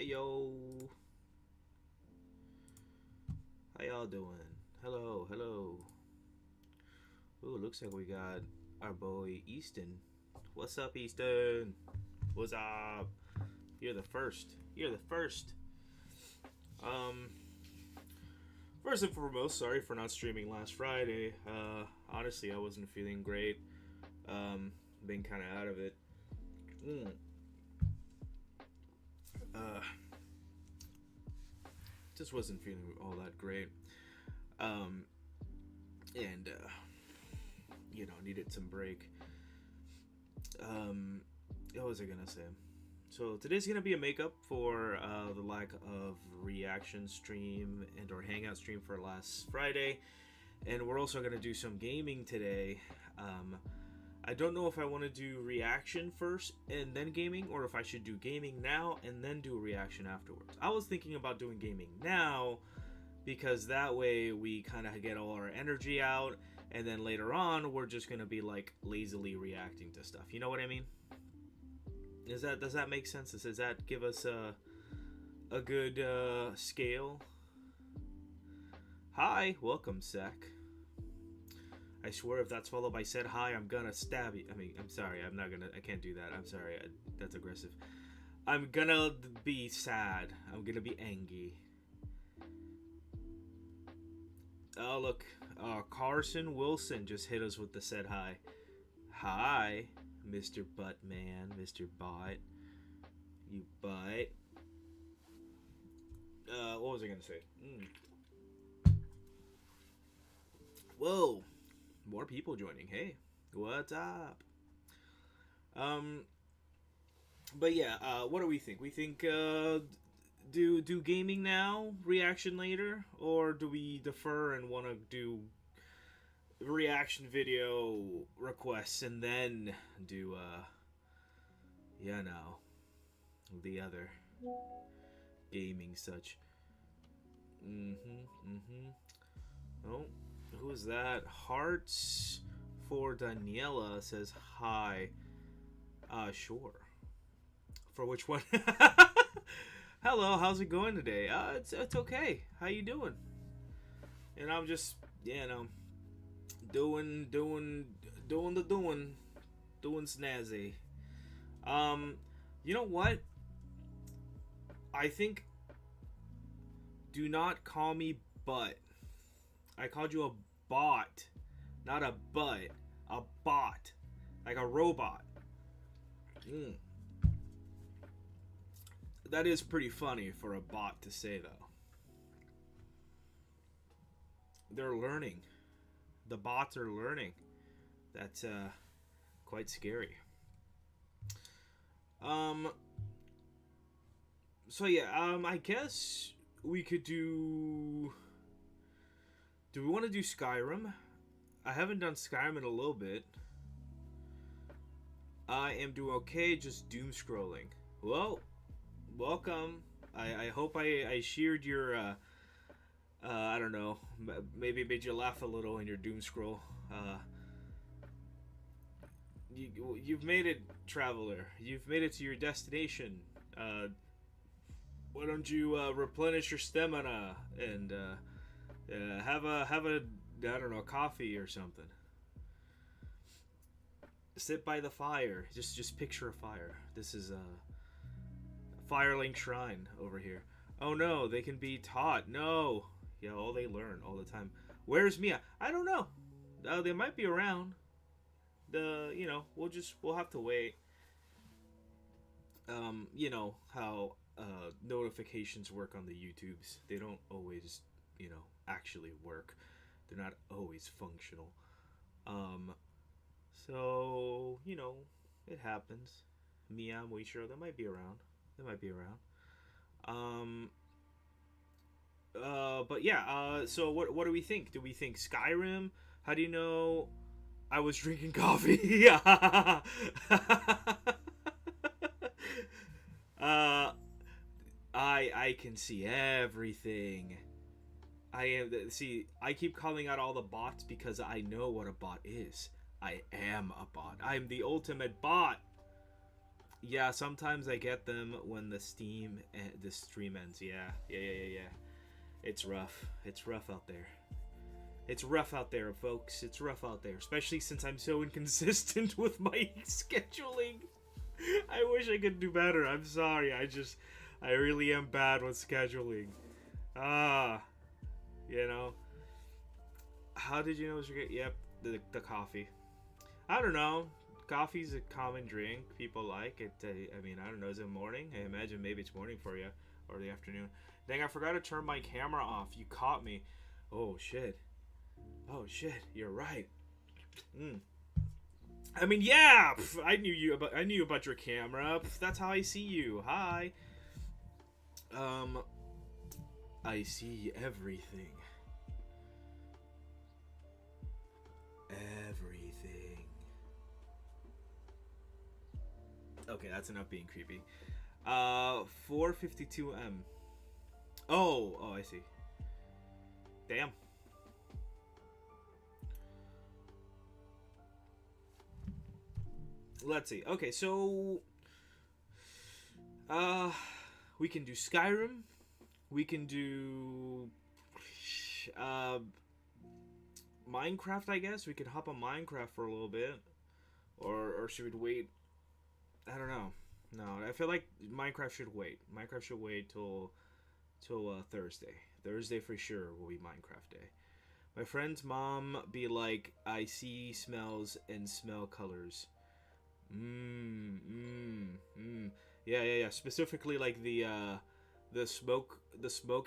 Hey yo, how y'all doing? Hello, hello. Ooh, looks like we got our boy Easton. What's up, Easton? What's up? You're the first. You're the first. Um, First and foremost, sorry for not streaming last Friday. Honestly, I wasn't feeling great. Been kind of out of it. Mm. Uh, just wasn't feeling all that great. Um, and needed some break. What was I gonna say? So today's gonna be a makeup for the lack of reaction stream and or hangout stream for last Friday, and we're also gonna do some gaming today. I don't know if I want to do reaction first and then gaming, or if I should do gaming now and then do reaction afterwards. I was thinking about doing gaming now because that way we kind of get all our energy out, and then later on we're just gonna be like lazily reacting to stuff. You know what I mean? Does that make sense? Does that give us a good scale? Hi, welcome, Sec. I swear if that's followed by said hi, I'm gonna stab you. I mean, I'm sorry, I can't do that. I'm sorry, that's aggressive. I'm gonna be sad. I'm gonna be angry. Oh, look, Carson Wilson just hit us with the said hi. Hi, Mr. Buttman, Mr. Butt. You butt. What was I gonna say? Whoa, more people joining. Hey, what's up? But yeah, what do we think? We think do gaming now, reaction later, or do we defer and want to do reaction video requests and then do the other gaming such. Oh, who's that? Hearts for Daniela says hi. Sure. For which one? Hello, how's it going today? It's okay. How you doing? And I'm just, doing snazzy. You know what? I think do not call me butt. I called you a bot, not a butt. A bot, like a robot. That is pretty funny for a bot to say, though. They're learning. The bots are learning. That's quite scary. So yeah, I guess we could do. Do we want to do Skyrim? I haven't done Skyrim in a little bit. I am doing okay, just doom scrolling. Well, welcome. I hope I sheared your I don't know, maybe made you laugh a little in your doom scroll. You've made it, traveler. You've made it to your destination. Why don't you replenish your stamina and have a I don't know, coffee or something. Sit by the fire. Just picture a fire. This is a Firelink Shrine over here. Oh no, they can be taught. No. Yeah, all they learn all the time. Where's Mia? I don't know. They might be around. We'll have to wait. You know how notifications work on the YouTubes. They don't always, actually work. They're not always functional. So, it happens. Mia, I'm way sure they might be around. But yeah, so what do we think? Do we think Skyrim? How do you know I was drinking coffee? I can see everything. I keep calling out all the bots because I know what a bot is. I am a bot. I'm the ultimate bot. Yeah, sometimes I get them when the stream ends. Yeah, yeah. It's rough. It's rough out there. It's rough out there, folks. It's rough out there, especially since I'm so inconsistent with my scheduling. I wish I could do better. I'm sorry. I really am bad with scheduling. Ah, you know. How did you know it was your? Yep, the coffee. I don't know. Coffee's a common drink people like it. I mean, I don't know. Is it morning? I imagine maybe it's morning for you, or the afternoon. Dang, I forgot to turn my camera off. You caught me. Oh shit. Oh shit. You're right. Mm. I mean, yeah. I knew about your camera. That's how I see you. Hi. Um. I see everything. Everything. Okay, that's enough being creepy. 452M. Oh, I see. Damn. Let's see. Okay, so we can do Skyrim. We can do Minecraft, I guess. We could hop on Minecraft for a little bit. Or should we wait? I don't know. No, I feel like Minecraft should wait. Minecraft should wait till Thursday. Thursday for sure will be Minecraft day. My friend's mom be like, I see smells and smell colors. Yeah. Specifically like the smoke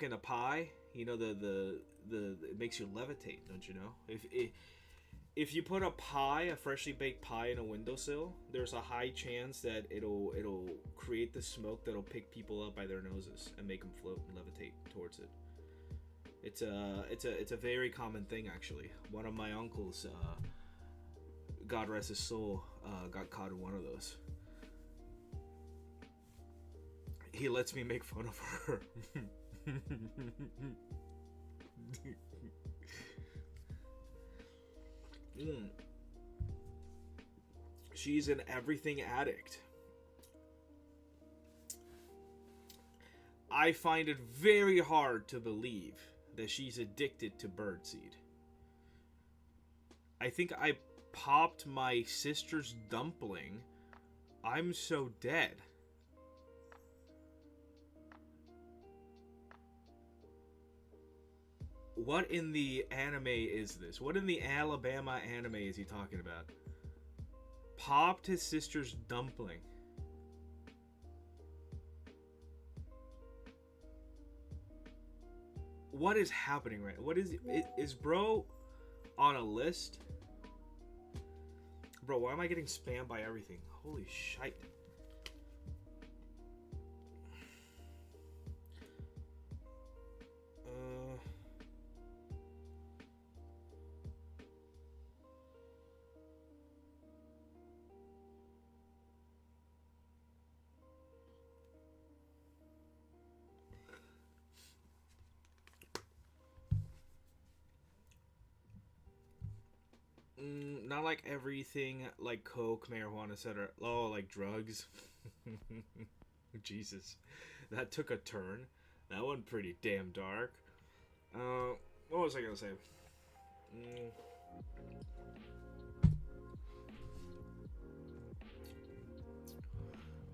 in a pie. You know the it makes you levitate, don't you know? If you put a freshly baked pie in a windowsill, there's a high chance that it'll create the smoke that'll pick people up by their noses and make them float and levitate towards it. It's a very common thing actually. One of my uncles, God rest his soul, got caught in one of those. He lets me make fun of her. She's an everything addict. I find it very hard to believe that she's addicted to birdseed. I think I popped my sister's dumpling. I'm so dead. What in the anime is this? What in the Alabama anime is he talking about? Popped his sister's dumpling. What is happening right? What is bro on a list? Bro, why am I getting spammed by everything? Holy shite. Not like everything, like coke, marijuana, etc. Oh, like drugs. Jesus, that took a turn. That went pretty damn dark. What was I gonna say?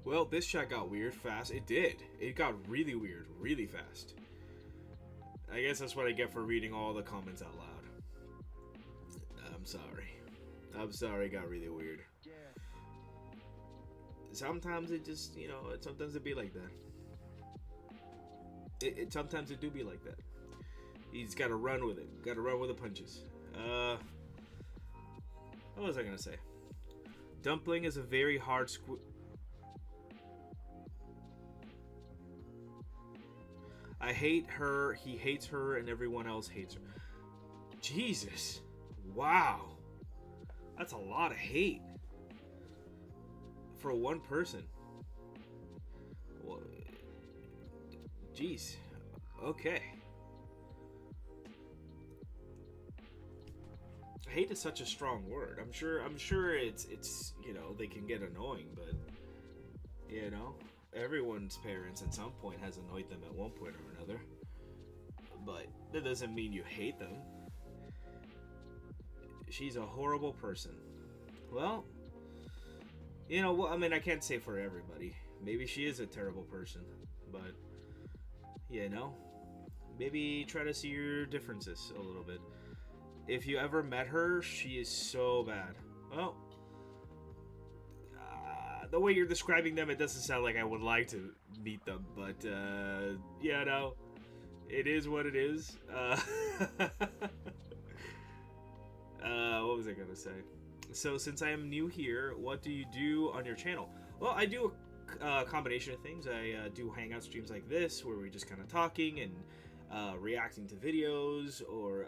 Well, this chat got weird fast. It did. It got really weird, really fast. I guess that's what I get for reading all the comments out loud. I'm sorry. I'm sorry it got really weird. Sometimes it just, sometimes it be like that. Sometimes it do be like that. He's got to run with it. Got to run with the punches. What was I going to say? Dumpling is a very hard I hate her, he hates her, and everyone else hates her. Jesus. Wow. That's a lot of hate. For one person. Well, jeez. Okay. Hate is such a strong word. I'm sure it's they can get annoying, but You know, everyone's parents at some point has annoyed them at one point or another. But that doesn't mean you hate them. She's a horrible person. Well, you know, well, I mean, I can't say for everybody. Maybe she is a terrible person, but you know, maybe try to see your differences a little bit. If you ever met her, she is so bad. Well, the way you're describing them, it doesn't sound like I would like to meet them, but yeah, no, it is what it is. What was I gonna say? So, since I am new here, what do you do on your channel? Well, I do a combination of things. I do Hangout streams like this, where we're just kind of talking and reacting to videos or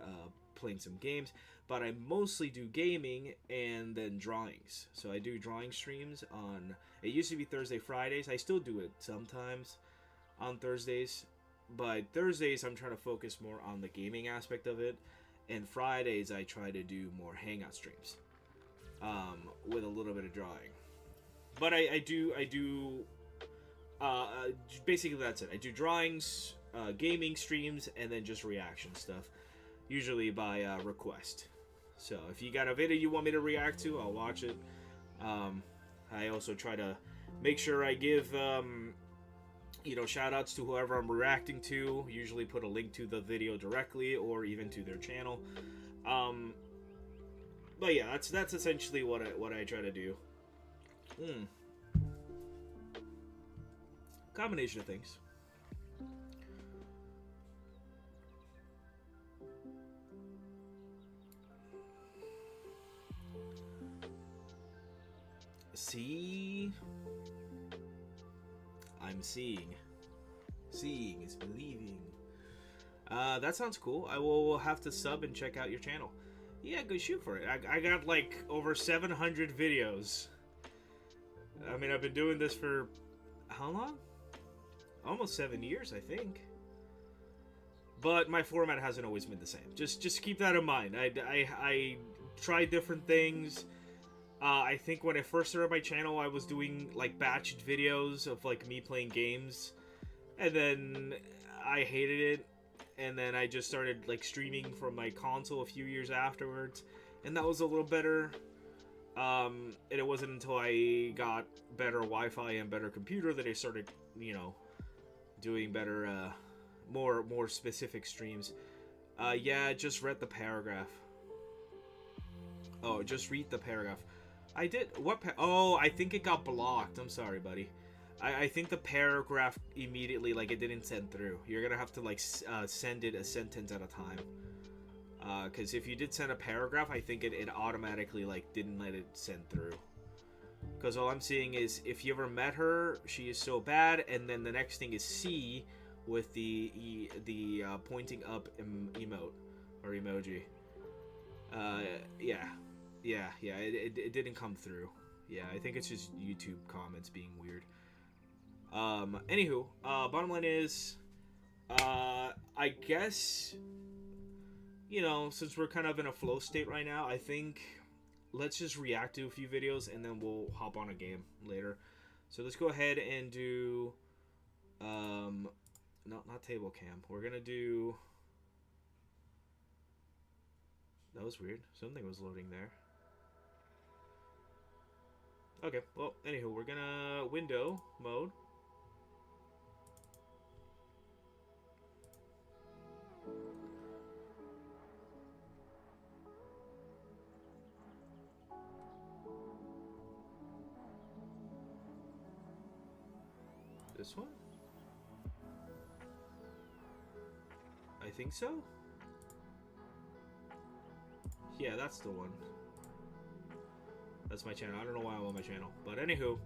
playing some games. But I mostly do gaming and then drawings. So I do drawing streams on... It used to be Thursday, Fridays. I still do it sometimes on Thursdays. But Thursdays, I'm trying to focus more on the gaming aspect of it. And Fridays, I try to do more Hangout streams with a little bit of drawing. But I do basically that's it. I do drawings, gaming streams, and then just reaction stuff, usually by request. So if you got a video you want me to react to, I'll watch it. I also try to make sure I give you know, shout outs to whoever I'm reacting to. Usually put a link to the video directly or even to their channel. But yeah, that's essentially what I try to do. Combination of things. See? I'm seeing. Seeing is believing. That sounds cool. I will have to sub and check out your channel. Yeah, go shoot for it. I got like over 700 videos. I mean, I've been doing this for how long? Almost 7 years, I think. But my format hasn't always been the same. Just keep that in mind. I tried different things. I think when I first started my channel, I was doing like batched videos of like me playing games, and then I hated it, and then I just started like streaming from my console a few years afterwards, and that was a little better. And it wasn't until I got better Wi-Fi and better computer that I started, you know, doing better, more specific streams. Yeah, just read the paragraph. Oh, just read the paragraph. I did. What? Oh, I think it got blocked. I'm sorry, buddy. I think the paragraph immediately, like, it didn't send through. You're gonna have to, like, send it a sentence at a time. Because if you did send a paragraph, I think it automatically, like, didn't let it send through. Because all I'm seeing is, if you ever met her, she is so bad, and then the next thing is C with the pointing up emote, or emoji. Yeah. Yeah, it didn't come through. Yeah, I think it's just YouTube comments being weird. Anywho, bottom line is, I guess, you know, since we're kind of in a flow state right now, I think let's just react to a few videos and then we'll hop on a game later. So let's go ahead and do, no, not table cam. We're gonna do, that was weird. Something was loading there. Okay, well, anywho, we're gonna window mode. This one? I think so? Yeah, that's the one. That's my channel. I don't know why I'm on my channel. But anywho.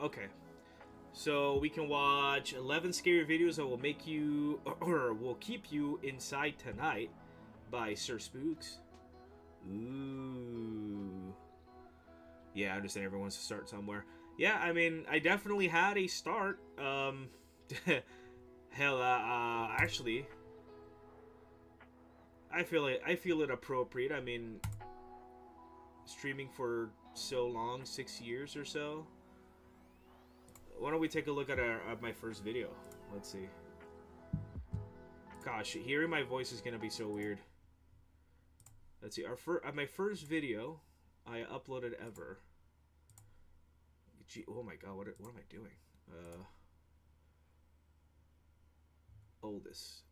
Okay. So we can watch 11 scary videos that will make you, or will keep you inside tonight by Sir Spooks. Ooh. Yeah, I understand everyone wants to start somewhere. Yeah, I mean, I definitely had a start. Hell, actually, I feel it appropriate. I mean, streaming for so long, 6 years or so. Why don't we take a look at my first video? Let's see. Gosh, hearing my voice is gonna be so weird. Let's see. My first video I uploaded ever. Gee, oh my god, what am I doing? Oldest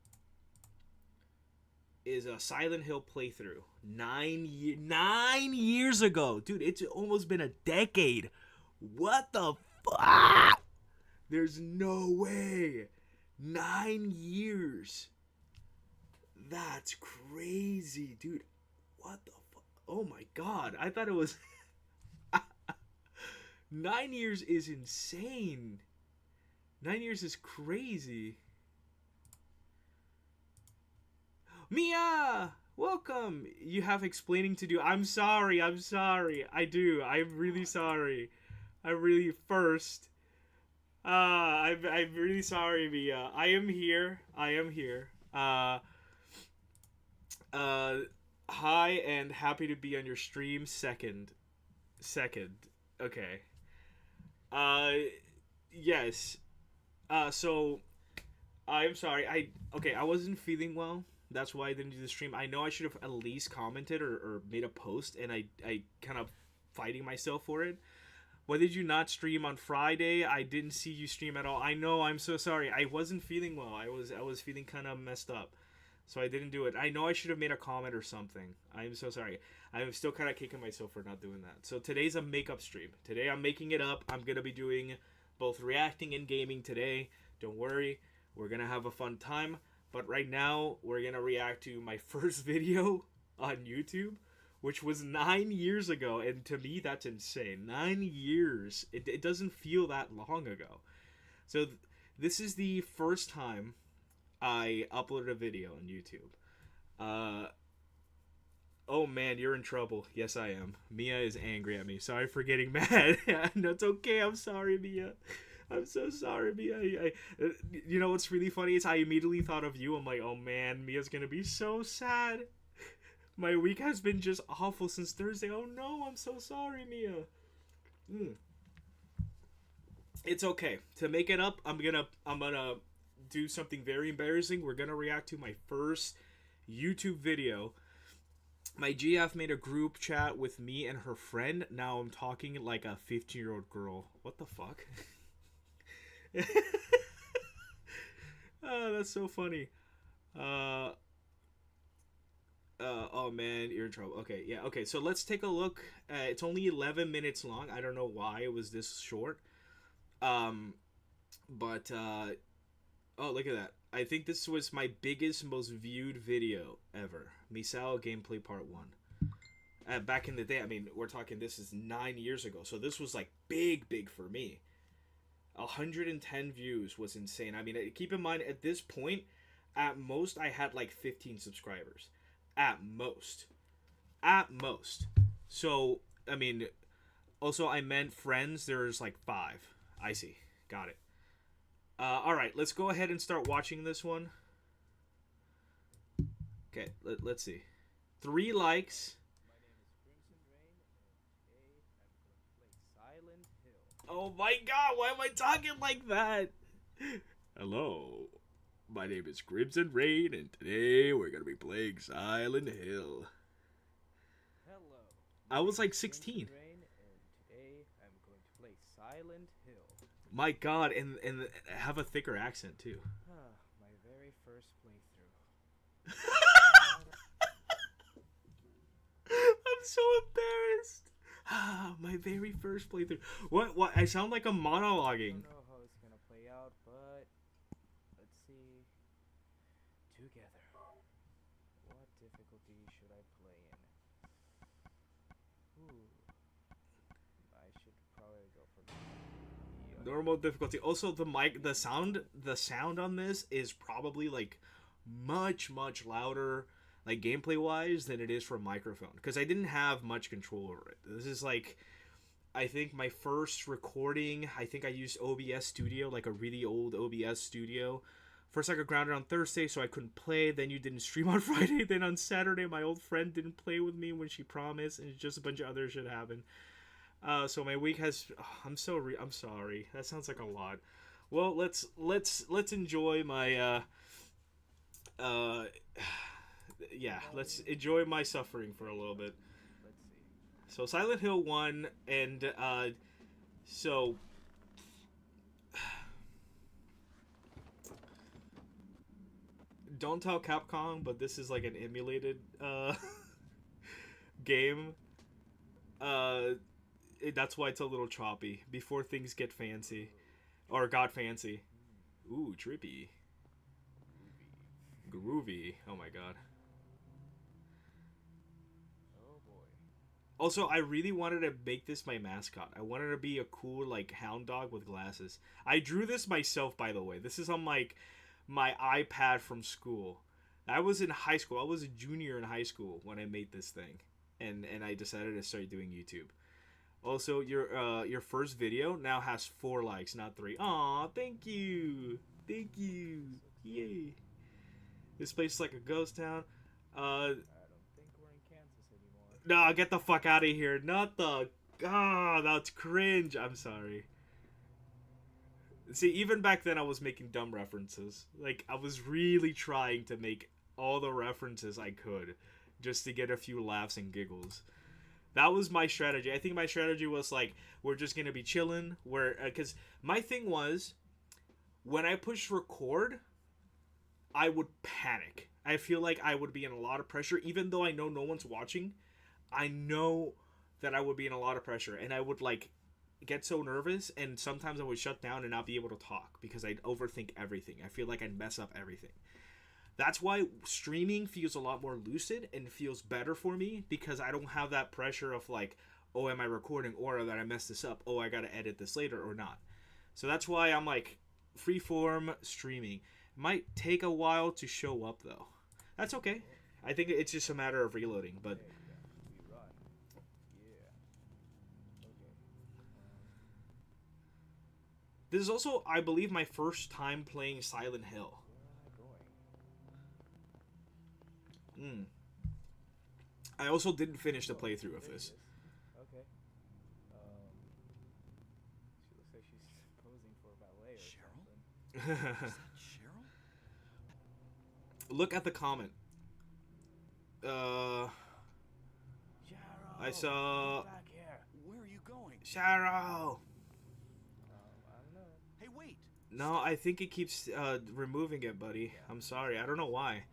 is a Silent Hill playthrough. 9 years ago, dude. It's almost been a decade. What the fuck? There's no way. 9 years. That's crazy, dude. What the fuck? Oh my god. I thought it was... 9 years is insane. 9 years is crazy. Mia! Welcome! You have explaining to do. I'm sorry. I do. I'm really sorry. I'm really first. I'm really sorry, Mia. I am here. Hi and happy to be on your stream. Second. Okay. Yes. So I'm sorry. I wasn't feeling well. That's why I didn't do the stream. I know I should have at least commented or made a post, and I kind of fighting myself for it. Why did you not stream on Friday? I didn't see you stream at all. I know, I'm so sorry. I wasn't feeling well. I was feeling kind of messed up. So I didn't do it. I know I should have made a comment or something. I'm so sorry. I'm still kind of kicking myself for not doing that. So today's a makeup stream. Today I'm making it up. I'm going to be doing both reacting and gaming today. Don't worry. We're going to have a fun time. But right now, we're going to react to my first video on YouTube, which was 9 years ago. And to me, that's insane. 9 years. It doesn't feel that long ago. So this is the first time I uploaded a video on YouTube. Oh man, you're in trouble. Yes, I am. Mia is angry at me. Sorry for getting mad. No, it's okay. I'm sorry, Mia. I'm so sorry, Mia. You know what's really funny is I immediately thought of you. I'm like, oh man, Mia's gonna be so sad. My week has been just awful since Thursday. Oh no, I'm so sorry, Mia. It's okay. To make it up, I'm gonna do something very embarrassing. We're gonna react to my first YouTube video. My GF made a group chat with me and her friend. Now I'm talking like a 15-year-old girl. What the fuck? Oh, that's so funny. Oh man, you're in trouble. Okay, yeah, okay, so let's take a look. It's only 11 minutes long. I don't know why it was this short. But oh, look at that. I think this was my biggest, most viewed video ever. Misao Gameplay Part 1. Back in the day, I mean, we're talking, this is 9 years ago, so this was like big for me. 110 views was insane. I mean, keep in mind, at this point, at most, I had like 15 subscribers. At most. So, I mean, also, I meant friends, there's like 5. I see. Got it. Alright, let's go ahead and start watching this one. Okay, let's see. 3 likes. Oh my god, why am I talking like that? Hello, my name is Crimson Rain, and today we're gonna be playing Silent Hill. Hello. I was like 16. Rain, and today I'm going to play Silent Hill. My god, and have a thicker accent too. My very first playthrough. I'm so embarrassed. My very first playthrough. What? I sound like I'm monologuing. I don't know how it's gonna play out, but let's see. Together. What difficulty should I play in? I should probably go for Normal difficulty. Also, the sound on this is probably like much louder, like gameplay wise, than it is for a microphone, because I didn't have much control over it. This is like, I think my first recording, I think I used OBS Studio, like a really old OBS Studio, First, I got grounded on Thursday, so I couldn't play. Then you didn't stream on Friday. Then on Saturday, my old friend didn't play with me when she promised, and just a bunch of other shit happened. So my week has. Oh, I'm sorry. That sounds like a lot. Well, let's enjoy my. Uh, yeah, let's enjoy my suffering for a little bit. Let's see. So Silent Hill 1, and so don't tell Capcom, but this is like an emulated game. That's why it's a little choppy before things get fancy, or got fancy. Ooh, trippy, groovy. Oh my god. Oh boy. Also, I really wanted to make this my mascot. I wanted to be a cool like hound dog with glasses. I drew this myself, by the way. This is on my iPad from school. I was in high school. I was a junior in high school when I made this thing, and I decided to start doing YouTube. Also, your first video now has 4 likes, not 3. Aw, thank you, yay. This place is like a ghost town. I don't think we're in Kansas anymore. Nah, get the fuck out of here. Not the. Ah, that's cringe. I'm sorry. See, even back then, I was making dumb references. Like, I was really trying to make all the references I could just to get a few laughs and giggles. That was my strategy. I think my strategy was like, we're just gonna be chilling. Because my thing was, when I pushed record, I would panic. I feel like I would be in a lot of pressure, even though I know no one's watching. I know that I would be in a lot of pressure, and I would like get so nervous, and sometimes I would shut down and not be able to talk because I'd overthink everything. I feel like I'd mess up everything. That's why streaming feels a lot more lucid and feels better for me, because I don't have that pressure of like, oh, am I recording, or that I messed this up, oh, I gotta edit this later or not. So that's why I'm like freeform streaming. Might take a while to show up though. That's okay. I think it's just a matter of reloading, but Hey, we run. Yeah. Okay. this is also, I believe, my first time playing Silent Hill. Where am I going? I also didn't finish the playthrough of this. Okay. She looks like she's posing for a ballet or Cheryl? something. Is that Cheryl? Look at the comment. Cheryl, I saw get back here. Where are you going? Cheryl. I don't know. Hey, wait! No, I think it keeps removing it, buddy. I'm sorry. I don't know why.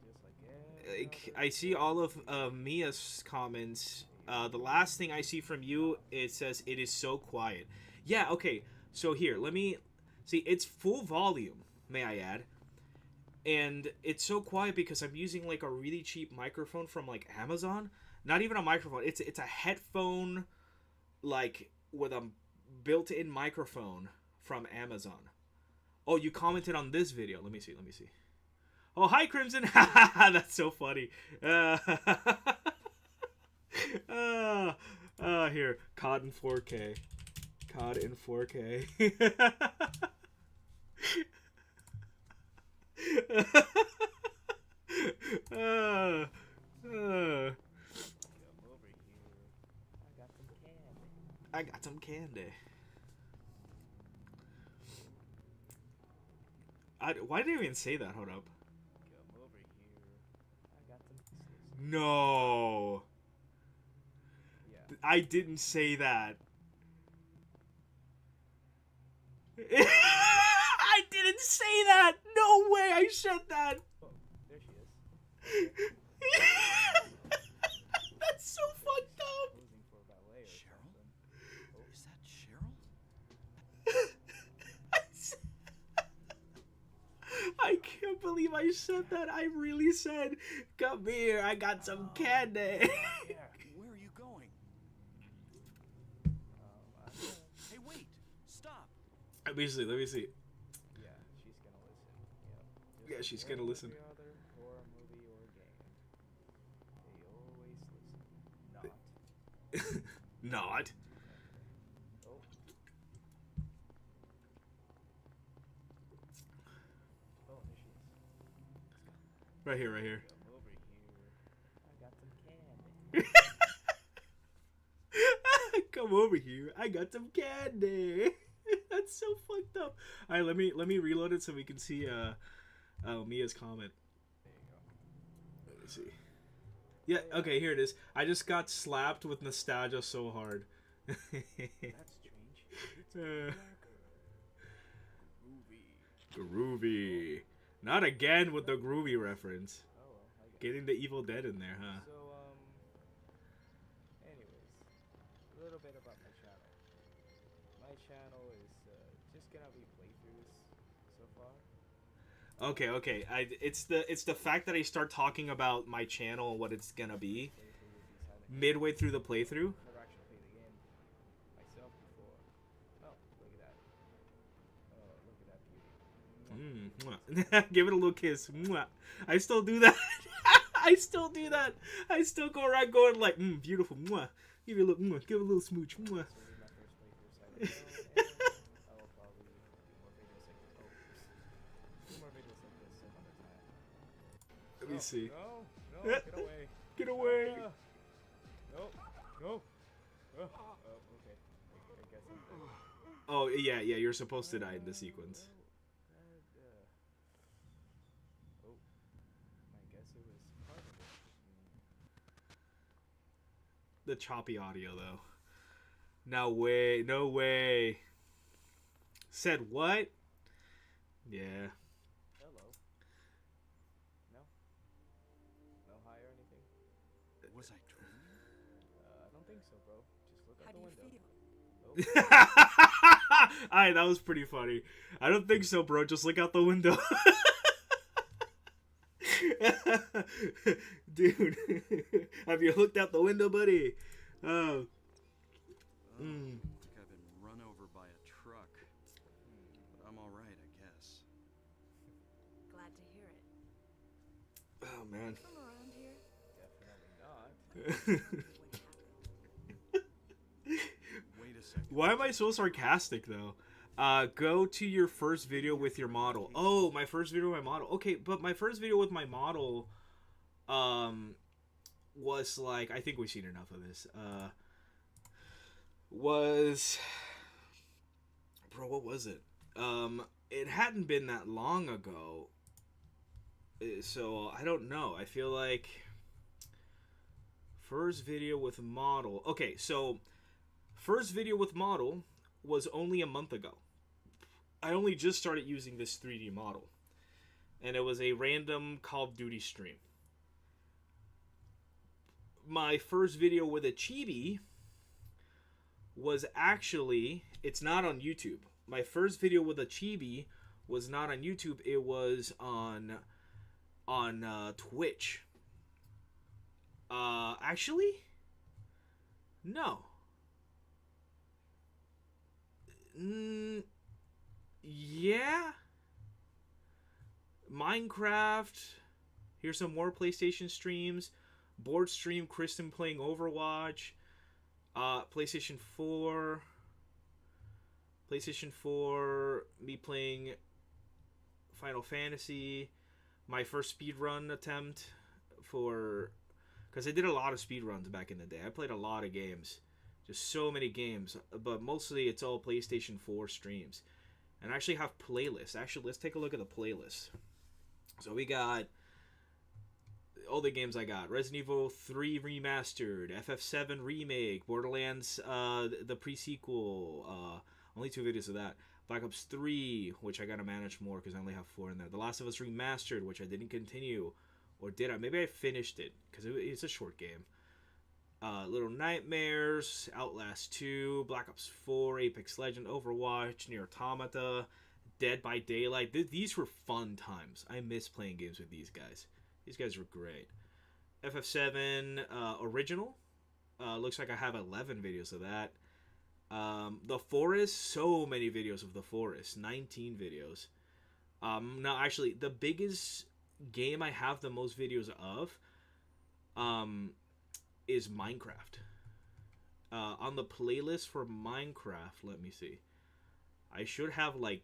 Just like every I see all of Mia's comments. The last thing I see from you, it says it is so quiet. Yeah, okay. So here, let me see. It's full volume, may I add. And it's so quiet because I'm using like a really cheap microphone from like Amazon. Not even a microphone. It's a headphone, like with a built-in microphone from Amazon. Oh, you commented on this video. Let me see. Oh, hi, Crimson. That's so funny. Here. COD in 4K. COD in 4K. Come over here. I got some candy. I got some candy. Why did I even say that? Hold up. Come over here. I got some kisses. No. Yeah. I didn't say that. I didn't say that. No way I said that. Oh, there she is. That's so fucked up. Posing for a ballet or Cheryl? something. Oh, Is that Cheryl? I can't believe I said that. I really said, "Come here, I got some candy." yeah. Where are you going? I don't know. Hey, wait! Stop! Let me see. Yeah, she's gonna listen. Yep. Yeah, Just she's like gonna listen. every other horror movie or game. They always listen. Not. Not. Oh. Oh, Right here, right here. Come over here. I got some candy. Come over here. I got some candy. That's so fucked up. All right, let me reload it so we can see Mia's comment. There you go. Let me see. Yeah, okay, here it is. I just got slapped with nostalgia so hard. That's strange. It's Uh, groovy. Groovy. Not again with the groovy reference. Oh well, I guess. Getting the Evil Dead in there, huh? So anyways, a little bit about my channel. My channel is just gonna be playthroughs so far. Okay. It's the fact that I start talking about my channel and what it's gonna be Playthrough will be Silent Hill. midway through the playthrough. Never actually played the game myself before. Oh, look at that. Oh, look at that beauty. Mwah. Give it a little kiss. Mwah. I still do that. I still do that. I still go around going like, beautiful. Mwah. Give it a little, give it a little smooch. Mwah. This will be my first playthrough of Silent Hill, and I will probably do more videos like this. Oh, oops. Do more videos like this some other time. Let me see. No, get away. Get away. No. Oh, okay. I guess I'm dead. Oh yeah. You're supposed to die in this sequence. Oh, I guess it was part of it. The choppy audio though. No way. Said what? Yeah. Hello. No? No hi or anything? Was I dreaming? I don't think so, bro. Just look out How the do you window. feel? Alright, that was pretty funny. I don't think so, bro. Just look out the window. Dude, have you looked out the window, buddy? Oh. I think I've been run over by a truck. But I'm alright, I guess. Glad to hear it. Oh, man. From around here? Definitely not. What happened? Wait a second. Why am I so sarcastic, though? Go to your first video with your model. Oh, my first video with my model. Okay, but my first video with my model, was like, I think we've seen enough of this. Bro, what was it? It hadn't been that long ago. So, I don't know. I feel like first video with model. Okay, so first video with model was only a month ago. I only just started using this 3D model. And it was a random Call of Duty stream. My first video with a chibi was actually, it's not on YouTube. My first video with a chibi was not on YouTube. It was on Twitch. Actually, no. Yeah. Minecraft. Here's some more PlayStation streams. Board stream Kristen playing Overwatch. PlayStation 4. PlayStation 4. Me playing Final Fantasy. My first speedrun attempt for... Because I did a lot of speedruns back in the day. I played a lot of games. Just so many games. But mostly it's all PlayStation 4 streams. And I actually have playlists. Actually, let's take a look at the playlist. So we got all the games I got. Resident Evil 3 Remastered, FF7 Remake, Borderlands, the pre-sequel, only 2 videos of that. Black Ops 3, which I gotta manage more because I only have 4 in there. The Last of Us Remastered, which I didn't continue. Or did I? Maybe I finished it because it's a short game. Little Nightmares, Outlast 2, Black Ops 4, Apex Legends, Overwatch, Nier Automata, Dead by Daylight. These were fun times. I miss playing games with these guys. These guys were great. FF7 Original. Looks like I have 11 videos of that. The Forest. So many videos of The Forest. 19 videos. No, actually, the biggest game I have the most videos of is Minecraft. On the playlist for Minecraft, let me see. I should have like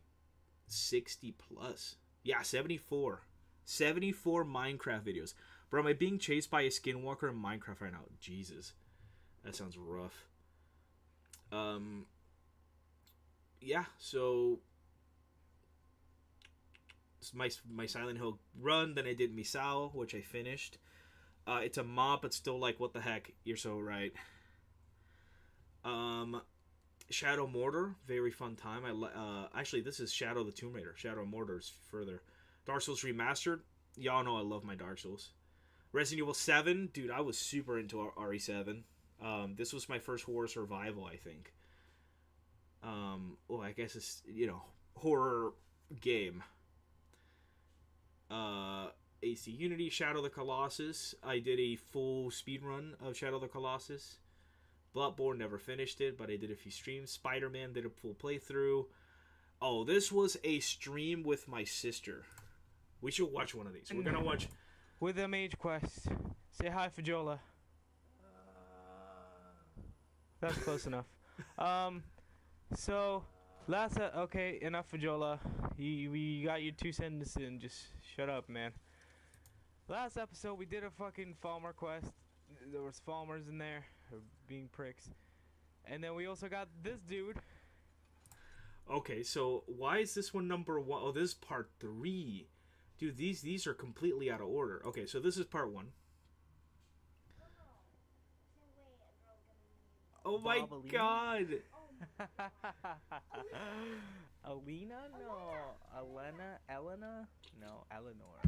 60 plus. Yeah, 74. 74 Minecraft videos. Bro, am I being chased by a skinwalker in Minecraft right now? Jesus. That sounds rough. Yeah, so it's my Silent Hill run. Then I did Misao, which I finished. It's a mob, but still like, what the heck? You're so right. Shadow Mortar, very fun time. Actually, this is Shadow the Tomb Raider. Shadow Mortar is further. Dark Souls Remastered. Y'all know I love my Dark Souls. Resident Evil 7, dude, I was super into RE7. This was my first horror survival, I think. I guess it's, horror game. AC Unity, Shadow of the Colossus. I did a full speedrun of Shadow of the Colossus. Bloodborne, never finished it, but I did a few streams. Spider-Man, did a full playthrough. Oh, this was a stream with my sister. We should watch one of these. We're gonna watch... With the Mage Quest. Say hi, Fajola. That's close enough. So, okay, enough Fajola. We got your 2 sentences in. Just shut up, man. Last episode, we did a fucking Falmer quest. There was Falmers in there, being pricks. And then we also got this dude. Okay, so why is this one number 1? Oh, this is part 3. Dude, these are completely out of order. Okay, so this is part 1. Oh my god! Alina? No. Elena? No. Eleanor.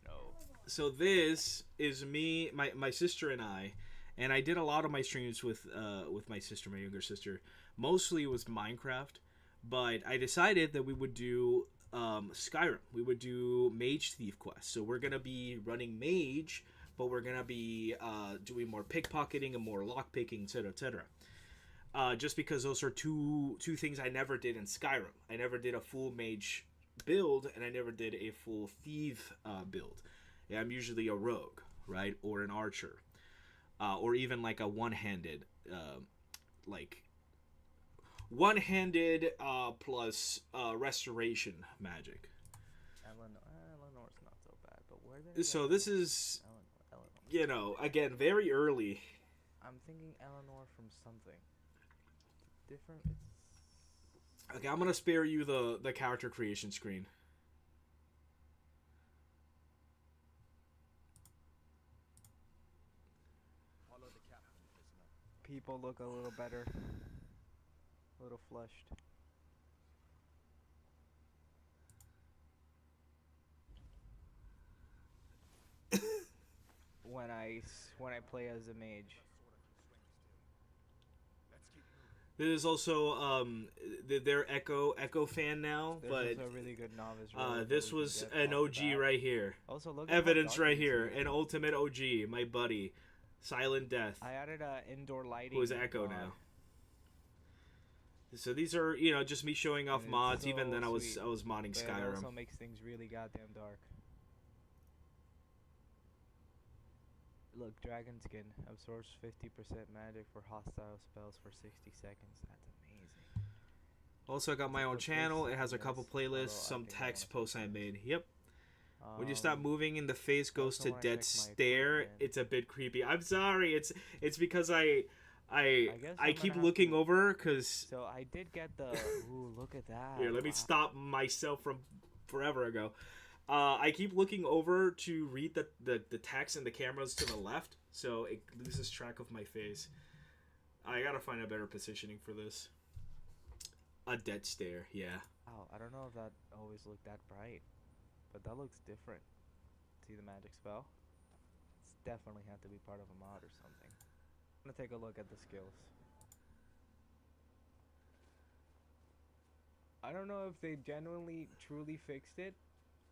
No. So this is me, my sister and I did a lot of my streams with my sister, my younger sister. Mostly it was Minecraft, but I decided that we would do Skyrim. We would do Mage Thief quests. So we're gonna be running Mage, but we're gonna be doing more pickpocketing and more lockpicking, etc., etc. Just because those are two things I never did in Skyrim. I never did a full Mage build, and I never did a full Thief build. Yeah, I'm usually a rogue, right, or an archer, or even like a one-handed, plus restoration magic. Eleanor's not so bad, but where? So this is, Eleanor. Again, very early. I'm thinking Eleanor from something different. Okay, I'm gonna spare you the character creation screen. People look a little better, a little flushed. when I play as a mage. There's also they're Echo fan now, There's but also a really good novice role this was an OG right here. Also, look at Evidence how dark right it here, is. an ultimate OG, my buddy, Silent Death, I added indoor lighting. who is Echo now. So these are just me showing off And it's mods. so Even then I was sweet. modding But it Skyrim. also makes things really goddamn dark. Look, Dragon Skin absorbs 50% magic for hostile spells for 60 seconds. That's amazing. Also, I got my So own what's channel. this? It has a Yes, couple although playlists, I some think I text wanna posts I check made. Yep. When you stop moving and the face goes also to wanna dead check my stare, equipment. it's a bit creepy. I'm sorry. It's because I guess I'm keep gonna have looking to- over because So I did get the. Ooh, look at that. here. Let me Wow. stop myself from forever ago. I keep looking over to read the text, and the camera's to the left, so it loses track of my face. I gotta find a better positioning for this. A dead stare, yeah. Wow, I don't know if that always looked that bright, but that looks different. See the magic spell? It's definitely had to be part of a mod or something. I'm gonna take a look at the skills. I don't know if they genuinely truly fixed it,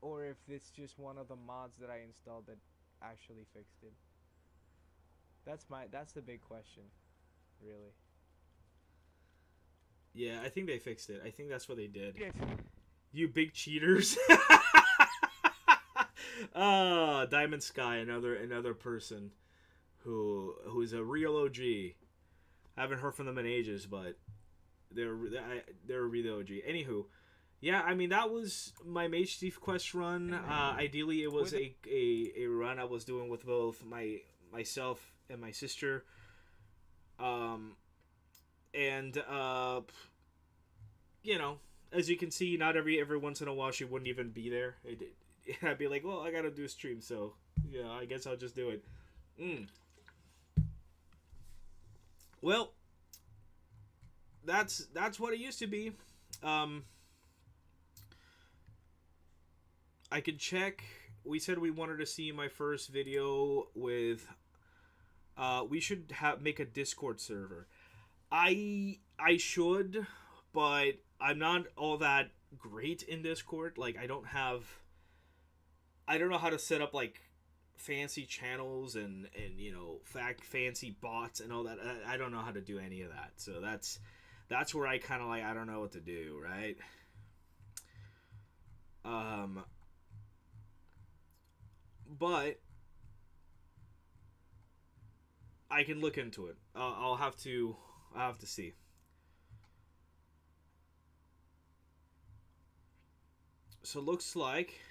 or if it's just one of the mods that I installed that actually fixed it. That's the big question, really. Yeah, I think they fixed it. I think that's what they did. Yes. You big cheaters. Diamond Sky, another person who's a real OG. Haven't heard from them in ages, but they're a real OG. Anywho, Yeah, I mean that was my Mage Thief quest run. Ideally, it was a run I was doing with both myself and my sister. Um, and you know, as you can see, not every once in a while she wouldn't even be there. I'd be like, well, I gotta do a stream, so yeah, I guess I'll just do it. Well, that's what it used to be. I could check. We said we wanted to see my first video with. We should make a Discord server. I should, but I'm not all that great in Discord. Like I don't know how to set up like fancy channels and fancy bots and all that. I don't know how to do any of that. So that's where I kind of like I don't know what to do, right? But I can look into it. I'll have to see. So it looks like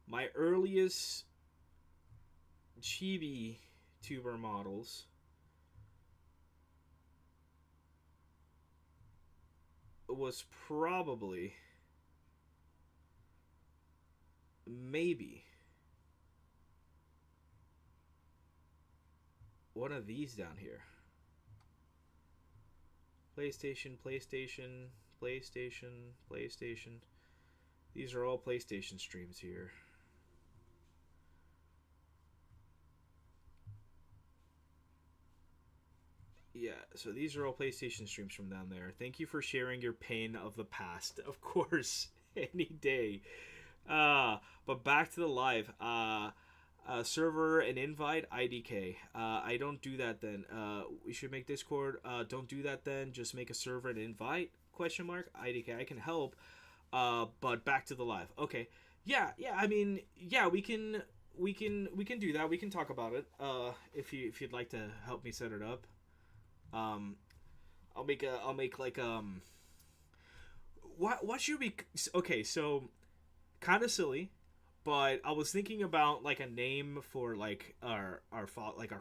my earliest chibi tuber models was probably maybe one of these down here. PlayStation. These are all PlayStation streams here. Yeah, so these are all PlayStation streams from down there. Thank you for sharing your pain of the past. Of course, any day. But back to the live. Server and invite IDK. I don't do that then. We should make Discord. Don't do that then. Just make a server and invite? Question mark. IDK. I can help. But back to the live. Okay. Yeah. I mean, yeah. We can do that. We can talk about it. If you'd like to help me set it up. I'll make like what should we? Okay, so kind of silly. But I was thinking about like a name for like our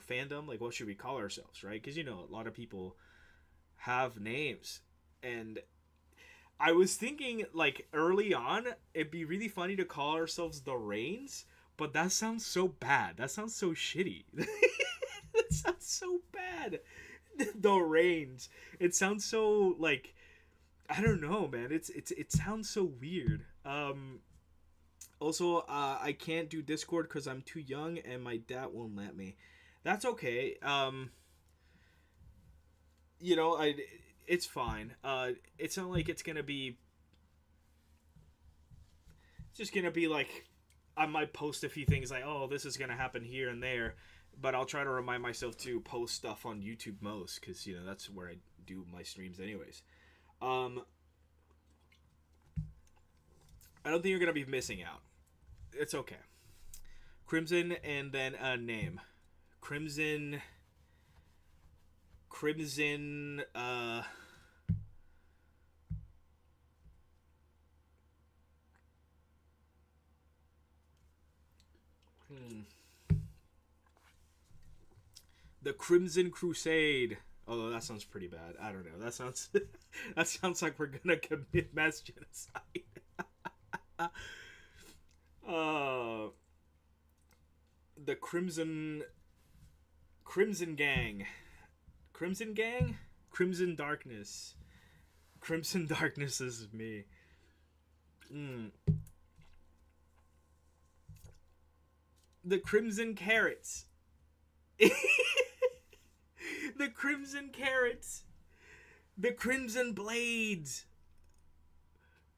fandom. Like what should we call ourselves, right? Because a lot of people have names, and I was thinking like early on it'd be really funny to call ourselves the Reigns, but that sounds so bad. That sounds so shitty. That sounds so bad. The Reigns. It sounds so like I don't know, man. It sounds so weird. Also, I can't do Discord because I'm too young and my dad won't let me. That's okay. It's fine. It's not like it's gonna be. It's just gonna be like, I might post a few things like, oh, this is gonna happen here and there, but I'll try to remind myself to post stuff on YouTube most because that's where I do my streams anyways. I don't think you're gonna be missing out. It's okay. Crimson and then a name. Crimson. The Crimson Crusade. Although that sounds pretty bad. I don't know. That sounds like we're gonna commit mass genocide. The Crimson Gang. Crimson Gang? Crimson Darkness. Crimson Darkness is me. The Crimson Carrots. The Crimson Carrots. The Crimson Blades.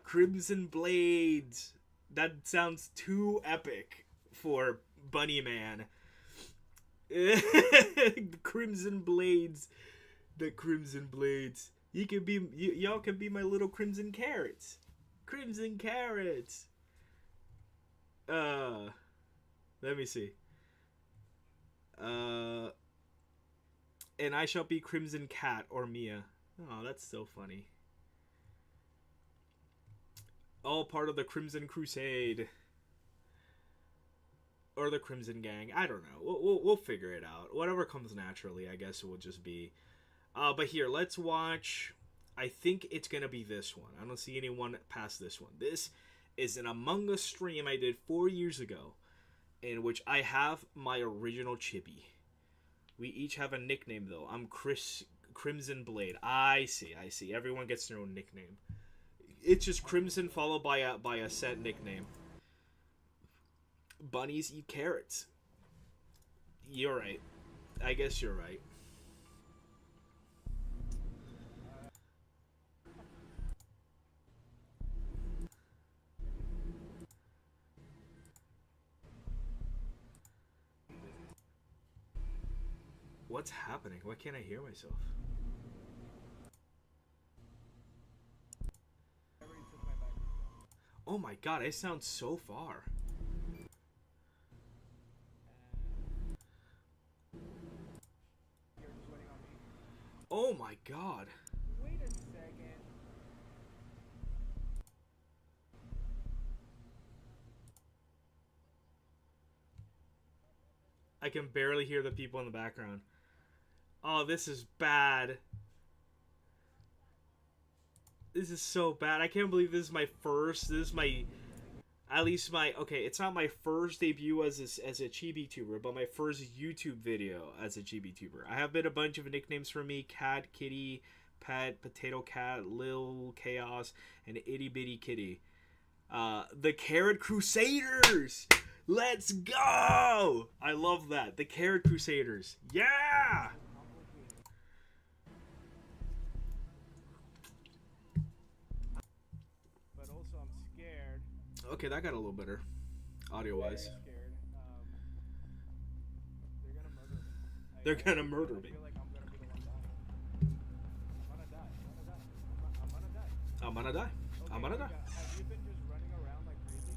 Crimson Blades. That sounds too epic for Bunny Man. The Crimson Blades. The Crimson Blades. Y'all can be my little Crimson Carrots. Crimson Carrots. Let me see. And I shall be Crimson Cat or Mia. Oh, that's so funny. All part of the Crimson Crusade. Or the Crimson Gang. I don't know. We'll figure it out. Whatever comes naturally, I guess it will just be. But here, let's watch. I think it's going to be this one. I don't see anyone past this one. This is an Among Us stream I did 4 years ago, in which I have my original Chippy. We each have a nickname, though. I'm Crimson Blade. I see. Everyone gets their own nickname. It's just Crimson followed by a set nickname. Bunnies eat carrots. You're right. I guess you're right. What's happening? Why can't I hear myself? Oh my god, I sound so far. Oh my god. Wait a second. I can barely hear the people in the background. Oh, this is bad. This is so bad. I can't believe this is my first. This is my, at least my, okay, it's not my first debut as a chibi tuber, but my first YouTube video as a chibi tuber. I have been a bunch of nicknames for me: Cat, Kitty, Pet, Potato Cat, Lil Chaos, and Itty Bitty Kitty. The Carrot Crusaders! Let's go! I love that. The Carrot Crusaders. Yeah! But also I'm scared. Okay, that got a little better, audio-wise. Scared. They're gonna murder me. I feel like I'm gonna be the one dying. I'm gonna die. I'm gonna die. Have you been just running around like crazy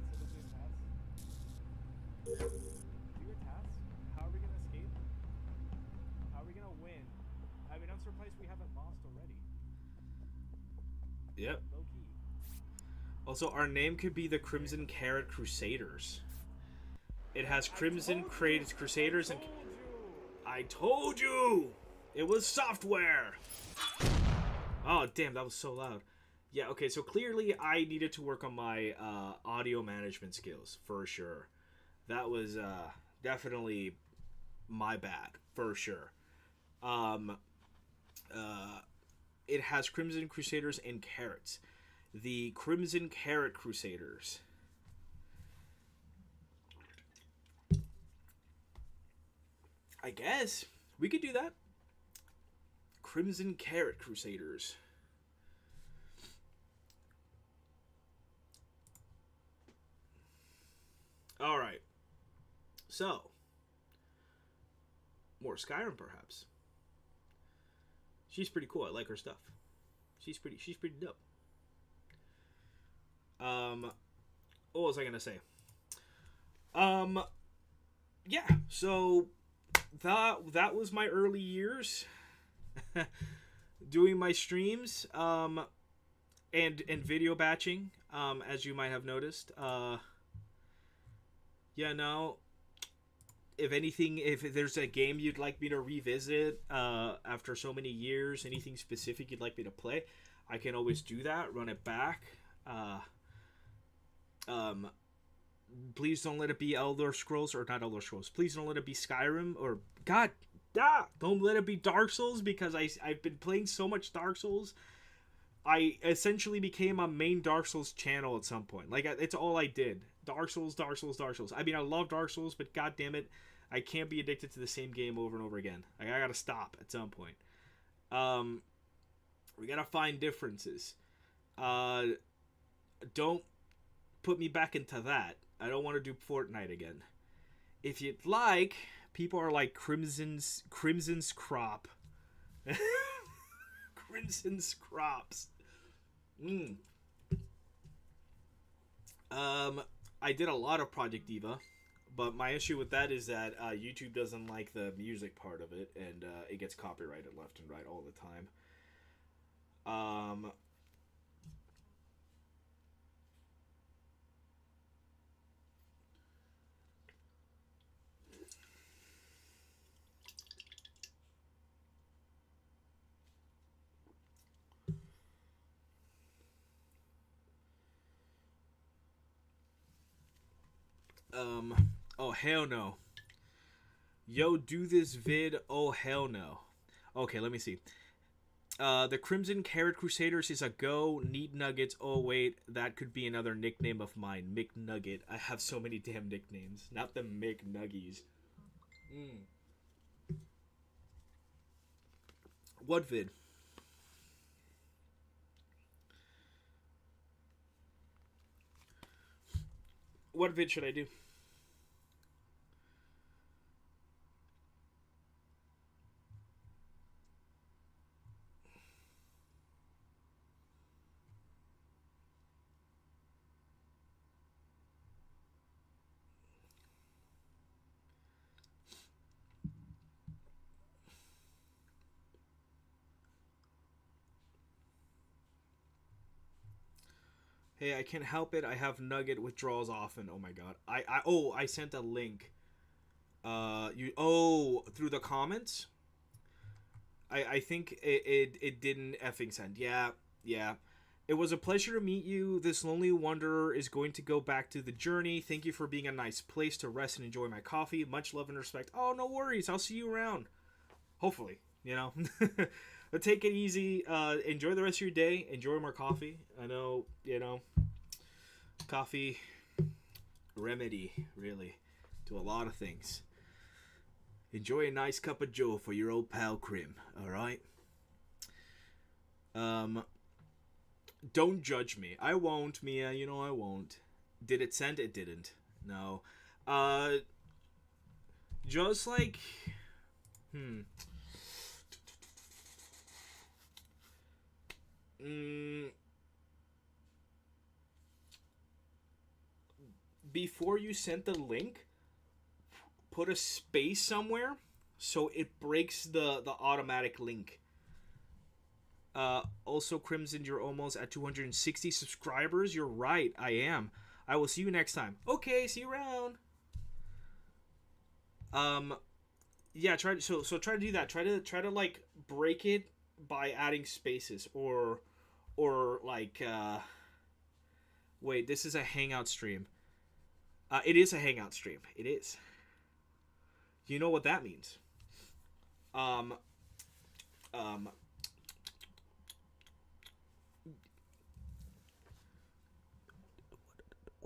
instead of doing tasks? Do your tasks? How are we gonna escape? How are we gonna win? I mean, I'm surprised we haven't lost already. Yep. Low key. Also, our name could be the Crimson Carrot Crusaders. It has Crimson Crusaders and... I told you! It was software! Oh, damn, that was so loud. Yeah, okay, so clearly I needed to work on my audio management skills, for sure. That was definitely my bad, for sure. It has Crimson Crusaders and carrots. The Crimson Carrot Crusaders. I guess we could do that. Crimson Carrot Crusaders. All right. So, more Skyrim, perhaps. She's pretty cool. I like her stuff. She's pretty dope. What was I gonna say? Yeah. So that was my early years, doing my streams, and video batching, as you might have noticed. Yeah, no. If anything, if there's a game you'd like me to revisit after so many years, anything specific you'd like me to play, I can always do that. Run it back. Please don't let it be Elder Scrolls, or not Elder Scrolls. Please don't let it be Skyrim, or don't let it be Dark Souls, because I've been playing so much Dark Souls. I essentially became a main Dark Souls channel at some point. Like, it's all I did. Dark Souls, Dark Souls, Dark Souls. I mean, I love Dark Souls, but god damn it, I can't be addicted to the same game over and over again. Like, I gotta stop at some point. We gotta find differences. Don't put me back into that. I don't want to do Fortnite again. If you'd like, people are like Crimson's crop. Crimson's crops. I did a lot of Project Diva, but my issue with that is that YouTube doesn't like the music part of it, and it gets copyrighted left and right all the time. Oh hell no. Yo, do this vid. Oh hell no. Okay, let me see. The Crimson Carrot Crusaders is a go. Neat Nuggets. Oh wait, that could be another nickname of mine. McNugget. I have so many damn nicknames. Not the McNuggies. What vid? What vid should I do? Hey, I can't help it. I have nugget withdrawals often. Oh my god. I sent a link. Through the comments? I think it didn't effing send. Yeah. It was a pleasure to meet you. This lonely wanderer is going to go back to the journey. Thank you for being a nice place to rest and enjoy my coffee. Much love and respect. Oh, no worries. I'll see you around. Hopefully, you know. But take it easy. Enjoy the rest of your day. Enjoy more coffee. I know, you know, coffee remedy, really, to a lot of things. Enjoy a nice cup of joe for your old pal Krim, alright? Don't judge me. I won't, Mia, you know I won't. Did it send? It didn't. No. Just like... Before you sent the link, put a space somewhere so it breaks the automatic link. Also, Crimson, you're almost at 260 subscribers. You're right, I am. I will see you next time. Okay, see you around. Yeah, try to do that. Try to like break it by adding spaces or like wait, this is a Hangout stream. It is a Hangout stream. It is. You know what that means. What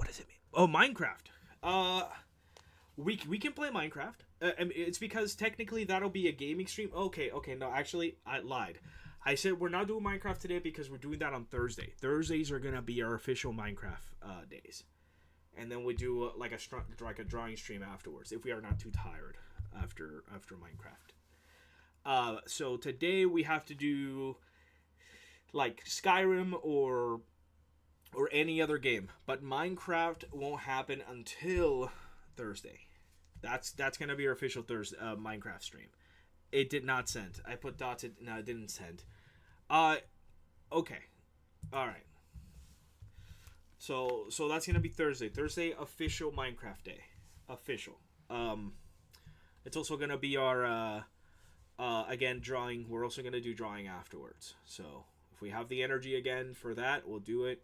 does it mean? Oh, Minecraft. We can play Minecraft. I mean, it's because technically that'll be a gaming stream. Okay, no, actually, I lied. I said we're not doing Minecraft today because we're doing that on Thursday. Thursdays are gonna be our official Minecraft days, and then we do like a drawing stream afterwards if we are not too tired after Minecraft. So today we have to do like Skyrim or any other game, but Minecraft won't happen until Thursday. That's gonna be our official Thursday Minecraft stream. It did not send. I put dots. No, it didn't send. Okay, all right. So that's gonna be Thursday. Thursday official Minecraft day. Official. It's also gonna be our again drawing. We're also gonna do drawing afterwards. So if we have the energy again for that, we'll do it.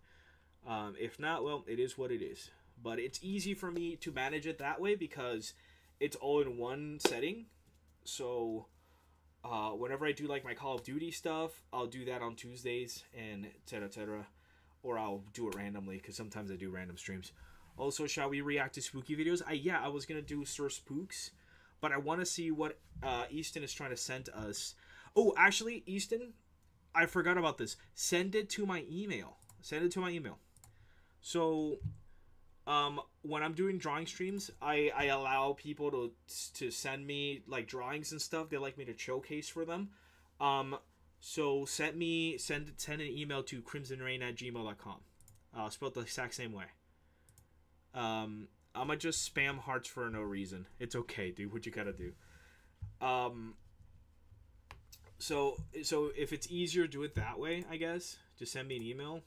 If not, well, it is what it is. But it's easy for me to manage it that way because it's all in one setting. So whenever I do like my Call of Duty stuff, I'll do that on Tuesdays and etc. Or I'll do it randomly because sometimes I do random streams. Also, shall we react to spooky videos? I was gonna do Sir Spooks, but I want to see what Easton is trying to send us. Oh, actually, Easton, I forgot about this. Send it to my email. So, when I'm doing drawing streams, I allow people to send me like drawings and stuff they like me to showcase for them. So send an email to crimsonrain@gmail.com. Spelled the exact same way. I'ma just spam hearts for no reason. It's okay, dude. What you gotta do. So if it's easier, do it that way. I guess just send me an email.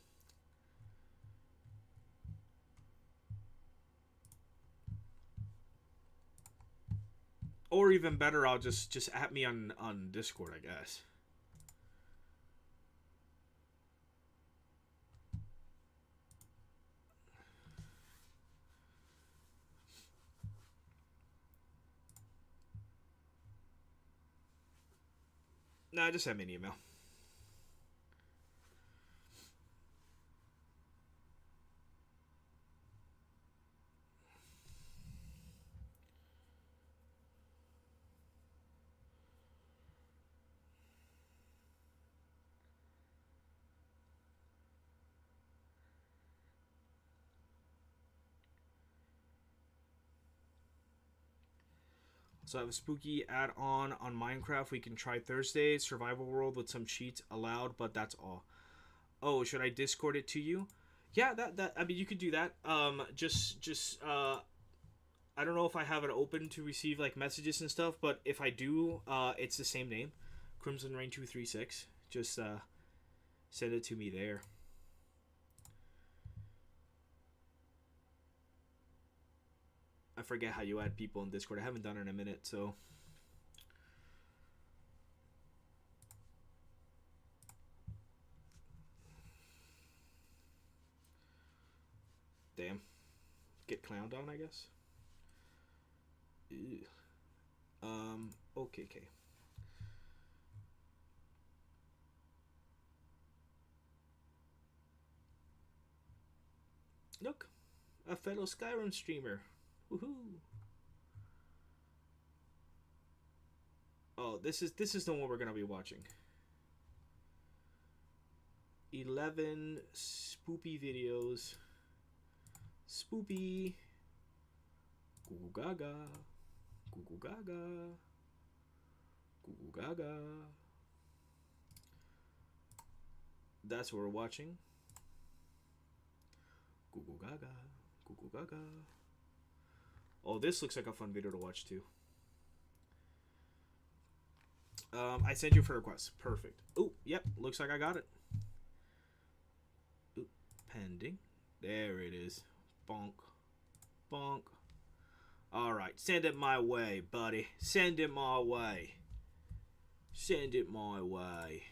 Or even better, I'll just at me on Discord, I guess. Nah, just send me an email. So I have a spooky add-on on Minecraft we can try Thursday. Survival world with some cheats allowed, but that's all. Oh, should I Discord it to you? Yeah, that I mean you could do that. Just I don't know if I have it open to receive like messages and stuff, but if I do, it's the same name, Crimson Rain 236. Just send it to me there. I forget how you add people in Discord. I haven't done it in a minute, so. Damn. Get clowned on, I guess. Ew. Okay. Look, a fellow Skyrim streamer. Woohoo! Oh, this is the one we're gonna be watching. 11 spoopy videos. Spoopy. Goo goo gaga. Goo goo gaga. Goo goo gaga. That's what we're watching. Goo goo gaga. Goo goo gaga. Oh, this looks like a fun video to watch too. I sent you for request. Perfect. Oh, yep. Looks like I got it. Ooh, pending. There it is. Bonk. Bonk. Alright. Send it my way, buddy. Send it my way. Send it my way.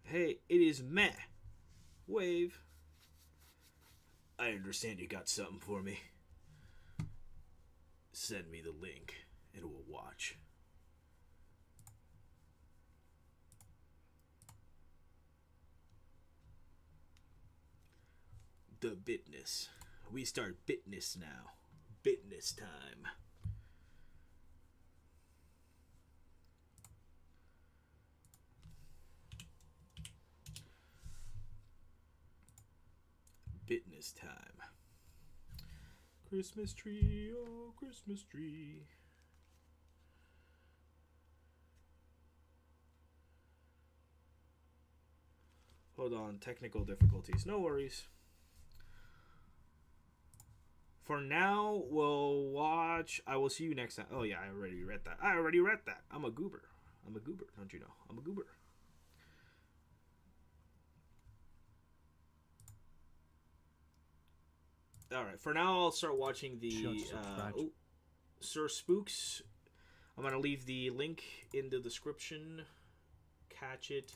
Hey, it is Matt. Wave. I understand you got something for me. Send me the link and we'll watch. The bitness. We start bitness now. Bitness time. Bitness time. Christmas tree, oh Christmas tree. Hold on, technical difficulties. No worries. For now, we'll watch. I will see you next time. Oh yeah, I already read that. I'm a goober. Don't you know? I'm a goober. All right. For now, I'll start watching the Sir Spooks. I'm gonna leave the link in the description. Catch it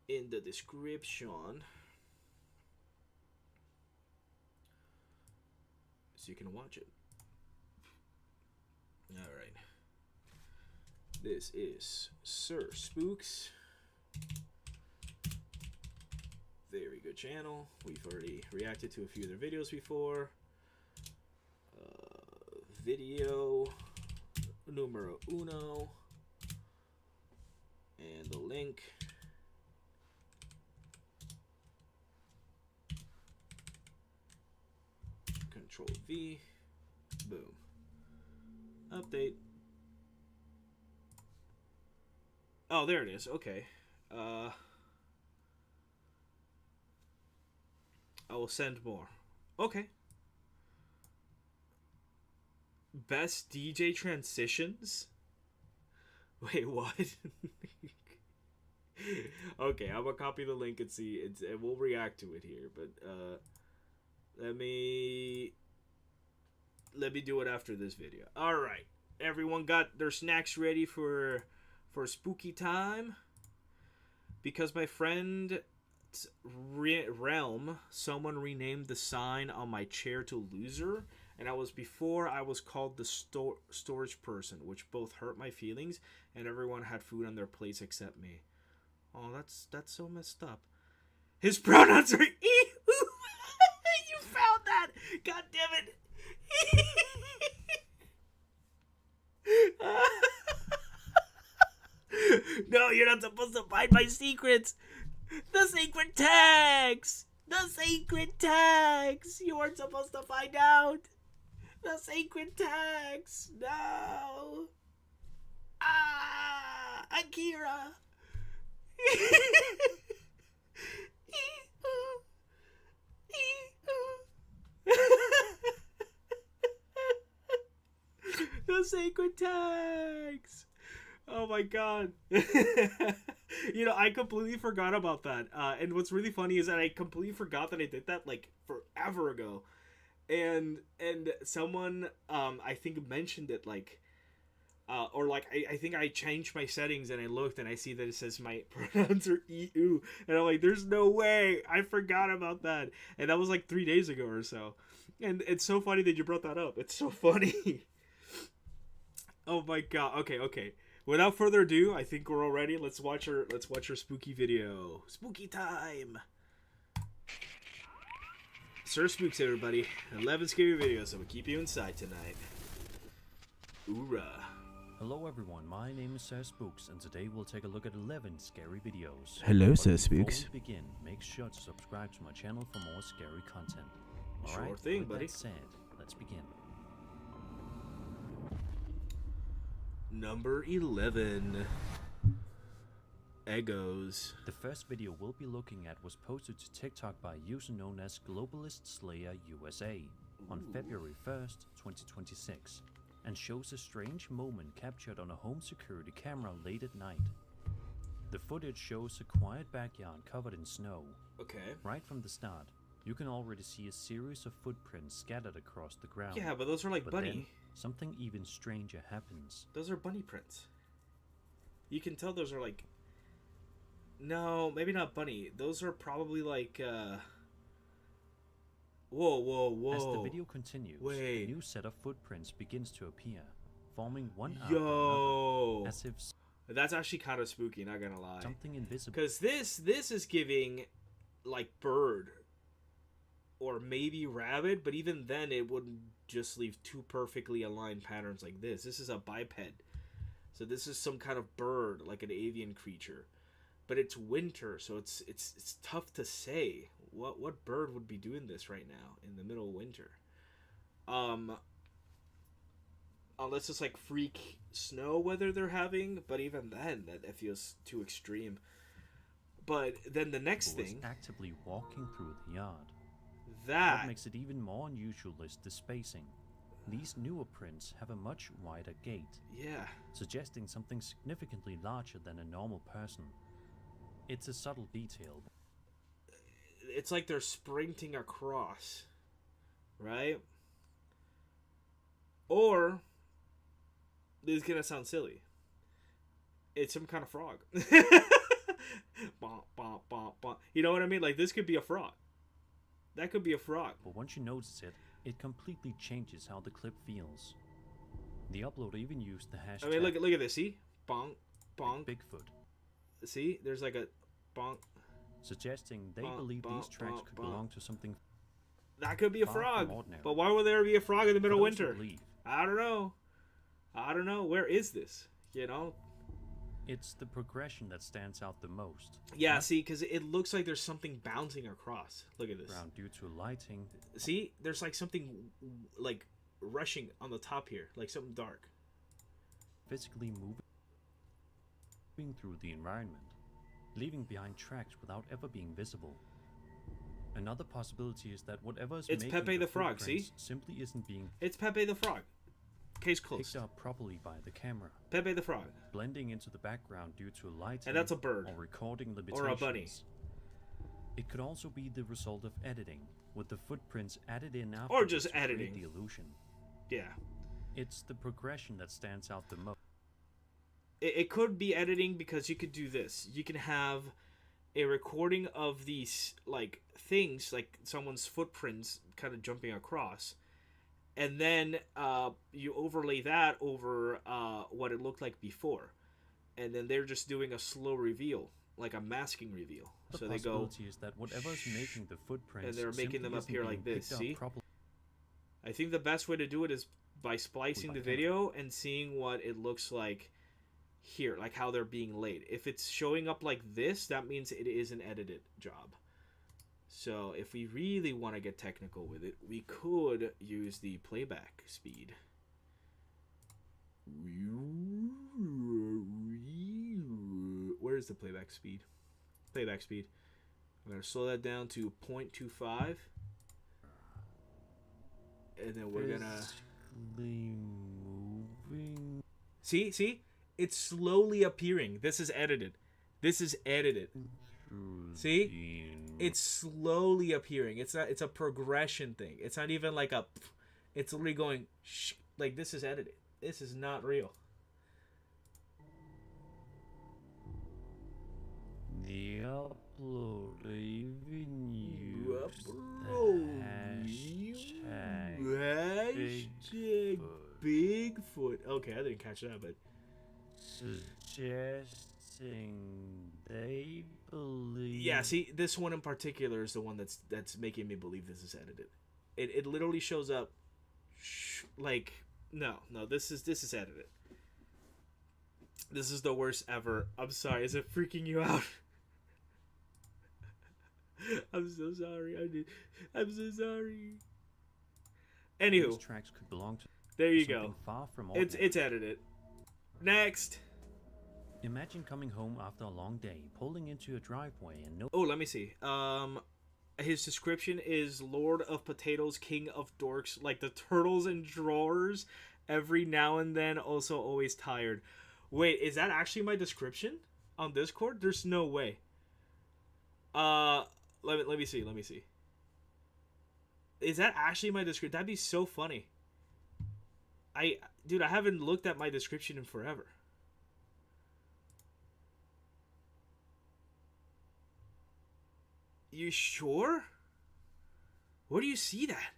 in the description so you can watch it. All right. This is Sir Spooks. Very good channel. We've already reacted to a few of their videos before. Video numero uno. And the link. Control V. Boom. Update. Oh, there it is. Okay. I will send more. Okay. Best DJ transitions? Wait, what? Okay, I'm gonna copy the link and see it, and we'll react to it here. But let me Let me do it after this video. All right, everyone got their snacks ready for spooky time. Because my friend's realm, someone renamed the sign on my chair to loser, and before I was called the storage person, which both hurt my feelings, and everyone had food on their plates except me. Oh, that's so messed up. His pronouns are he. You found that! God damn it! No, you're not supposed to find my secrets. The secret tags. The secret tags. You weren't supposed to find out. The secret tags. No. Ah, Akira. The sacred tags. Oh my god. You know, I completely forgot about that. And what's really funny is that I completely forgot that I did that like forever ago. And someone I think mentioned it like or like I think I changed my settings and I looked and I see that it says my pronouns are EU, and I'm like, there's no way, I forgot about that. And that was like 3 days ago or so. And it's so funny that you brought that up. It's so funny. Oh my god. Okay. Without further ado, I think we're all ready. Let's watch our spooky video. Spooky time. Sir Spooks, everybody. 11 scary videos that will keep you inside tonight. Hoorah. Hello everyone, my name is Sir Spooks, and today we'll take a look at 11 scary videos. Hello, But Sir Spooks. Before we begin, make sure to subscribe to my channel for more scary content. Sure Alright, thing, with buddy. that said, let's begin. Number 11. Eggos. The first video we'll be looking at was posted to TikTok by a user known as Globalist Slayer USA on February 1st, 2026, and shows a strange moment captured on a home security camera late at night. The footage shows a quiet backyard covered in snow. Okay. Right from the start, you can already see a series of footprints scattered across the ground. Yeah, but those are like But bunny. then, something even stranger happens. Those are bunny prints. You can tell those are like... No, maybe not bunny. Those are probably like, Whoa. As the video continues, Wait. a new set of footprints begins to appear, forming one after Yo. another, as if That's actually kind of spooky, not gonna lie. something invisible. Because this is giving, like, bird. Or maybe rabbit, but even then it wouldn't just leave two perfectly aligned patterns like this. This is a biped. So this is some kind of bird, like an avian creature. But it's winter, so it's tough to say what bird would be doing this right now in the middle of winter. Unless it's like freak snow weather they're having, but even then that feels too extreme. But then the next Was thing, actively walking through the yard. What that makes it even more unusual is the spacing. These newer prints have a much wider gait, yeah, suggesting something significantly larger than a normal person. It's a subtle detail. it's like they're sprinting across, right? Or this is gonna sound silly. It's some kind of frog. Bah, bah, bah, bah. You know what I mean? Like, this could be a frog. That could be a frog. But once you notice it, it completely changes how the clip feels. The uploader even used the hashtag I mean, look at this. See, bonk, bonk. Bigfoot, See, there's like a bonk. suggesting they Bonk, believe these bonk, tracks bonk, could bonk. belong to something That could be a far from frog. ordinary. But why would there be a frog in the middle For of those who winter? believe, I don't know. Where is this? You know? it's the progression that stands out the most. Yeah, Not see, because it looks like there's something bouncing across. Look at this. Ground due to lighting. See, there's like something like rushing on the top here, like something dark. Physically moving through the environment, leaving behind tracks without ever being visible. Another possibility is that whatever is It's making Pepe the Frog, footprints see? simply isn't being It's Pepe the Frog. Case closed. picked up properly by the camera, Pepe the Frog. blending into the background due to lighting And that's a bird. or recording limitations. Or a bunny. It could also be the result of editing, with the footprints added in after Or just to create editing. the illusion. Yeah. It's the progression that stands out the most. It could be editing because you could do this. You can have a recording of these like things, like someone's footprints kind of jumping across, and then you overlay that over what it looked like before, and then they're just doing a slow reveal, like a masking reveal. The So they go, possibility is that whatever's making the footprints and they're making simply them isn't appear being like this. picked up See? properly. I think the best way to do it is by splicing the video and seeing what it looks like here, like how they're being laid. If it's showing up like this, that means it is an edited job. So if we really want to get technical with it, we could use the playback speed. Where is the playback speed? Playback speed. I'm going to slow that down to 0.25. And then we're going to... moving. See? It's slowly appearing. This is edited. See? It's slowly appearing. It's a progression thing. It's not even like a... It's literally going... Shh, like, this is edited. This is not real. The upload even used Hashtag Bigfoot. Okay, I didn't catch that, but... suggesting they believe... Yeah, see, this one in particular is the one that's making me believe this is edited. It literally shows up... like... No, this is edited. This is the worst ever. I'm sorry, is it freaking you out? I'm so sorry. I'm so sorry. Anywho, These tracks could belong to there you something go. far from It's edited. Next. Imagine coming home after a long day, pulling into a driveway and no... Oh, let me see. His description is Lord of Potatoes, King of Dorks, like the turtles and drawers. Every now and then, also always tired. Wait, is that actually my description on Discord? There's no way. Let me see. Is that actually my description? That'd be so funny. Dude, I haven't looked at my description in forever. You sure? Where do you see that?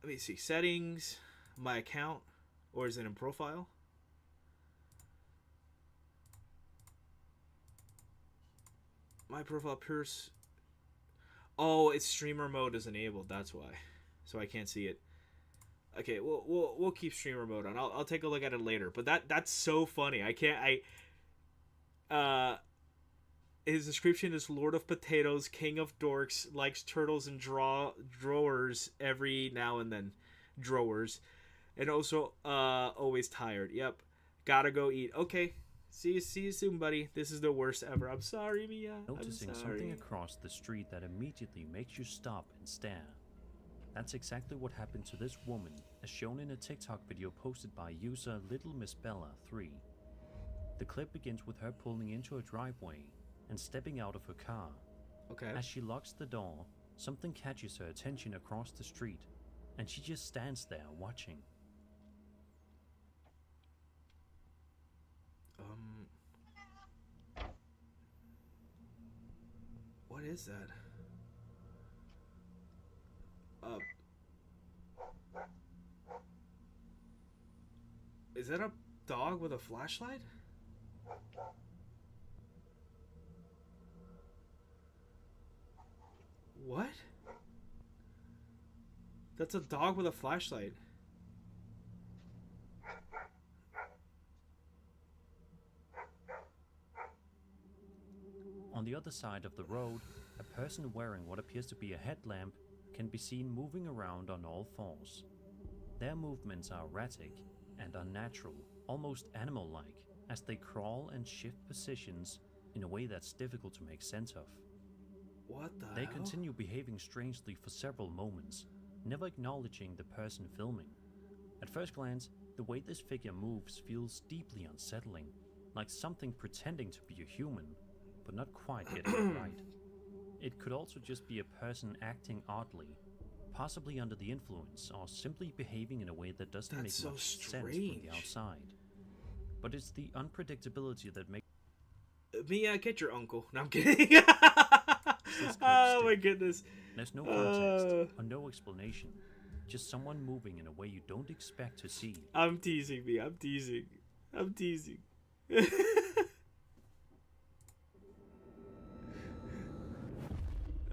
Let me see. Settings, my account, or is it in profile? My profile appears... Oh, it's streamer mode is enabled. That's why. So I can't see it. Okay, we'll keep streamer mode on. I'll take a look at it later. But that's so funny. His description is Lord of Potatoes, King of Dorks, likes turtles and drawers every now and then. Drawers. And also always tired. Yep. Gotta go eat. Okay. See you soon, buddy. This is the worst ever. I'm sorry, Mia. Noticing I'm sorry. something across the street that immediately makes you stop and stare. That's exactly what happened to this woman, as shown in a TikTok video posted by user Little Miss Bella 3. The clip begins with her pulling into a driveway and stepping out of her car. Okay. As she locks the door, something catches her attention across the street, and she just stands there watching. What is that? Is that a dog with a flashlight? What? That's a dog with a flashlight. On the other side of the road, a person wearing what appears to be a headlamp can be seen moving around on all fours. Their movements are erratic and unnatural, almost animal-like, as they crawl and shift positions in a way that's difficult to make sense of. What the They hell? continue behaving strangely for several moments, never acknowledging the person filming. At first glance, The way this figure moves feels deeply unsettling, like something pretending to be a human, but not quite getting it right. It could also just be a person acting oddly, possibly under the influence, or simply behaving in a way that doesn't That's make so much sense from strange. the outside. But it's the unpredictability that makes Mia, get your uncle. No, I'm kidding. this Oh my stick. goodness. There's no context or no explanation, just someone moving in a way you don't expect to see. I'm teasing, Mia. I'm teasing. I'm teasing.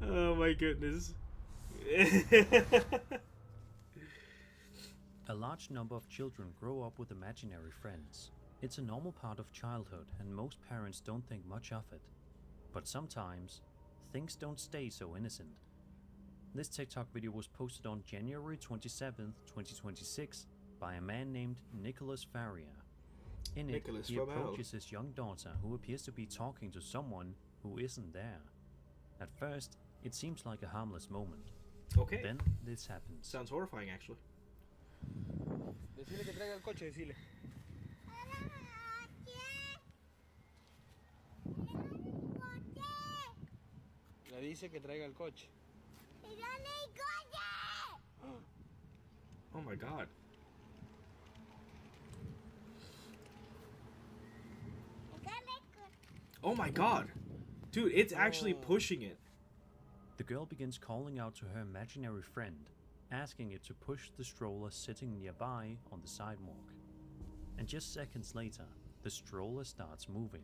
Oh my goodness. A large number of children grow up with imaginary friends. It's a normal part of childhood, and most parents don't think much of it. But sometimes, things don't stay so innocent. This TikTok video was posted on January 27th, 2026 by a man named Nicholas Faria. In it, Nicholas he from approaches his young daughter who appears to be talking to someone who isn't there. At first, it seems like a harmless moment. Okay. Then this happens. Sounds horrifying, actually. Decile que traiga el coche, decile. Le dice que traiga el coche. Oh my god. Oh my god. Dude, it's actually pushing it. The girl begins calling out to her imaginary friend, asking it to push the stroller sitting nearby on the sidewalk. And just seconds later, the stroller starts moving.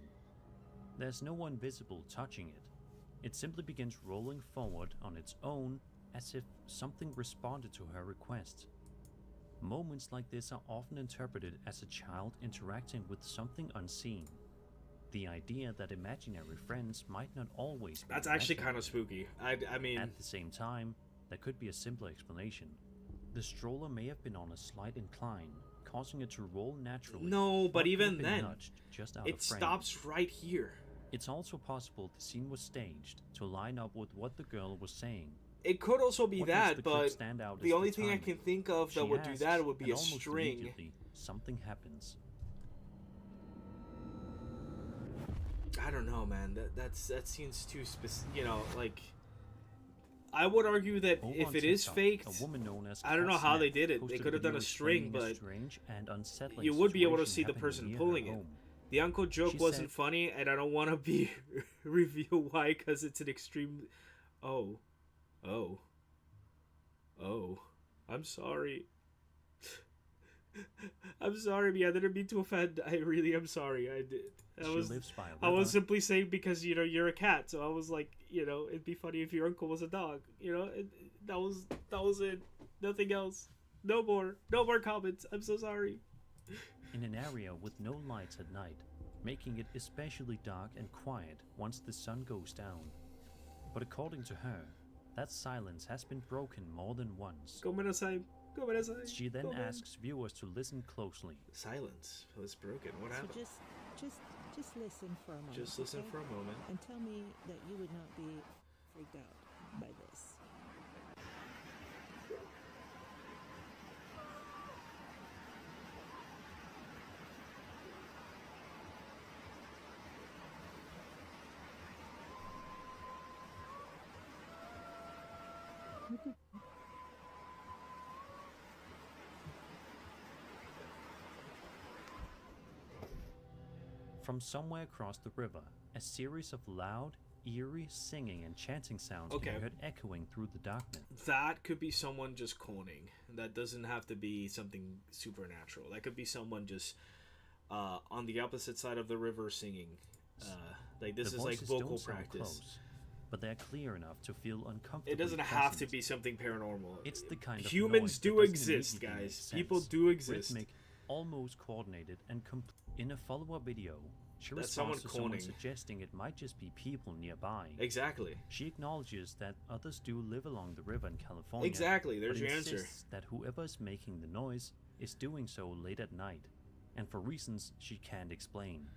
There's no one visible touching it. It simply begins rolling forward on its own as if something responded to her request. Moments like this are often interpreted as a child interacting with something unseen. The idea that imaginary friends might not always be That's actually imaginary. kind of spooky. I mean, At the same time, there could be a simpler explanation. The stroller may have been on a slight incline, causing it to roll naturally. no, or but could have even been then, nudged just out it of frame. stops right here. It's also possible the scene was staged to line up with what the girl was saying. It could also be What makes that, the clip but stand out the is only thing I timing. can think of that She would do asks, that would be and a almost string. immediately, something happens. I don't know, man. That seems too specific. You know, like I would argue that Over if on it is TikTok, faked, a woman known as I don't know Cat how they Snap did it. They posted could have done video a string, explaining but strange and unsettling you would be able to situation see the happening person near pulling her it. home. The uncle joke She wasn't said- funny, and I don't want to be reveal why because it's an extreme. Oh, I'm sorry. I'm sorry, me. I didn't mean to offend. I really am sorry. I did. She lives by a I was river. simply saying because you're a cat, so I was like, it'd be funny if your uncle was a dog. That was it. Nothing else. No more comments. I'm so sorry. In an area with no lights at night, making it especially dark and quiet once the sun goes down. But according to her, that silence has been broken more than once. Gomenasai. She then asks viewers to listen closely. Silence was broken. What So happened? just listen for a moment. Just listen okay? for a moment. And tell me that you would not be freaked out by this. From somewhere across the river, a series of loud, eerie singing and chanting sounds Okay. can be heard echoing through the darkness. That could be someone just coning. That doesn't have to be something supernatural. That could be someone just on the opposite side of the river singing. Like this The is like voices vocal don't sound practice. close, but they're clear enough to feel uncomfortable. It doesn't have to be something paranormal. It's the kind of Humans noise that do doesn't exist, immediately make guys. People sense. do exist. Rhythmic, almost coordinated, and in a follow-up video, she That's someone responds to someone coning. suggesting it might just be people nearby. Exactly. She acknowledges that others do live along the river in California. Exactly. There's but your answer. insists that whoever is making the noise is doing so late at night, and for reasons she can't explain.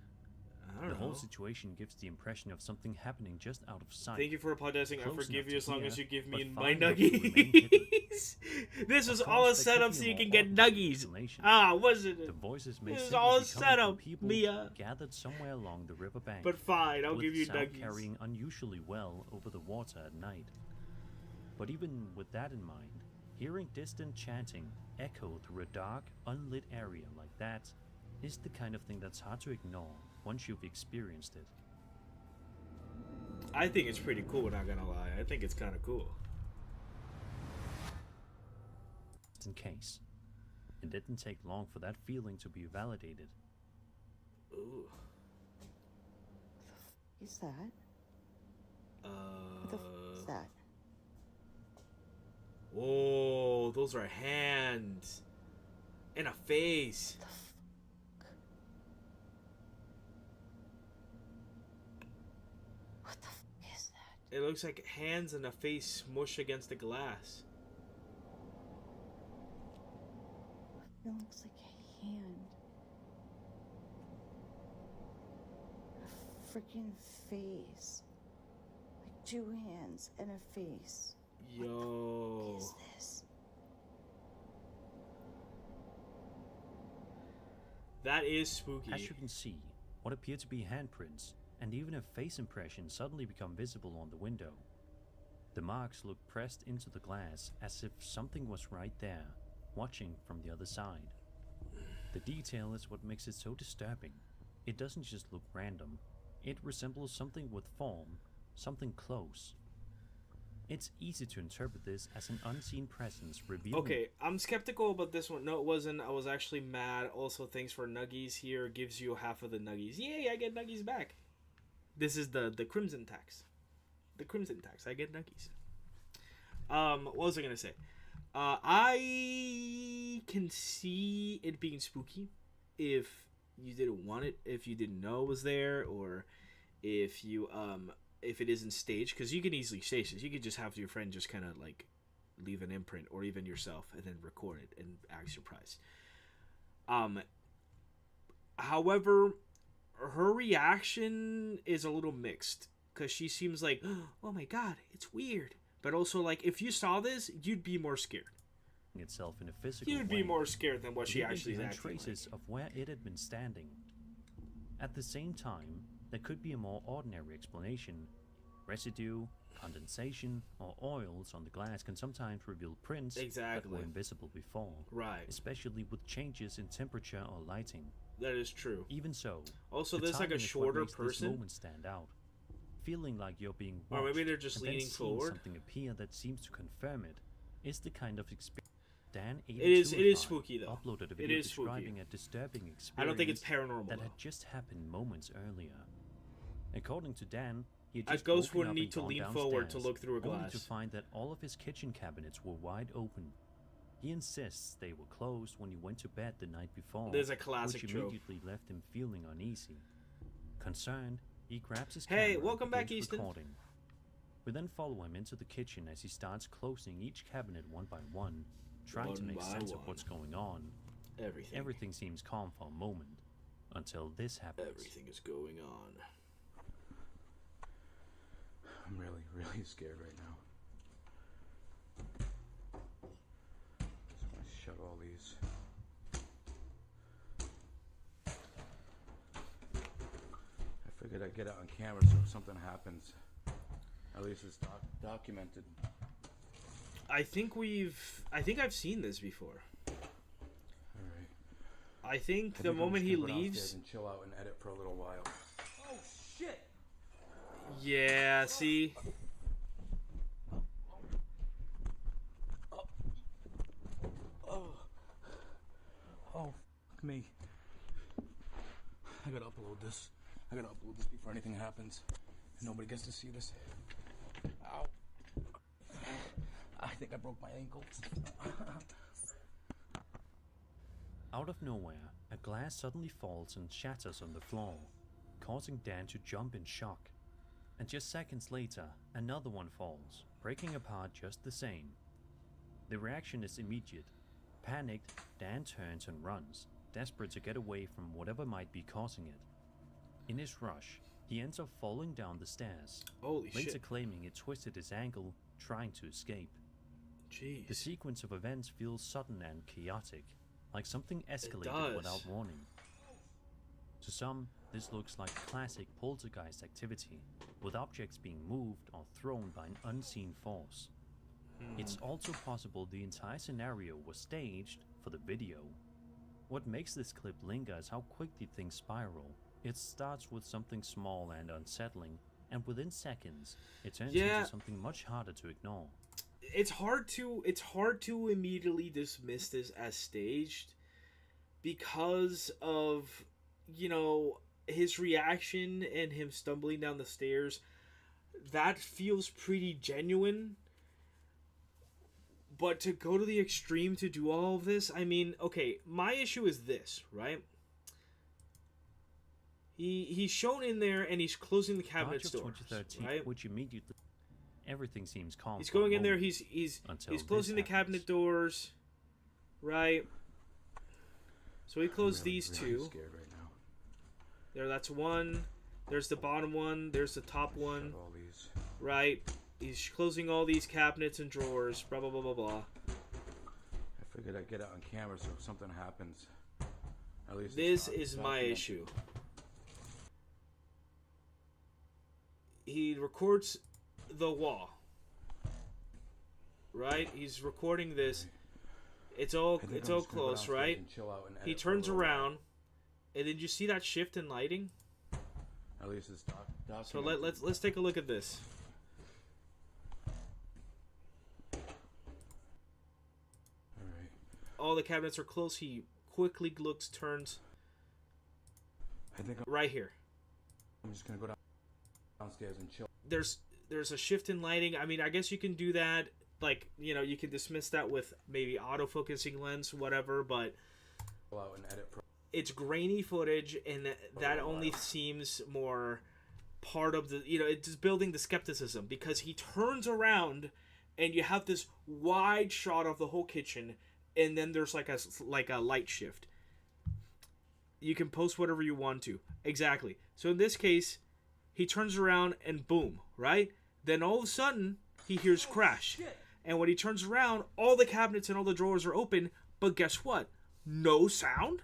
I don't The whole know. situation gives the impression of something happening just out of sight. Thank you for apologizing. I Close forgive enough you as to long hear, as you give but me far my enough to remain hidden. nuggies. This was Of all a course, there setup could so be you more can get ordinary nuggies. explanation. Ah, wasn't The it? voices may This is simply all a be coming setup, from people Mia. gathered somewhere along the riverbank. But fine, I'll with give you sound nuggies. carrying unusually well over the water at night. But even with that in mind, hearing distant chanting echo through a dark, unlit area like that is the kind of thing that's hard to ignore once you've experienced it. I think it's pretty cool, not gonna lie. I think it's kind of cool. Just in case. It didn't take long for that feeling to be validated. Ooh. Is that? What the f is that? Whoa, those are hands. And a face. What the f is that? It looks like hands and a face smushed against the glass. It looks like a hand. A freaking face. Like two hands and a face. Yo. What is this? That is spooky. As you can see, what appear to be handprints and even a face impression suddenly become visible on the window. The marks look pressed into the glass as if something was right there, watching from the other side. The detail is what makes it so disturbing. It doesn't just look random. It resembles something with form, something close. It's easy to interpret this as an unseen presence revealing... Okay, I'm skeptical about this one. No, it wasn't. I was actually mad. Also, thanks for nuggies here. Gives you half of the nuggies. Yay, I get nuggies back. This is the crimson tax. The crimson tax. I get nuggies. What was I gonna say? I can see it being spooky if you didn't want it, if you didn't know it was there, or if you if it isn't staged, because you can easily stage this. You could just have your friend just kind of like leave an imprint, or even yourself, and then record it and ask your price. However, her reaction is a little mixed, because she seems like, oh my god, it's weird, but also like if you saw this, you'd be more scared. itself in a physical You'd way, be more scared than what she leaving actually is behind acting traces of where it had been standing. At the same time, there could be a more ordinary explanation. Residue, condensation, or oils on the glass can sometimes reveal prints that Exactly. were invisible before, Right. especially with changes in temperature or lighting. That is true. Even so, Also, the there's like a timing is what shorter makes this person. moment stand out. Feeling like you're being Or watched, maybe they're just and then leaning seeing forward. something appear that seems to confirm it is the kind of experience Dan It is '82 spooky, though. uploaded a It video is spooky. describing a disturbing experience I don't think it's paranormal, that though. had just happened moments earlier. According to Dan, he had A just ghost woken wouldn't up need and to gone lean forward to downstairs, look through a only to glass. find that all of his kitchen cabinets were wide open. He insists they were closed when he went to bed the night before, There's a classic which trope. immediately left him feeling uneasy. Concerned, he grabs his Hey, camera welcome and back, begins Easton. recording. We then follow him into the kitchen as he starts closing each cabinet one by one, trying to One make by sense of one. what's going on. Everything. Everything seems calm for a moment, until this happens. Everything is going on. I'm really, really scared right now. Just want to shut all these. I figured I'd get it on camera so if something happens, at least it's documented. I think I've seen this before. Alright. I think the moment he leaves. And chill out and edit for a little while. Oh shit! Yeah, see? Oh, fuck me. I gotta upload this. I gotta upload this before anything happens. Nobody gets to see this. Ow. I think I broke my ankle. Out of nowhere, a glass suddenly falls and shatters on the floor, causing Dan to jump in shock. And just seconds later, another one falls, breaking apart just the same. The reaction is immediate. Panicked, Dan turns and runs, desperate to get away from whatever might be causing it. In his rush, he ends up falling down the stairs, Holy later shit. claiming it twisted his ankle trying to escape. Jeez. The sequence of events feels sudden and chaotic, like something escalated does. without warning. To some, this looks like classic poltergeist activity, with objects being moved or thrown by an unseen force. It's also possible the entire scenario was staged for the video. What makes this clip linger is how quickly things spiral. It starts with something small and unsettling, and within seconds, it turns into something much harder to ignore. It's hard to immediately dismiss this as staged because of, you know, his reaction and him stumbling down the stairs. That feels pretty genuine. But to go to the extreme to do all of this, I mean, okay, my issue is this, right? He's shown in there and he's closing the cabinet March of doors, 2013, right? which immediately everything seems calm. He's for a going in there. moment, He's until closing the this cabinet happens. doors, right? So he closed I'm really, these really two. scared right now. There, that's one. There's the bottom one. There's the top one, Shut all these. right? He's closing all these cabinets and drawers. Blah blah blah blah blah. I figured I'd get it on camera so if something happens, at least This it's is my documented. issue. He records the wall, right? He's recording this. It's all I think I'm it's all just gonna go close, downstairs right? and chill out and He edit for a turns little while. around, and then you see that shift in lighting. At least it's documented. So let's take a look at this. All right. All the cabinets are close. He quickly turns I think right here. I'm just gonna go downstairs and chill There's a shift in lighting. I mean, I guess you can do that. Like, you know, you can dismiss that with maybe autofocusing lens, whatever. But out and edit. it's grainy footage, and that only seems more part of the, you know, it's building the skepticism because he turns around and you have this wide shot of the whole kitchen, and then there's like a light shift. You can post whatever you want to. Exactly. So in this case, he turns around and boom, right? Then all of a sudden, he hears crash. And when he turns around, all the cabinets and all the drawers are open, but guess what? No sound?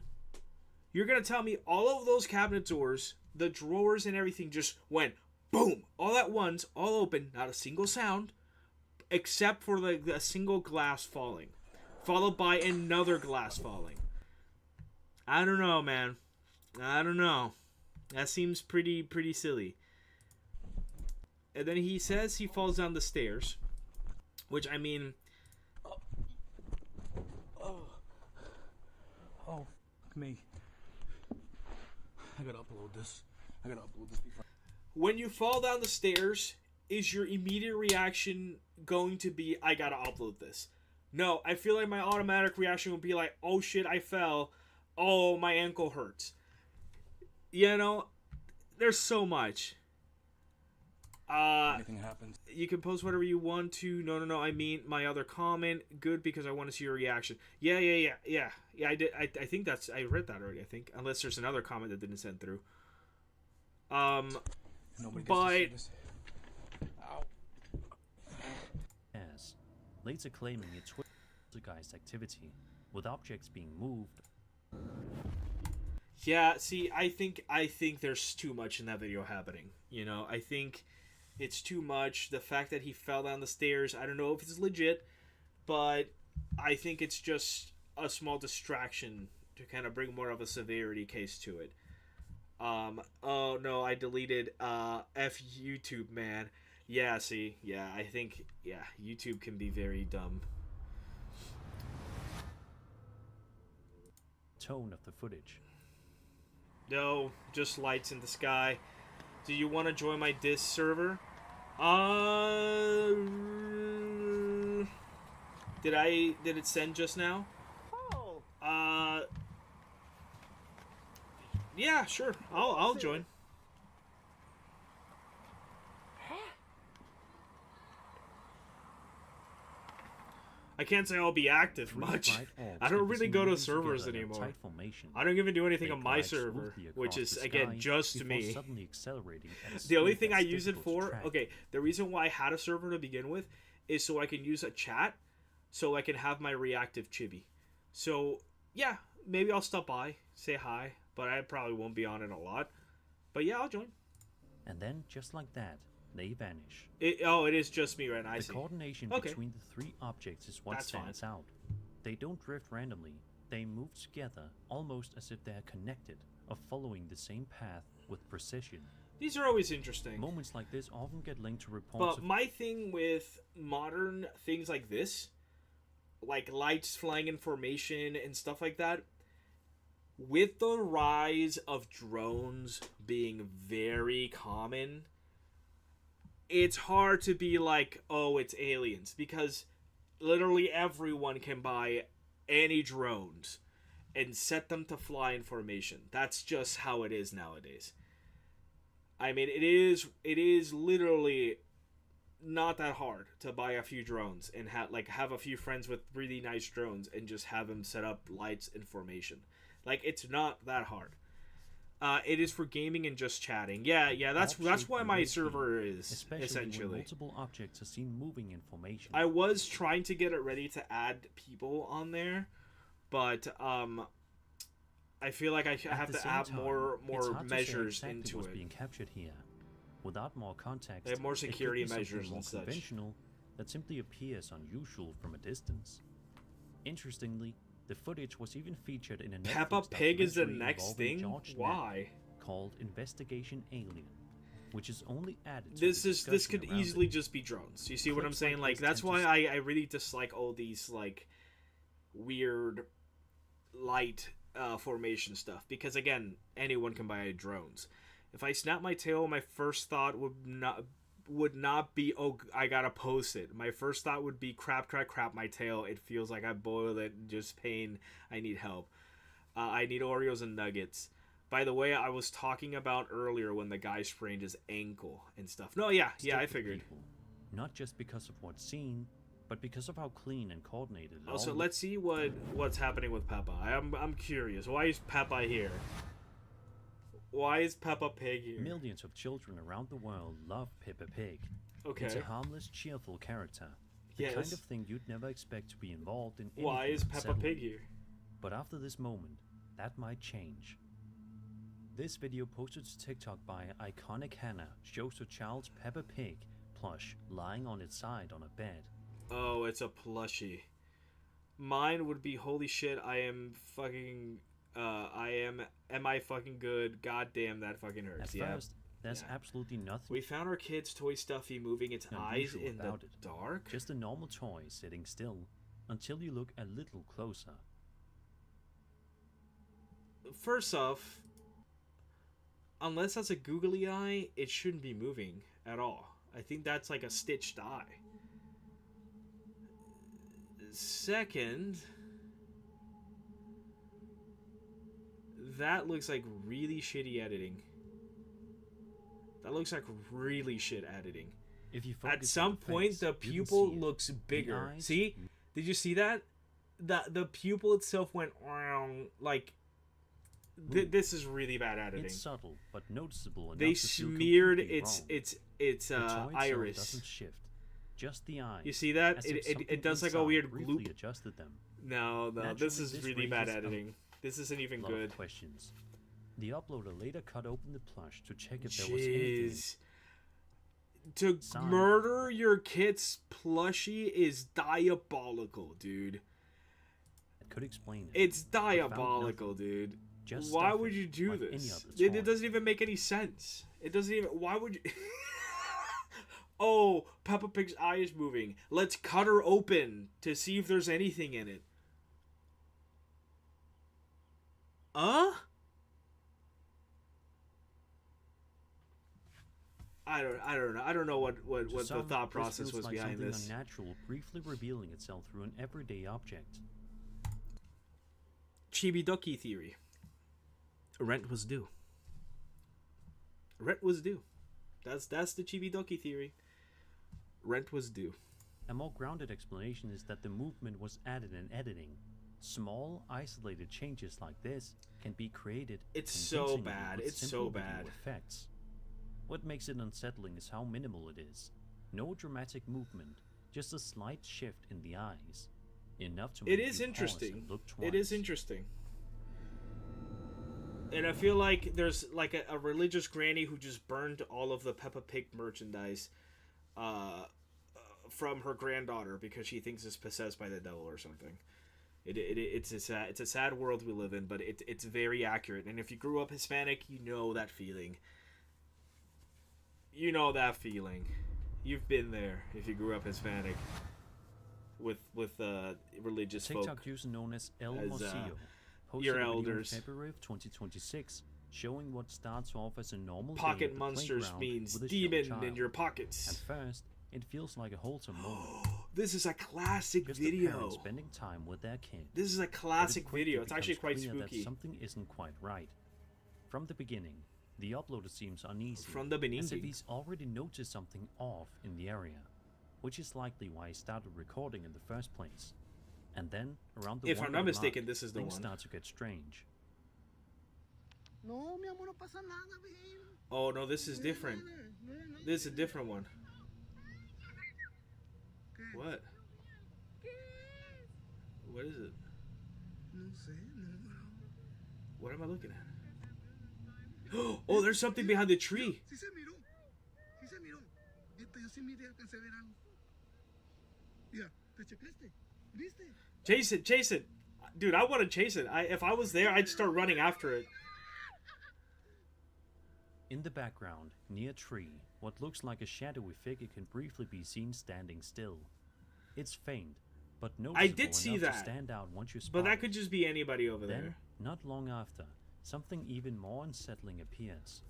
You're going to tell me all of those cabinet doors, the drawers and everything just went boom, all at once, all open, not a single sound, except for a single glass falling, followed by another glass falling. I don't know, man. I don't know. That seems pretty silly. And then he says he falls down the stairs, which, I mean, Oh, me. I gotta upload this. Before. when you fall down the stairs, is your immediate reaction going to be, I gotta upload this? No, I feel like my automatic reaction would be like, oh shit, I fell. Oh, my ankle hurts. You know, there's so much. Anything happens. You can post whatever you want to. No. I mean, my other comment. Good, because I want to see your reaction. Yeah. I did. I think I read that already. I think, unless there's another comment that didn't send through. Nobody gets but to see this. Ow. As, later claiming it's poltergeist activity, with objects being moved. yeah, see, I think there's too much in that video happening. You know, I think it's too much. The fact that he fell down the stairs, I don't know if it's legit, but I think it's just a small distraction to kind of bring more of a severity case to it. Oh no, I deleted F YouTube, man. Yeah, see, yeah, I think, yeah, YouTube can be very dumb. Tone of the footage. No, just lights in the sky. Do you want to join my Disc server? Did it send just now? Yeah, sure. I'll join. I can't say I'll be active Three much. bright orbs I can don't be really seen go to moving servers together in a anymore. tight formation. I don't even do anything They on my glide server, smoothly which across is the again sky just before me. suddenly accelerating at a The only speed thing I that's use it difficult to for, track. okay, the reason why I had a server to begin with is so I can use a chat, so I can have my reactive chibi. So yeah, maybe I'll stop by, say hi, but I probably won't be on it a lot. But yeah, I'll join. And then, just like that, they vanish. It is just me right now. I The see. coordination Okay. between the three objects is what That's fine. stands out. They don't drift randomly. They move together, almost as if they are connected, or following the same path with precision. These are always interesting. Moments like this often get linked to reports But of my thing with modern things like this, like lights flying in formation and stuff like that, with the rise of drones being very common, it's hard to be like, oh, it's aliens, because literally everyone can buy any drones and set them to fly in formation. That's just how it is nowadays. I mean, it is literally not that hard to buy a few drones and have a few friends with really nice drones and just have them set up lights in formation. Like, it's not that hard. It is for gaming and just chatting. Yeah. That's why my server is especially essentially. when multiple objects are seen moving in formation. I was trying to get it ready to add people on there, but I feel like I At have the to same add time, more it's hard to say measures exactly into what's it. being captured here. Without more context, They have more it could security be something measures more and such. conventional that simply appears unusual from a distance. Interestingly, the footage was even featured in a Peppa Netflix Pig is the documentary next involving thing? George Knapp Why? called Investigation Alien, which is only added to This the could discussion around easily it. just be drones. You see what I'm Clips saying? like Like this that's tend why to I really dislike all these like weird light formation stuff, because again, anyone can buy drones. If I snap my tail, my first thought would not be, oh, I gotta post it. My first thought would be crap my tail. It feels like I boiled it, just pain. I need help. I need Oreos and nuggets. By the way, I was talking about earlier when the guy sprained his ankle and stuff. No, yeah, Stick I with figured. people, not just because of what's seen, but because of how clean and coordinated it Also, all let's see what's happening with Peppa. I'm curious. Why is Peppa here? Why is Peppa Pig here? Millions of children around the world love Peppa Pig. Okay. It's a harmless, cheerful character. The kind Yes. of thing you'd never expect to be involved in anything Why is Peppa unsettling. Pig here? But after this moment, that might change. This video posted to TikTok by Iconic Hannah shows a child's Peppa Pig plush lying on its side on a bed. Oh, it's a plushie. Mine would be, holy shit, I am fucking... am I fucking good? God damn, that fucking hurts. At Yeah. first, there's Yeah. absolutely nothing We found our kid's toy stuffy moving its eyes unusual in the about it. dark. Just a normal toy sitting still, until you look a little closer. First off, unless that's a googly eye, it shouldn't be moving at all. I think that's like a stitched eye. Second, that looks like really shitty editing. That looks like really shit editing. If you At focus some on the point, face, the you can pupil see it. looks bigger. eyes- See? Did you see that? The pupil itself went like. This is really bad editing. It's subtle, but noticeable enough They to feel smeared completely its wrong. its The toy itself iris. doesn't shift, just the eye. You see that? as if It something does like a inside weird briefly gloop. adjusted them. No, this Naturally, is this really bad raises a editing. This isn't even Lot of good. questions. The uploader later cut open the plush to check if there was anything. Jeez. To Sign. murder your kid's plushie is diabolical, dude. That could explain it. It's They found diabolical, nothing. dude. Just Why stuff would it you do like any this? other It toy. doesn't even make any sense. It doesn't even. Why would you? Oh, Peppa Pig's eye is moving. Let's cut her open to see if there's anything in it. I don't know. I don't know what To the some, thought this process feels was like behind something this. unnatural briefly revealing itself through an everyday object. Chibi-Ducky theory. Rent was due. Rent was due. That's the Chibi-Ducky theory. Rent was due. A more grounded explanation is that the movement was added in editing. Small, isolated changes like this can be created It's so convincingly bad. with It's simple so video bad. effects. What makes it unsettling is how minimal it is. No dramatic movement, just a slight shift in the eyes. Enough to make It is you pause interesting. and look twice. It is interesting. And I feel like there's like a religious granny who just burned all of the Peppa Pig merchandise from her granddaughter because she thinks it's possessed by the devil or something. It's a sad world we live in, but it's very accurate. And if you grew up Hispanic, you know that feeling. You know that feeling. You've been there if you grew up Hispanic with religious TikTok folk. user known as El as, Mosillo posted your a video elders. in February of 2026 showing what starts off as a normal day Pocket at the monsters playground means with a young demon child. in your At pockets. first, it feels like a wholesome moment. This is a classic Just a video. parent spending time with their kid. This is a But it classic quickly video. It's actually becomes quite clear that spooky. something isn't quite right. From the beginning, the uploader seems uneasy, From the as if beginning. he's already noticed something off in the area, which is likely why he started recording in the first place. And then, around the If I'm 1 not minute mistaken, mark, this is the things one. start to get strange. No, mi amor, no pasa nada, babe. Oh no, this is different. This is a different one. What? What is it? No sé, no. What am I looking at? Oh, there's something behind the tree. Sí se miró. Sí se miró. Yo sí miré, alcancé a ver algo. Mira, ¿te checaste? ¿Viste? Chase it. Dude, I want to chase it. If I was there, I'd start running after it. In the background, near a tree, what looks like a shadowy figure can briefly be seen standing still. It's faint, but noticeable did see enough that. to stand out once you spot But that it. could just be anybody over Then, there. not long after, something even more unsettling appears.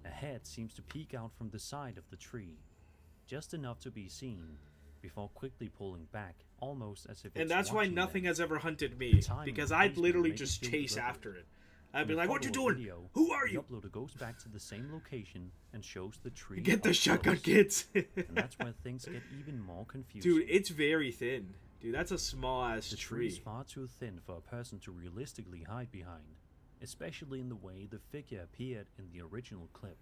A head seems to peek out from the side of the tree, just enough to be seen, before quickly pulling back, almost as if And it's that's why watching nothing them. has ever hunted me, Time because and I'd placement literally make it just feel chase deliberate. after it. I'd In be a like, "What you follow-up doing? video, Who are the you?" uploader goes back to the same location and shows the tree Get the up shotgun, close. kids. And that's where things get even more confusing. Dude, it's very thin. Dude, that's a small ass The tree is tree. far too thin for a person to realistically hide behind, especially in the way the figure appeared in the original clip.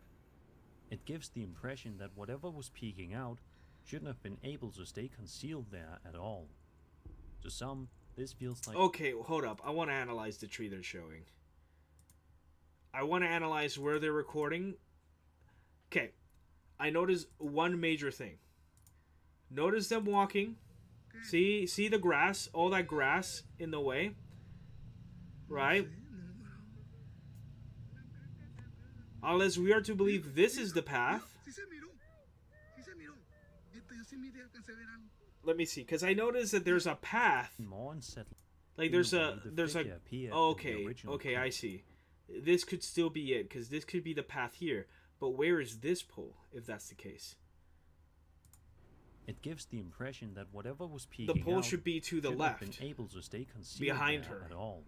It gives the impression that whatever was peeking out shouldn't have been able to stay concealed there at all. To some, this feels like Okay, hold up. I want to analyze the tree they're showing. I want to analyze where they're recording. Okay, I noticed one major thing. Notice them walking. See the grass, all that grass in the way, right? Unless we are to believe this is the path. Sí se miró. Sí se miró. Yo sí miré, alcancé a ver algo. Let me see, because I noticed that there's a path. more unsettling. Like in there's the a way the there's a. figure appeared Oh, in the okay, original okay, clip. I see. This could still be it, because this could be the path here. But where is this pole, if that's the case? It gives the impression that whatever was peeking The pole out should be to the shouldn't left. have been able to stay concealed Behind there her. at all.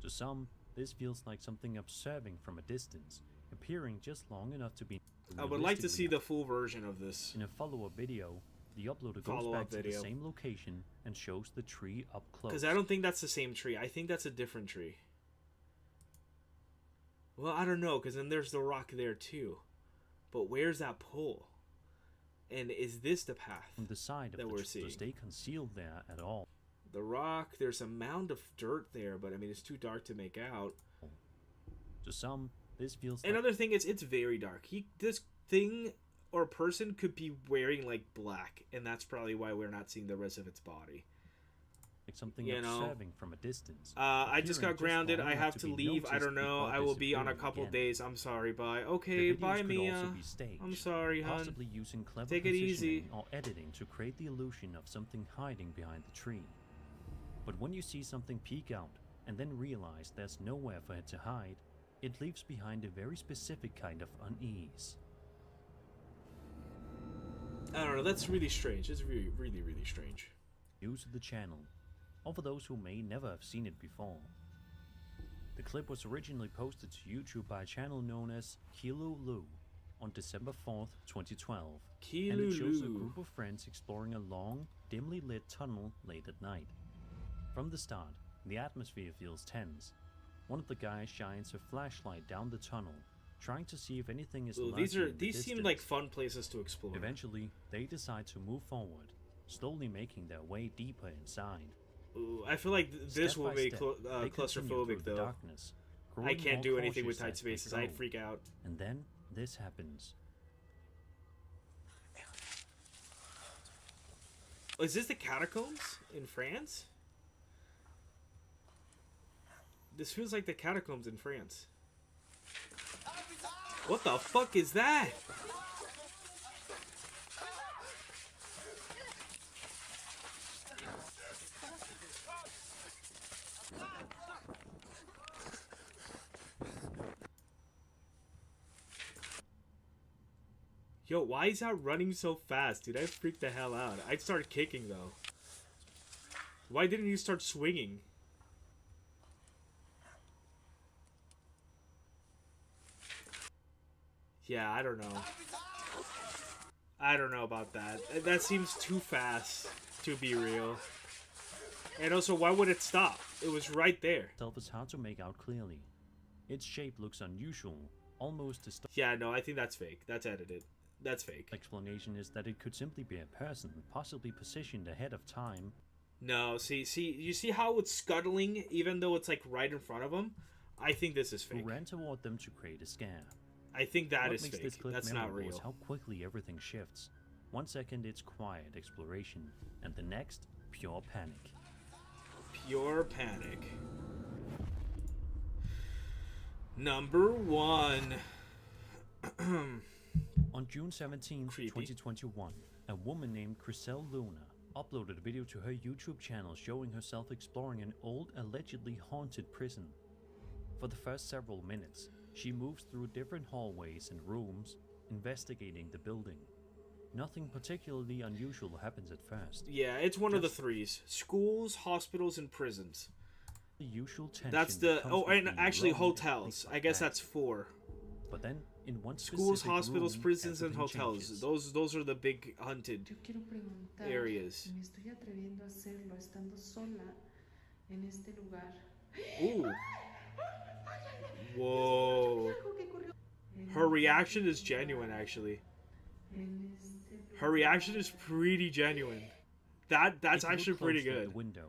To some, this feels like something observing from a distance, appearing just long enough to be. I would like to see realistically the full version of this. In a follow-up video, the uploader goes Follow-up back to the video. same location and shows the tree up close. Because I don't think that's the same tree. I think that's a different tree. Well, I don't know, because then there's the rock there too. But where's that pole? And is this the path? From the side of that the we're tree seeing. to stay concealed there at all. The rock, there's a mound of dirt there, but I mean, it's too dark to make out. To some, this feels like Another thing is, it's very dark. This thing or person could be wearing like black, and that's probably why we're not seeing the rest of its body. something you know. observing from a distance. I just got appearing grounded. long I enough have to be leave. I noticed don't know. before I will be on a disappearing couple again. days. I'm sorry. Bye. The Okay. videos Bye, could Mia. also be staged, I'm sorry, hon. possibly using clever Take it easy. positioning or editing to create the illusion of something hiding behind the tree. But when you see something peek out and then realize there's nowhere for it to hide, it leaves behind a very specific kind of unease. I don't know. That's really strange. It's really, really, really strange. News of the channel, or for those who may never have seen it before. The clip was originally posted to YouTube by a channel known as Kilo Lu on December 4th, 2012, and it shows a group of friends exploring a long, dimly lit tunnel late at night. From the start, the atmosphere feels tense. One of the guys shines a flashlight down the tunnel, trying to see if anything is lurking in the These seem distance. like fun places to explore. Eventually, they decide to move forward, slowly making their way deeper inside. Ooh, I feel like this Step will by be step, they continue claustrophobic through the though. darkness, I growing can't more do anything with cautious tight as they spaces. I'd go. freak out. And then this happens. Is this the catacombs in France? This feels like the catacombs in France. What the fuck is that? Yo, why is that running so fast, dude? I freaked the hell out. I'd start kicking, though. Why didn't you start swinging? Yeah, I don't know. I don't know about that. That seems too fast to be real. And also, why would it stop? It was right there. Itself is hard to make out clearly. Its shape looks unusual, almost distorted. Yeah, no, I think that's fake. That's edited. That's fake. Explanation is that it could simply be a person, possibly positioned ahead of time. No, see, you see how it's scuttling, even though it's like right in front of them? I think this is Who fake. ran toward them to create a scare. I think that What is makes fake. this clip That's not memorable real. is how quickly everything shifts. 1 second it's quiet exploration, and the next, pure panic. Pure panic. Number 1. On June 17, Creepy. 2021, a woman named Chriselle Luna uploaded a video to her YouTube channel showing herself exploring an old, allegedly haunted prison. For the first several minutes, she moves through different hallways and rooms, investigating the building. Nothing particularly unusual happens at first. Yeah, it's one of the Just- threes. Schools, hospitals, and prisons. The usual tension. That's that the... comes Oh, with and being actually alone and hotels. things I like guess that. that's 4. But then, in one Schools, specific hospitals, room, prisons, and everything hotels. changes. Those are the big hunted Yo quiero preguntar areas. si me estoy atreviendo a hacerlo estando sola en este lugar. Ooh. Whoa. Algo que corrió Her reaction is genuine, actually. en este Her reaction is pretty genuine. That's If you look actually pretty closely at good. the window,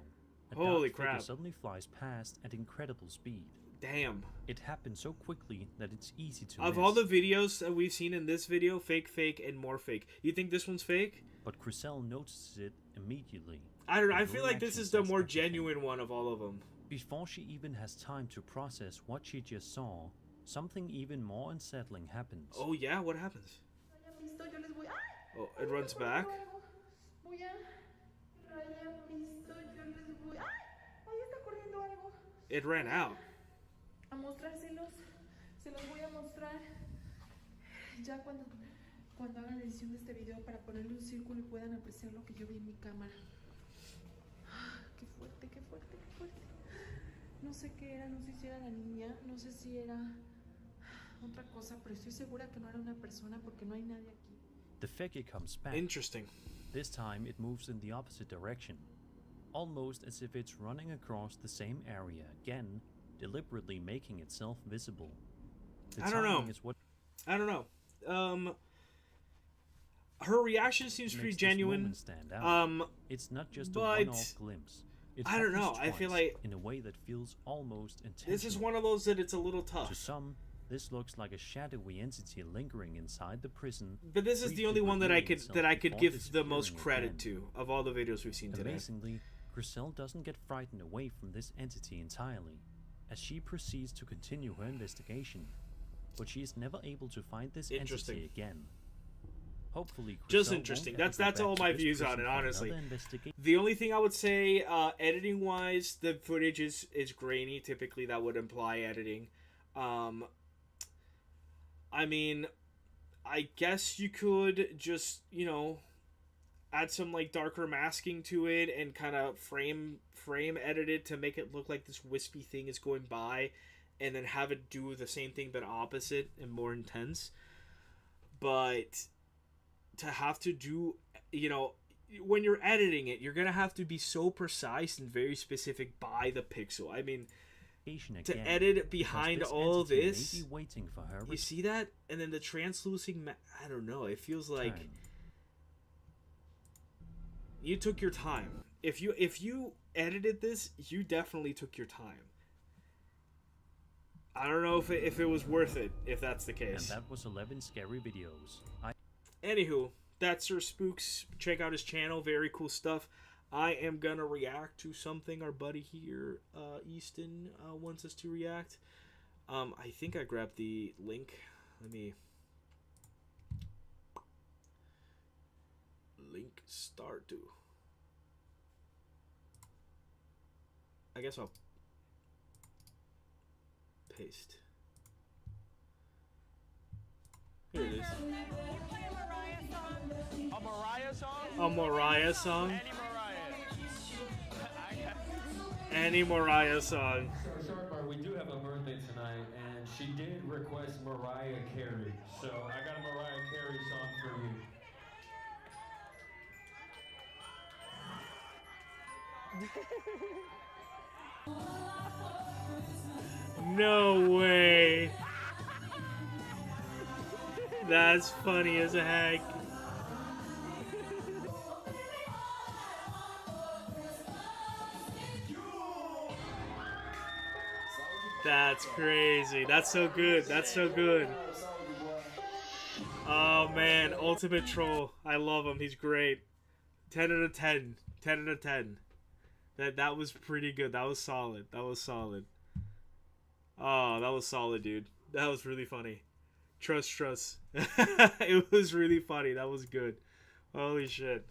a Holy dark figure crap. suddenly flies past at incredible speed. Damn. It happens so quickly that it's easy to Of miss. all the videos that we've seen in this video, fake, and more fake. You think this one's fake? But Chriselle notices it immediately. I don't know. I The feel like this reaction is the says more everything. genuine one of all of them. Before she even has time to process what she just saw, something even more unsettling happens. Oh yeah, what happens? hayan visto, yo les voy. ¡Ay! Oh, it runs back. Voy a. Hayan visto, yo les voy. ¡Ay! Ahí está corriendo algo. It ran out. A mostrárselos. Se los voy a mostrar. Ya cuando hagan la edición de este video para ponerle un círculo y puedan apreciar lo que yo vi en mi cámara. Qué fuerte, qué fuerte, qué fuerte. No sé qué era, no sé si era la niña, no sé si era otra cosa, pero estoy segura que no era una persona porque no hay nadie aquí. The figure comes back. Interesting. This time it moves in the opposite direction, almost as if it's running across the same area again, deliberately making itself visible. The I don't know. timing is what I don't know. Her reaction seems pretty makes this genuine. moment stand out. It's not just a but one-off glimpse. It I don't know, happens I feel twice like in a way that feels almost intentional. This is one of those that it's a little To tough. some, this looks like a shadowy entity lingering inside the prison. But this is the briefly only one that I revealing could itself give before the most disappearing credit again. to of all the videos we've seen today. Amazingly, Chriselle doesn't get frightened away from this entity entirely, as she proceeds to continue her investigation. But she is never able to find this Interesting. entity again. Hopefully, Just Chriselle interesting. won't ever That's go all back my to this views on prison it, for honestly. another investigation. The only thing I would say, editing wise, the footage is grainy. Typically, that would imply editing. I mean, I guess you could just, add some like darker masking to it and kind of frame edit it to make it look like this wispy thing is going by, and then have it do the same thing but opposite and more intense. but to have to do, you know, when you're editing it, you're gonna have to be so precise and very specific by the pixel. I mean, to edit behind all this, waiting for her you see that, and then the translucing. I don't know. It feels like you took your time. If you edited this, you definitely took your time. I don't know if it was worth it, if that's the case. And that was 11 scary videos. Anywho, that's Sir Spooks. Check out his channel. Very cool stuff. I am gonna react to something our buddy here, Easton, wants us to react. I think I grabbed the link. Let me... Link start to... I guess I'll paste. Here it is. A Mariah song? A Mariah song? Any Mariah. Any Mariah song. Sharkbar, we do have a birthday tonight, and she did request Mariah Carey. So I got a Mariah Carey song for you. No way. That's funny as heck. That's crazy. That's so good. That's so good. Oh man, Ultimate Troll. I love him. He's great. 10 out of 10. 10 out of 10. That was pretty good. That was solid. That was solid. Oh, that was solid, dude. That was really funny. Trust. It was really funny. That was good. Holy shit.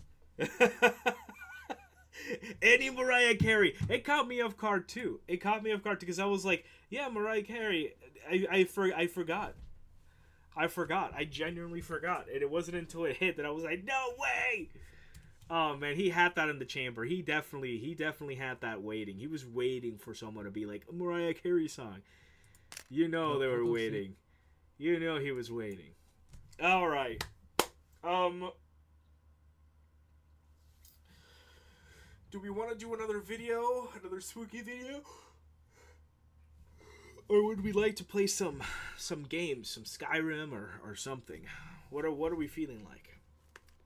Any Mariah Carey. It caught me off guard too. It caught me off guard because I was like, yeah, Mariah Carey. I forgot. I genuinely forgot. And it wasn't until it hit that I was like, no way. Oh man, he had that in the chamber. He definitely had that waiting. He was waiting for someone to be like, a Mariah Carey song. You know they were waiting. You know he was waiting. All right. Do we want to do another video? Another spooky video? Or would we like to play some games, some Skyrim or something? What are we feeling like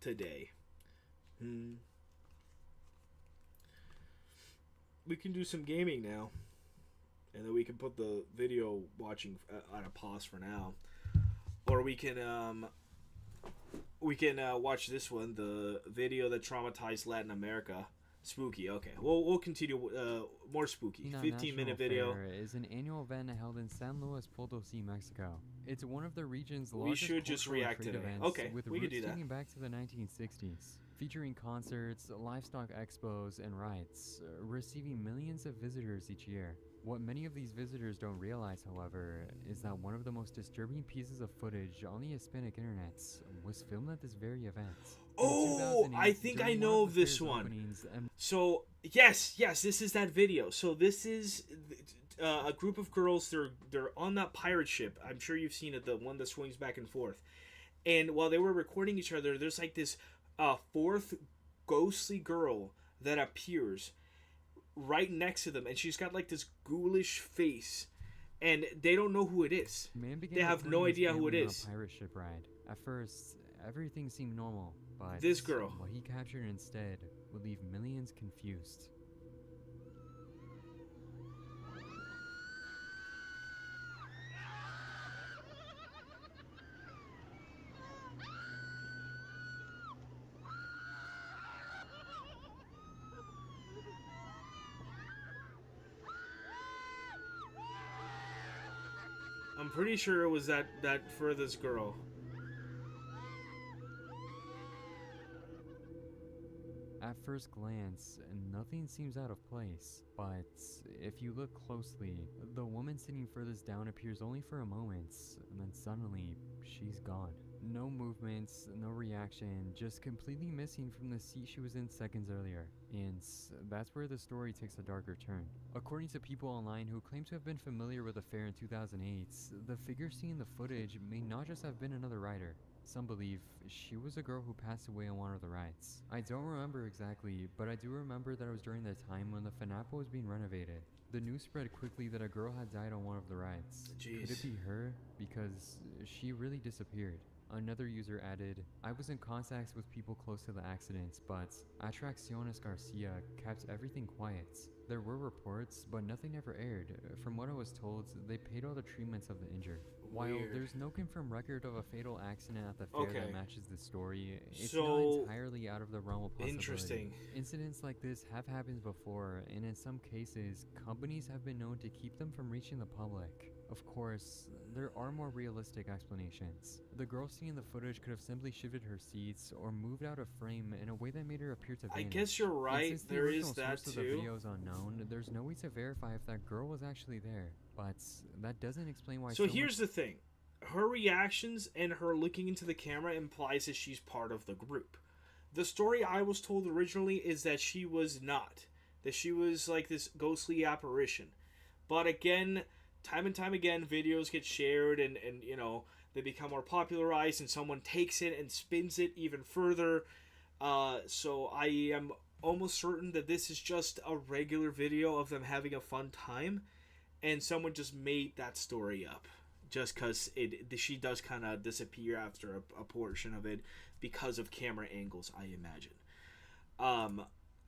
today? We can do some gaming now. And then we can put the video watching on a pause for now. Or we can watch this one, the video that traumatized Latin America. Spooky, okay. We'll continue more spooky. 15-minute video. Fair is an annual event held in San Luis Potosí, Mexico. It's one of the region's We largest should just cultural react trade today. events Okay, with we can roots do that. dating back to the 1960s, featuring concerts, livestock expos, and rides, receiving millions of visitors each year. What many of these visitors don't realize, however, is that one of the most disturbing pieces of footage on the Hispanic internets was filmed at this very event. Oh, I think I know of this one. So, yes, this is that video. So this is a group of girls. They're on that pirate ship. I'm sure you've seen it, the one that swings back and forth. And while they were recording each other, there's like this fourth ghostly girl that appears right next to them, and she's got like this ghoulish face, and they don't know who it is. They have no idea who it is. Pirate ship ride. At first, everything seemed normal, but this girl, what he captured instead, would leave millions confused. I'm pretty sure it was that furthest girl. At first glance, nothing seems out of place, but if you look closely, the woman sitting furthest down appears only for a moment, and then suddenly, she's gone. No movements, no reaction, just completely missing from the seat she was in seconds earlier. And that's where the story takes a darker turn. According to people online who claim to have been familiar with the fair in 2008, the figure seen in the footage may not just have been another rider. Some believe she was a girl who passed away on one of the rides. I don't remember exactly, but I do remember that it was during the time when the FNAPA was being renovated. The news spread quickly that a girl had died on one of the rides. Jeez. Could it be her? Because she really disappeared. Another user added, I was in contact with people close to the accident, but Atracciones Garcia kept everything quiet. There were reports, but nothing ever aired. From what I was told, they paid all the treatments of the injured. While Weird. there's no confirmed record of a fatal accident at the fair Okay. that matches the story, it's So, not entirely out of the realm of possibility. interesting. Incidents like this have happened before, and in some cases, companies have been known to keep them from reaching the public. Of course, there are more realistic explanations. The girl seen in the footage could have simply shifted her seats or moved out of frame in a way that made her appear to I vanish. guess you're And right, since the there is original that source of the too. video is unknown, there's no way to verify if that girl was actually there. But that doesn't explain why. So here's the thing. Her reactions and her looking into the camera implies that she's part of the group. The story I was told originally is that she was not. That she was like this ghostly apparition. But again, time and time again, videos get shared and you know, they become more popularized and someone takes it and spins it even further. So I am almost certain that this is just a regular video of them having a fun time. And someone just made that story up. Just because she does kind of disappear after a portion of it because of camera angles, I imagine.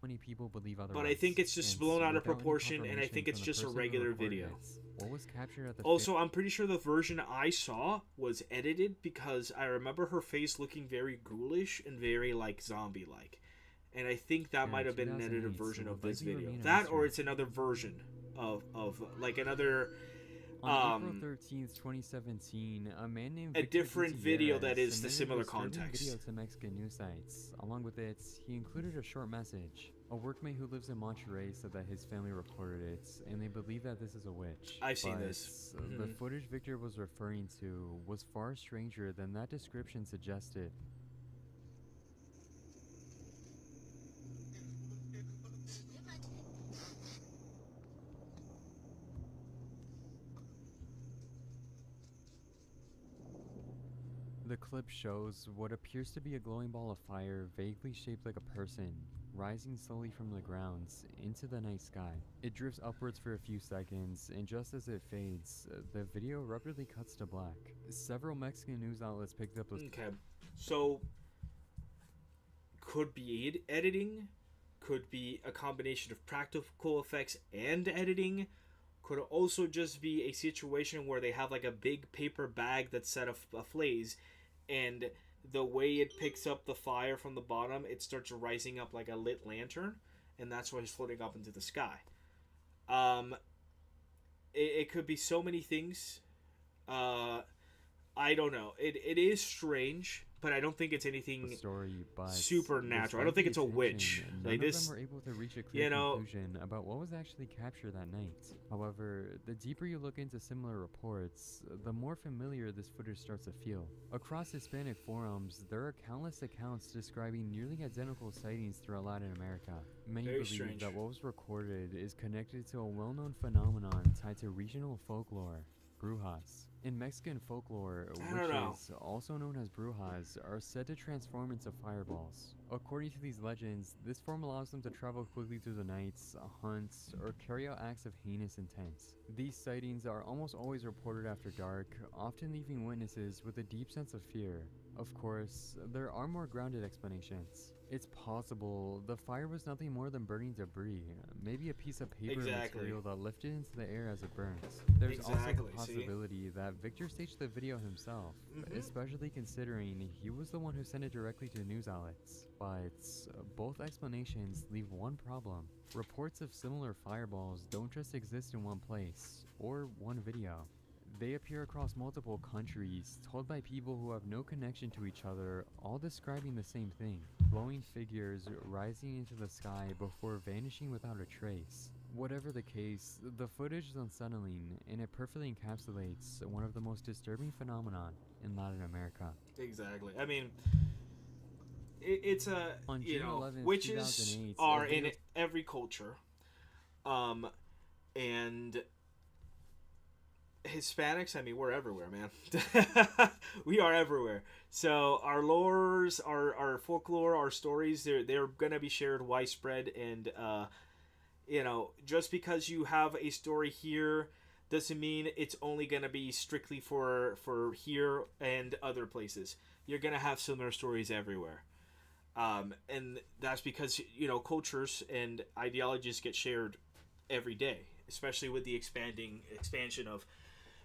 Many people believe otherwise. But I think it's just and blown out of without any proportion, and I think confirmation it's from the just a person who regular recorded video. it. What was captured at the Also, I'm pretty sure the version I saw was edited because I remember her face looking very ghoulish and very like zombie-like. And I think that Yeah, might have been an edited 2008, version so of this likely video. remain a That or mystery. it's another version of like another On April 13th, 2017, a man named a Victor different video that Gutierrez is the submitted similar a disturbing context. video to Mexican news sites. Along with it, he included a short message. A workmate who lives in Monterrey said that his family reported it, and they believe that this is a witch. I've seen But this. The Mhm. footage Victor was referring to was far stranger than that description suggested. The clip shows what appears to be a glowing ball of fire vaguely shaped like a person, rising slowly from the ground into the night sky. It drifts upwards for a few seconds, and just as it fades, the video rapidly cuts to black. Several Mexican news outlets picked up the Okay, so could be editing, could be a combination of practical effects and editing, could also just be a situation where they have like a big paper bag that's set aflaze, and the way it picks up the fire from the bottom, it starts rising up like a lit lantern, and that's why it's floating up into the sky. It could be so many things. I don't know. It is strange, but I don't think it's anything story, but supernatural. I don't think it's a witch. None Like of this, them were able to reach a clear you know. conclusion about what was actually captured that night. However, the deeper you look into similar reports, the more familiar this footage starts to feel. Across Hispanic forums, there are countless accounts describing nearly identical sightings throughout Latin America. Many Very believe strange. that what was recorded is connected to a well-known phenomenon tied to regional folklore. Brujas. In Mexican folklore, I don't know. witches, also known as brujas, are said to transform into fireballs. According to these legends, this form allows them to travel quickly through the nights, hunt, or carry out acts of heinous intent. These sightings are almost always reported after dark, often leaving witnesses with a deep sense of fear. Of course, there are more grounded explanations. It's possible the fire was nothing more than burning debris, maybe a piece of paper Exactly. material that lifted into the air as it burns. There's also Exactly, the see? possibility that Victor staged the video himself, especially considering he was the one who sent it directly to news outlets. But both explanations leave one problem. Reports of similar fireballs don't just exist in one place, or one video. They appear across multiple countries, told by people who have no connection to each other, all describing the same thing. Glowing figures rising into the sky before vanishing without a trace. Whatever the case, the footage is unsettling, and it perfectly encapsulates one of the most disturbing phenomenon in Latin America. Exactly. I mean, it's a, On you June know, 11th, witches 2008, are a in video- every culture, and Hispanics, I mean, we're everywhere, man. We are everywhere. So our lores, our folklore, our stories, they're gonna be shared widespread, and you know, just because you have a story here doesn't mean it's only gonna be strictly for here and other places. You're gonna have similar stories everywhere. And that's because, you know, cultures and ideologies get shared every day, especially with the expansion of,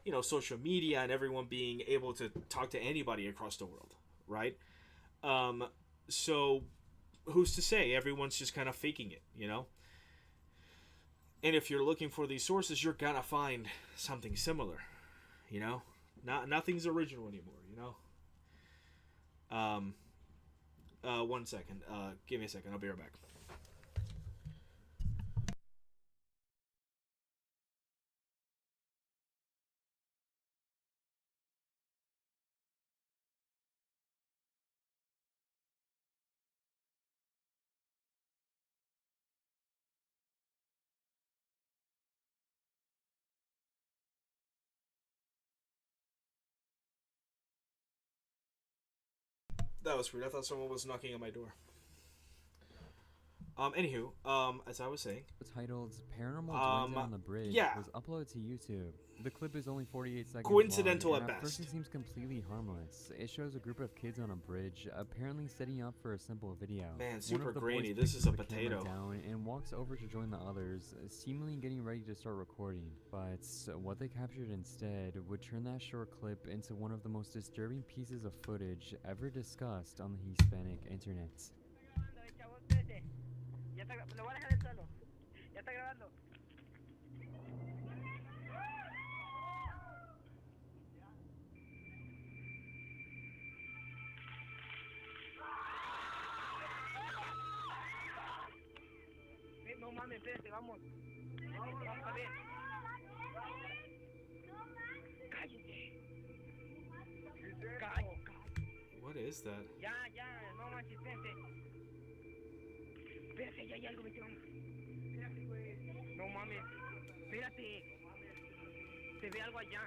you know, social media and everyone being able to talk to anybody across the world, right? So who's to say everyone's just kind of faking it, you know? And if you're looking for these sources, you're gonna find something similar, you know? Nothing's original anymore, you know? 1 second. Give me a second. I'll be right back. That was weird. I thought someone was knocking on my door. Anywho, as I was saying, titled Paranormal Duende on the Bridge yeah. was uploaded to YouTube. The clip is only 48 seconds Coincidental long, at and best. first it seems completely harmless. It shows a group of kids on a bridge, apparently setting up for a simple video. Man, One super of the grainy. boys This picks is a the camera potato. down and walks over to join the others, seemingly getting ready to start recording. But what they captured instead would turn that short clip into one of the most disturbing pieces of footage ever discussed on the Hispanic internet. Lo voy a dejar solo. Ya está grabando. No mames, espérate, vamos. Vamos a ver. Cállate. What is that? Ya, no manches, espérate. Espérate, ya hay algo, vete, vamos. Espérate, güey. No mames. Espérate. Se ve algo allá.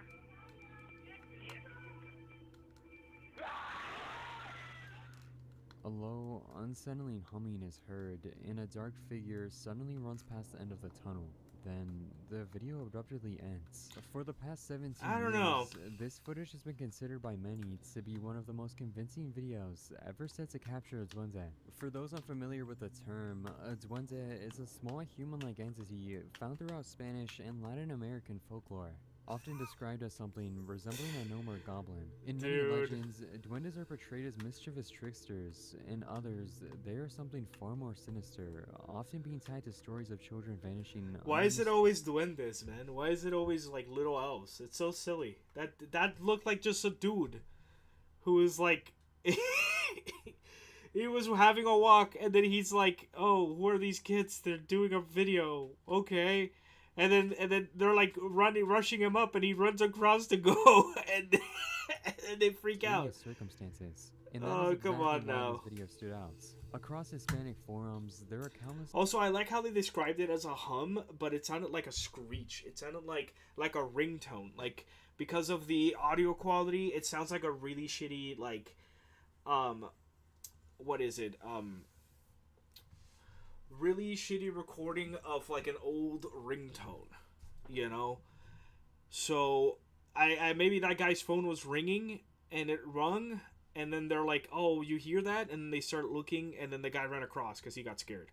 A low, unsettling humming is heard, and a dark figure suddenly runs past the end of the tunnel. Then, the video abruptly ends. For the past 17 I don't years, know. this footage has been considered by many to be one of the most convincing videos ever set to capture a duende. For those unfamiliar with the term, a duende is a small human-like entity found throughout Spanish and Latin American folklore, often described as something resembling a gnome or goblin. In many Dude. legends, duendes are portrayed as mischievous tricksters. In others, they are something far more sinister, often being tied to stories of children vanishing. Why is it always duendes, man? Why is it always like little elves? It's so silly. That looked like just a dude who was like he was having a walk, and then he's like, "Oh, who are these kids? They're doing a video, okay." And then they're like rushing him up, and he runs across to go, and and they freak out. Various circumstances. And that Oh, is come exactly on why now. this video stood out. Across Hispanic forums, there are countless. Also, I like how they described it as a hum, but it sounded like a screech. It sounded like a ringtone. Like, because of the audio quality, it sounds like a really shitty, like, what is it? Really shitty recording of like an old ringtone, you know? So, I maybe that guy's phone was ringing, and it rung, and then they're like, "Oh, you hear that?" And they start looking, and then the guy ran across because he got scared.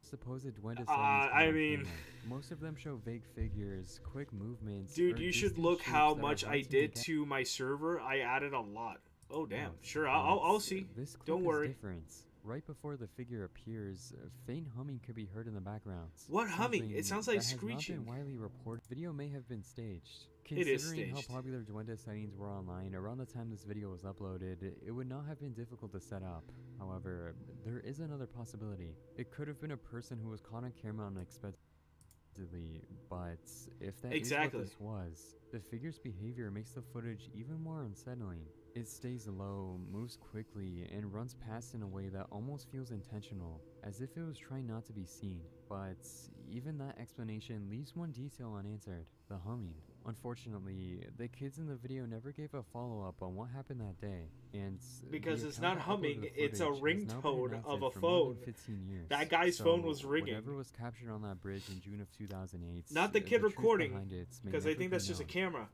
Supposed duende sightings I caught on mean- camera. Most of them show vague figures, quick movements. Dude, or you should distant look shapes how that are much I hard to did make to my server. I added a lot. Oh damn! out. Sure, I'll But see. This clip Don't is worry. different. Right before the figure appears, faint humming could be heard in the background. What humming? It sounds like that has not screeching. been widely reported. Video may have been staged. It is Considering staged. how popular duende sightings were online around the time this video was uploaded, it would not have been difficult to set up. However, there is another possibility. It could have been a person who was caught on camera unexpectedly. But if that Exactly. is what this was, the figure's behavior makes the footage even more unsettling. It stays low, moves quickly, and runs past in a way that almost feels intentional, as if it was trying not to be seen. But even that explanation leaves one detail unanswered: the humming. Unfortunately, the kids in the video never gave a follow-up on what happened that day, and Because the it's account not that uploaded humming, the it's a footage has now been ringtone inactive of a for more than phone. 15 years. That guy's phone was So, ringing. Whatever was captured on that bridge in June of 2008, Not the kid truth recording, behind it may because I never think be that's just a known. camera.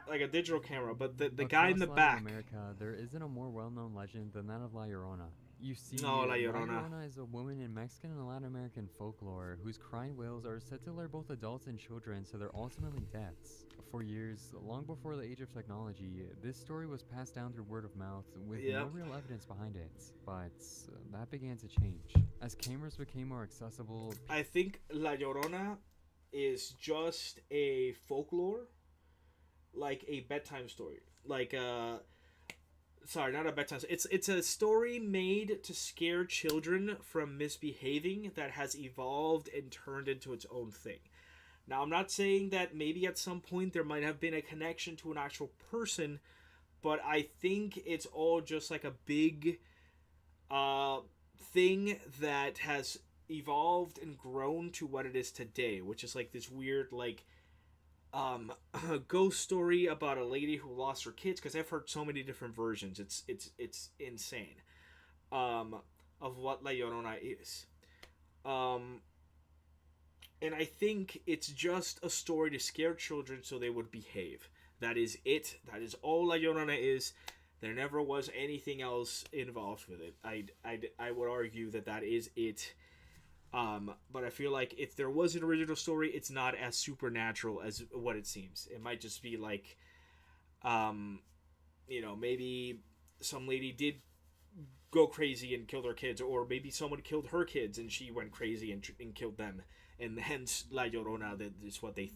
Like a digital camera, but the guy in the Across back. Latin America, there isn't a more well-known legend than that of La Llorona. You see, No, La Llorona. is a woman in Mexican and Latin American folklore whose crying wails are said to lure both adults and children to their ultimately deaths. For years, long before the age of technology, this story was passed down through word of mouth with no Yep. real evidence behind it. But that began to change. As cameras became more accessible, I think La Llorona is just a folklore, like a bedtime story. Like sorry, not a bedtime. It's a story made to scare children from misbehaving that has evolved and turned into its own thing. Now, I'm not saying that maybe at some point there might have been a connection to an actual person, but I think it's all just like a big thing that has evolved and grown to what it is today, which is like this weird like ghost story about a lady who lost her kids, because I've heard so many different versions. It's insane of what La Llorona is. And I think it's just a story to scare children so they would behave. That is it. That is all La Llorona is. There never was anything else involved with it. I would argue that is it. But I feel like if there was an original story, it's not as supernatural as what it seems. It might just be like, maybe some lady did go crazy and killed her kids, or maybe someone killed her kids and she went crazy and killed them, and hence La Llorona. That is what they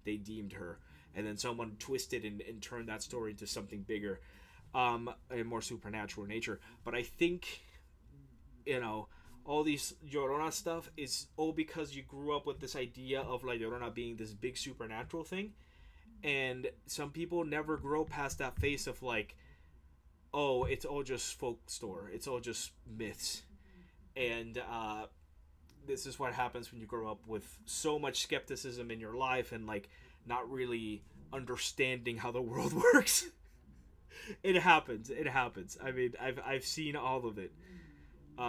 they deemed her, and then someone twisted and turned that story into something bigger, and more supernatural in nature. But I think, all these Llorona stuff is all because you grew up with this idea of La Llorona being this big supernatural thing, and some people never grow past that phase of like, oh, it's all just folklore, it's all just myths. And this is what happens when you grow up with so much skepticism in your life and like not really understanding how the world works. It happens. I mean, I've seen all of it.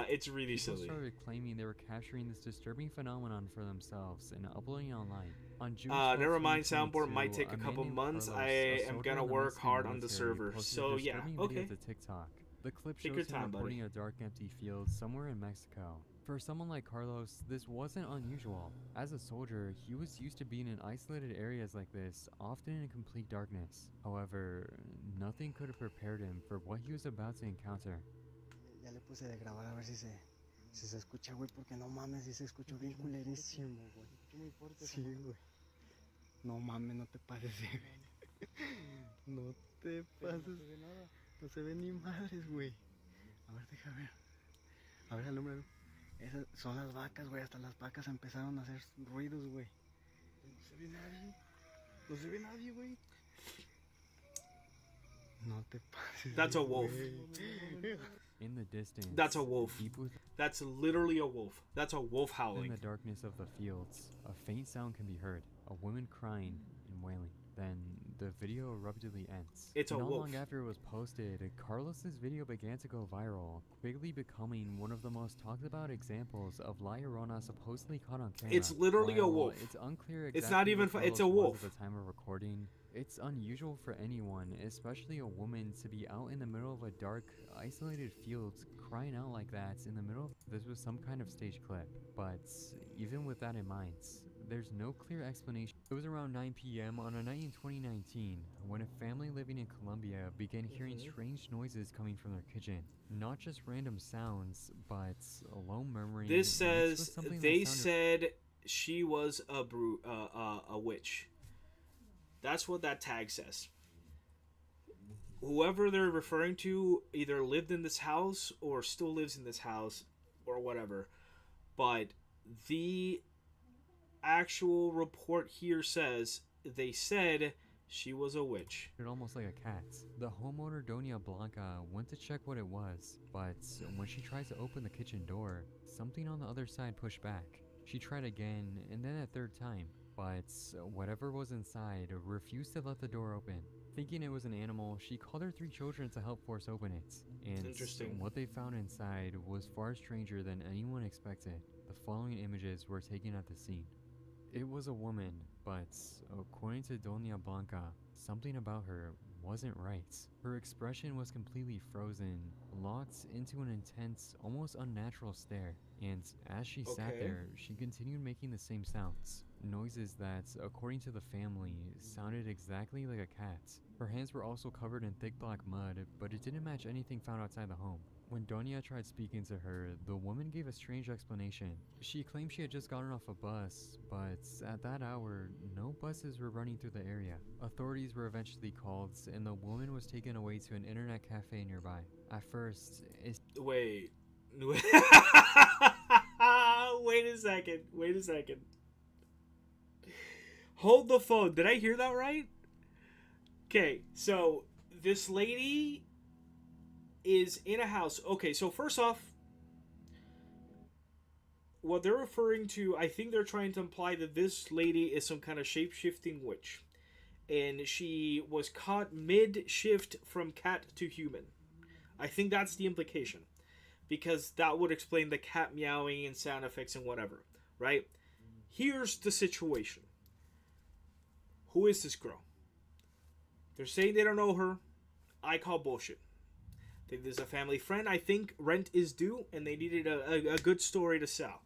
It's really people silly. started claiming they were capturing this disturbing phenomenon for themselves and uploading it online. On June Never 12th, mind, soundboard might 2022, take a man couple named months. Carlos, I a am soldier gonna in the work Mexican hard on the military, server. posted So a yeah, disturbing okay. video to TikTok. The clip Take shows your him time, reporting buddy. a dark, empty field somewhere in Mexico. For someone like Carlos, this wasn't unusual. As a soldier, he was used to being in isolated areas like this, often in complete darkness. However, nothing could have prepared him for what he was about to encounter. Ya le puse de grabar a ver si se escucha, güey, porque no mames, si se escuchó bien culerísimo, güey. Sí, güey. No mames, no te pases de no te pases. No se ve nada. No se ve ni madres, güey. A ver, deja ver. A ver, alúmbralo. Esas son las vacas, güey. Hasta las vacas empezaron a hacer ruidos, güey. No se ve nadie. No se ve nadie, güey. No te pases. That's a wolf. In the distance, That's a wolf. deep That's literally a wolf. That's a wolf in howling. the darkness of the fields, a faint sound can be heard, a woman crying and wailing. Then the video abruptly ends. It's a Not wolf. long after it was posted, Carlos's video began to go viral, quickly becoming one of the most talked about examples of La Llorona supposedly caught on camera. It's literally a While wolf. It's unclear It's exactly not even where it's a Carlos was wolf. at the time of recording. It's unusual for anyone, especially a woman, to be out in the middle of a dark, isolated field crying out like that in the middle of this was some kind of stage clip. But even with that in mind, there's no clear explanation. It was around 9 p.m. on a night in 2019 when a family living in Colombia began hearing strange noises coming from their kitchen. Not just random sounds, but a low murmuring. This mixed with says something that they sounded said she was a witch. That's what that tag says. Whoever they're referring to either lived in this house or still lives in this house or whatever. But the actual report here says they said she was a witch. Almost like a cat. The homeowner Doña Blanca went to check what it was, but when she tries to open the kitchen door, something on the other side pushed back. She tried again, and then a third time, but whatever was inside refused to let the door open. Thinking it was an animal, she called her 3 children to help force open it. And Interesting. what they found inside was far stranger than anyone expected. The following images were taken at the scene. It was a woman, but according to Doña Blanca, something about her wasn't right. Her expression was completely frozen, locked into an intense, almost unnatural stare, and as she sat there, she continued making the same sounds. Noises that, according to the family, sounded exactly like a cat. Her hands were also covered in thick black mud, but it didn't match anything found outside the home. When Doña tried speaking to her, the woman gave a strange explanation. She claimed she had just gotten off a bus, but at that hour, no buses were running through the area. Authorities were eventually called, and the woman was taken away to an internet cafe nearby. At first, Wait. Wait a second. Wait a second. Hold the phone. Did I hear that right? Okay, so this lady is in a house. Okay, so first off, what they're referring to, I think they're trying to imply that this lady is some kind of shape-shifting witch. And she was caught mid-shift from cat to human. I think that's the implication. Because that would explain the cat meowing and sound effects and whatever, right? Here's the situation. Who is this girl? They're saying they don't know her. I call bullshit. I think there's a family friend. I think rent is due and they needed a good story to sell.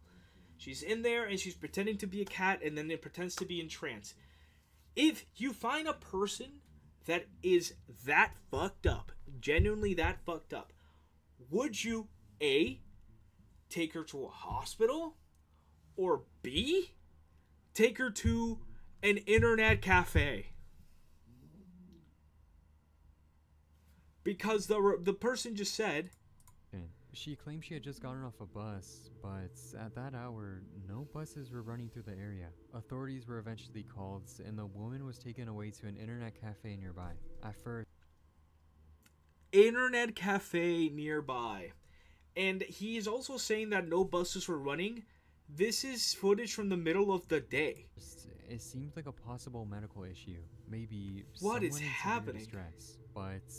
She's in there and she's pretending to be a cat and then it pretends to be in trance. If you find a person that is that fucked up, genuinely that fucked up, would you A, take her to a hospital, or B, take her to an internet cafe? Because the person just said, she claimed she had just gotten off a bus, but at that hour, no buses were running through the area. Authorities were eventually called, and the woman was taken away to an internet cafe nearby. At first, internet cafe nearby. And he is also saying that no buses were running. This is footage from the middle of the day. It seemed like a possible medical issue. Maybe what is someone in severe happening? Distress. But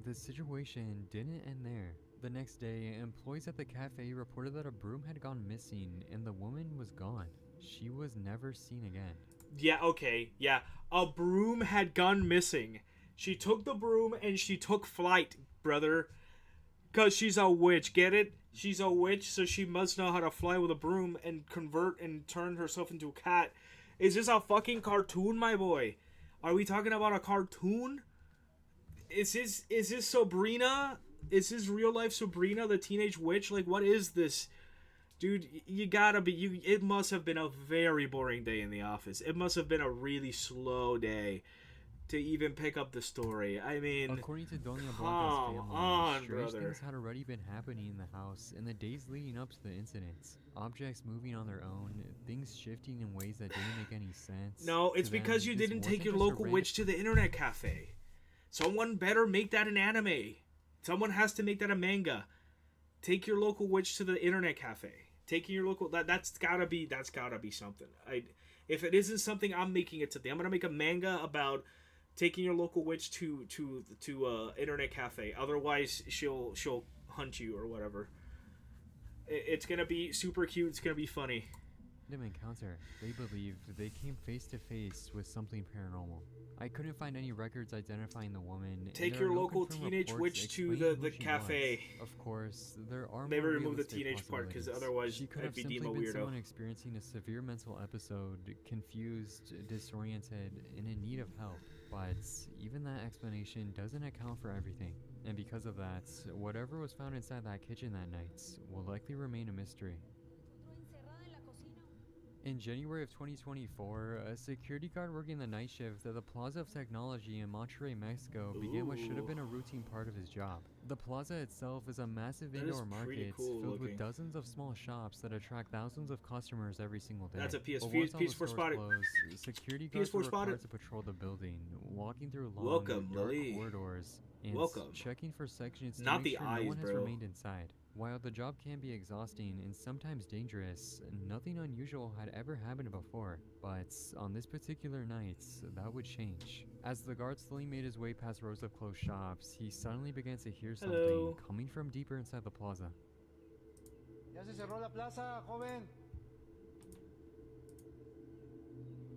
the situation didn't end there. The next day, employees at the cafe reported that a broom had gone missing and the woman was gone. She was never seen again. Yeah, okay, yeah. A broom had gone missing. She took the broom and she took flight, brother. Because she's a witch, get it? She's a witch, so she must know how to fly with a broom and convert and turn herself into a cat. Is this a fucking cartoon, my boy? Are we talking about a cartoon? Is this Sabrina? Is this real life Sabrina, the teenage witch? Like, what is this? Dude, you gotta be... It must have been a very boring day in the office. It must have been a really slow day to even pick up the story. I mean, according to Doña Blanca's family, strange brother. things had already been happening in the house in the days leading up to the incidents. Objects moving on their own, things shifting in ways that didn't make any sense. No, it's because you didn't take your local witch to the internet cafe. Someone better make that an anime. Someone has to make that a manga. Take your local witch to the internet cafe. Taking your local that's gotta be something. If it isn't something, I'm making it something. I'm gonna make a manga about taking your local witch to internet cafe. Otherwise, she'll hunt you or whatever. It's gonna be super cute. It's gonna be funny. Encounter. They believe they came face to face with something paranormal. I couldn't find any records identifying the woman. Take your local teenage witch to the cafe. Of course, there are maybe more remove the teenage part because otherwise she could I'd have be simply Demo been weirdo. someone experiencing a severe mental episode, confused, disoriented, and in need of help. But even that explanation doesn't account for everything. And because of that, whatever was found inside that kitchen that night will likely remain a mystery. In January of 2024, a security guard working the night shift at the Plaza of Technology in Monterrey, Mexico began what should have been a routine part of his job. The plaza itself is a massive That is indoor pretty market cool filled looking. with dozens of small shops that attract thousands of customers every single day. That's a PS4 But once all the PS4 stores spotted. closed, security guards PS4 were spotted. required to patrol the building, walking through long, Welcome, dark Lily. corridors and Welcome. checking for sections to Not make the sure eyes, no one has bro. remained inside. While the job can be exhausting and sometimes dangerous, nothing unusual had ever happened before. But on this particular night, that would change. As the guard slowly made his way past rows of closed shops, he suddenly began to hear something Hello. coming from deeper inside the plaza. Ya se cerró la plaza, joven.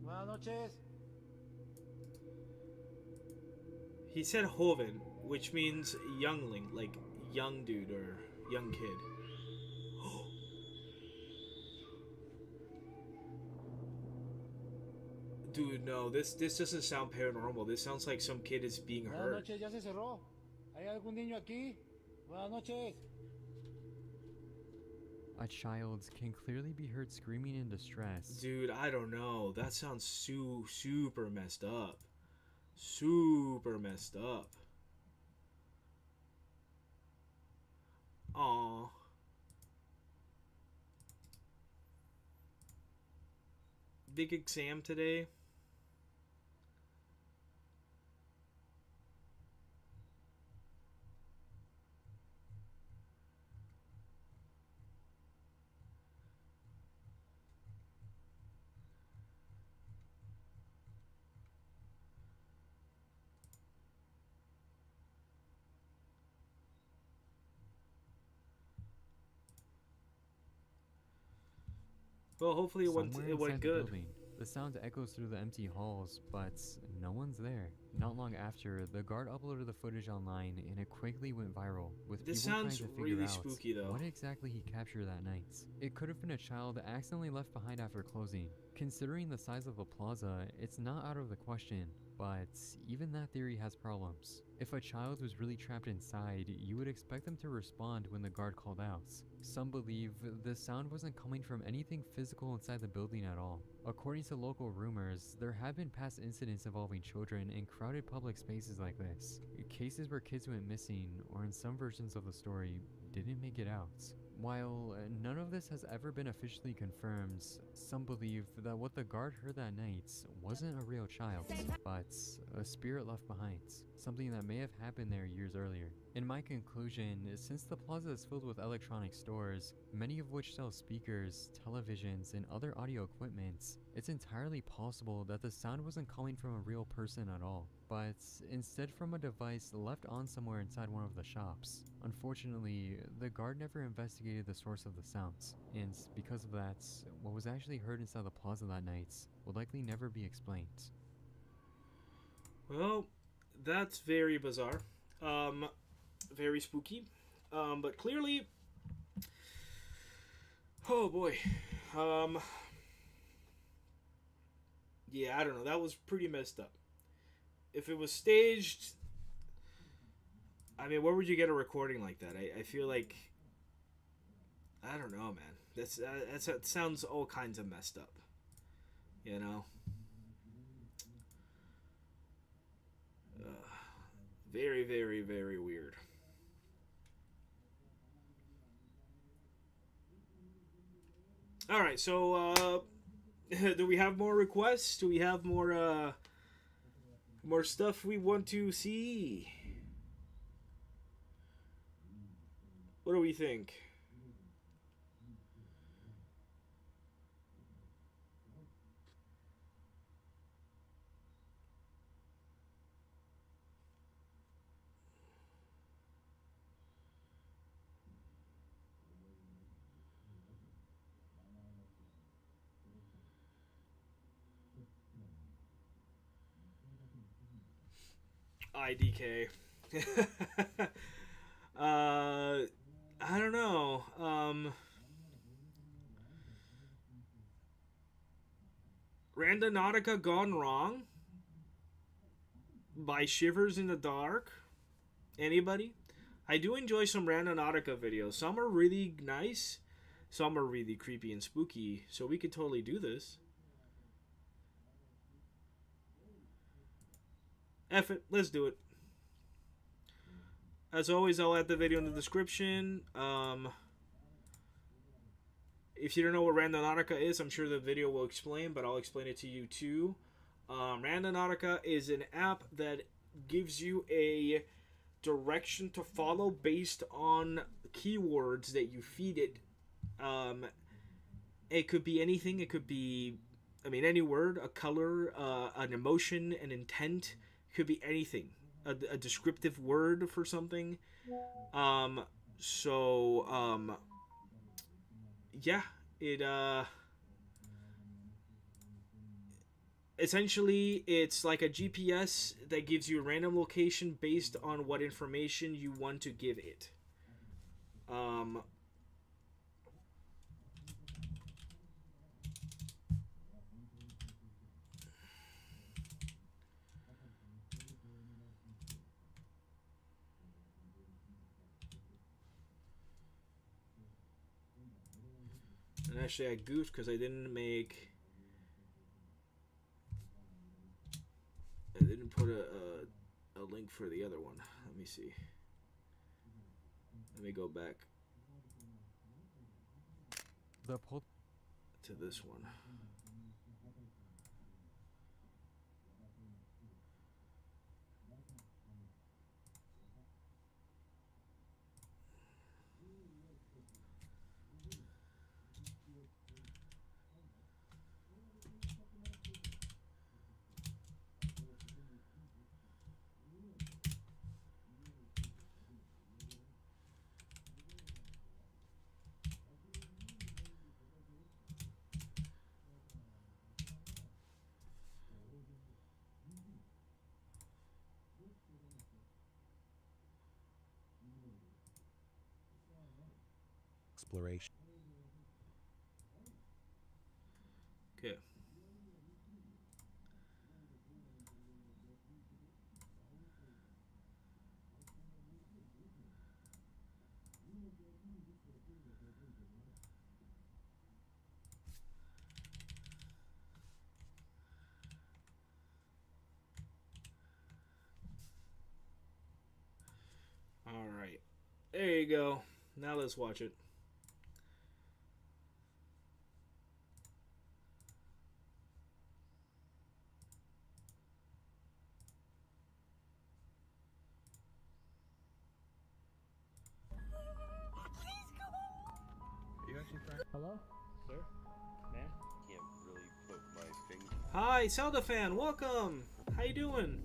Buenas noches. He said Hoven, which means youngling, like young dude or young kid. Dude, no, this doesn't sound paranormal. This sounds like some kid is being Buenas hurt. noches, ya se cerró. ¿Hay algún niño aquí? Buenas noches. A child can clearly be heard screaming in distress. Dude, I don't know. That sounds super messed up. Super messed up. Aww. Big exam today. Well, hopefully it went Somewhere good. inside the building, the sound echoes through the empty halls, but no one's there. Not long after, the guard uploaded the footage online, and it quickly went viral, with This people sounds trying to figure really out spooky, though. what exactly he captured that night. It could have been a child accidentally left behind after closing. Considering the size of the plaza, it's not out of the question, but even that theory has problems. If a child was really trapped inside, you would expect them to respond when the guard called out. Some believe the sound wasn't coming from anything physical inside the building at all. According to local rumors, there have been past incidents involving children in crowded public spaces like this. Cases where kids went missing, or in some versions of the story, didn't make it out. While none of this has ever been officially confirmed, some believe that what the guard heard that night wasn't a real child, but a spirit left behind, something that may have happened there years earlier. In my conclusion, since the plaza is filled with electronic stores, many of which sell speakers, televisions, and other audio equipment, it's entirely possible that the sound wasn't coming from a real person at all, but instead from a device left on somewhere inside one of the shops. Unfortunately, the guard never investigated the source of the sounds, and because of that, what was actually heard inside the plaza that night will likely never be explained. Well, that's very bizarre. Very spooky. But clearly, oh boy. Yeah, I don't know. That was pretty messed up. If it was staged, I mean, where would you get a recording like that? I feel like, I don't know, man. That sounds all kinds of messed up. You know? Very, very, very weird. Alright, so, do we have more requests? Do we have more stuff we want to see? What do we think? IDK. I don't know. Randonautica Gone Wrong by Shivers in the Dark. Anybody? I do enjoy some Randonautica videos. Some are really nice. some are really creepy and spooky, so we could totally do this. F it, let's do it. As always, I'll add the video in the description. If you don't know what Randonautica is, I'm sure the video will explain, but I'll explain it to you too. Randonautica is an app that gives you a direction to follow based on keywords that you feed it. It could be anything. It could be, I mean, any word, a color, an emotion, an intent. It could be anything. A descriptive word for something. Yeah, it essentially it's like a GPS that gives you a random location based on what information you want to give it. And actually I goofed because I didn't put a link for the other one. Let me see. Let me go back to this one. Exploration. Okay. All right. There you go. Now let's watch it. Hello? Sir? Man? Can't really put my finger. Hi, Zelda fan. Welcome. How you doing?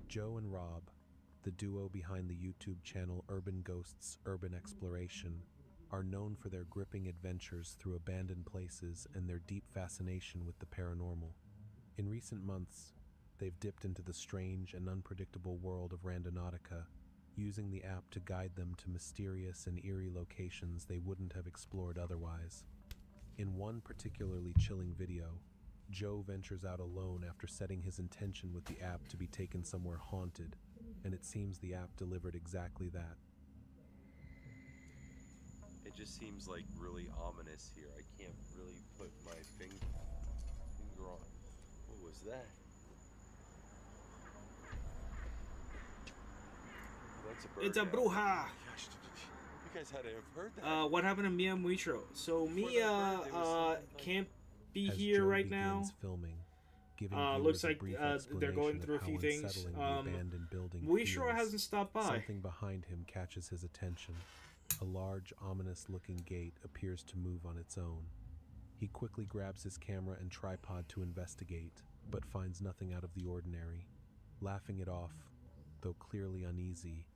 Joe and Rob, the duo behind the YouTube channel Urban Ghosts Urban Exploration, are known for their gripping adventures through abandoned places and their deep fascination with the paranormal. In recent months, they've dipped into the strange and unpredictable world of Randonautica, using the app to guide them to mysterious and eerie locations they wouldn't have explored otherwise. In one particularly chilling video, Joe ventures out alone after setting his intention with the app to be taken somewhere haunted, and it seems the app delivered exactly that. It just seems like really ominous here. I can't really put my finger on. What was that? That's a bird. It's a now. bruja. Gosh, you guys had to have heard that. What happened to Mia Muitro? So Mia can't be As here Joe right begins now. Filming, giving Looks viewers a like brief they're going explanation through a of few how things. unsettling the abandoned building Muitro feels. hasn't stopped by. Something behind him catches his attention. A large, ominous-looking gate appears to move on its own. He quickly grabs his camera and tripod to investigate, but finds nothing out of the ordinary. Laughing it off, though clearly uneasy,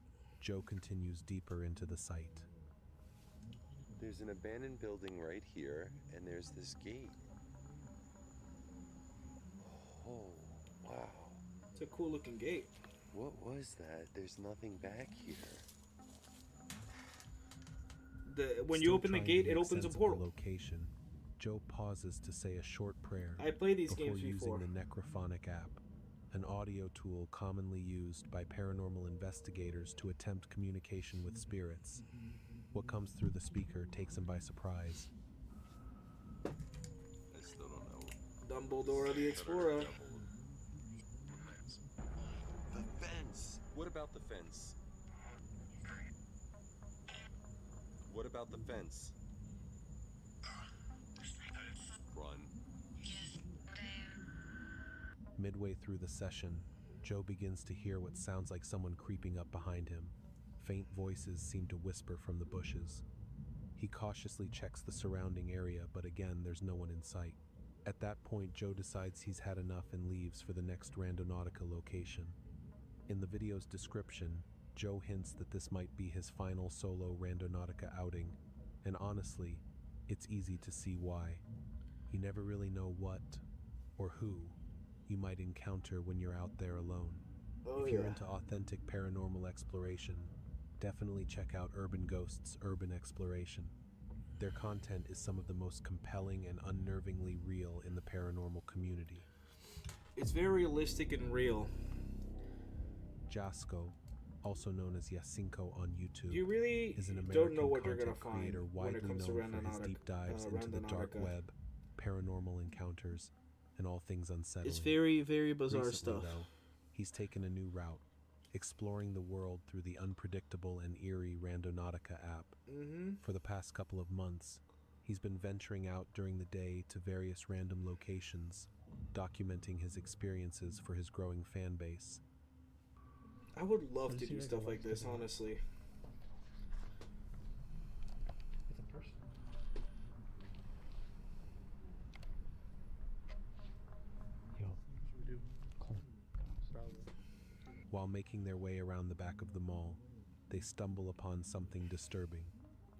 Joe continues deeper into the site. There's an abandoned building right here, and there's this gate. Oh, wow. It's a cool looking gate. What was that? There's nothing back here. When Still you open the trying to gate, it make opens a sense of the portal. location, Joe pauses to say a short prayer I played these before games before. using the Necrophonic app, an audio tool commonly used by paranormal investigators to attempt communication with spirits. What comes through the speaker takes him by surprise. I still don't know. Dumbledore the Explorer. The fence! What about the fence? What about the fence? Run. Midway through the session, Joe begins to hear what sounds like someone creeping up behind him. Faint voices seem to whisper from the bushes. He cautiously checks the surrounding area, but again, there's no one in sight. At that point, Joe decides he's had enough and leaves for the next Randonautica location. In the video's description, Joe hints that this might be his final solo Randonautica outing, and honestly, it's easy to see why. You never really know what, or who, you might encounter when you're out there alone. If you're into authentic paranormal exploration, definitely check out Urban Ghosts Urban Exploration. Their content is some of the most compelling and unnervingly real in the paranormal community. It's very realistic and real. Jasko, also known as Yasinko on YouTube, You really is an don't American know what you're gonna content find creator when it widely comes to known for his deep dives into the dark Randonautica. web, paranormal encounters, and all things unsettling. It's very, very bizarre Recently, stuff. though, he's taken a new route, exploring the world through the unpredictable and eerie Randonautica app. For the past couple of months, he's been venturing out during the day to various random locations, documenting his experiences for his growing fan base. I would love to do stuff like this, honestly. It's in person. Yo. Should we do? Call. Probably. While making their way around the back of the mall, they stumble upon something disturbing.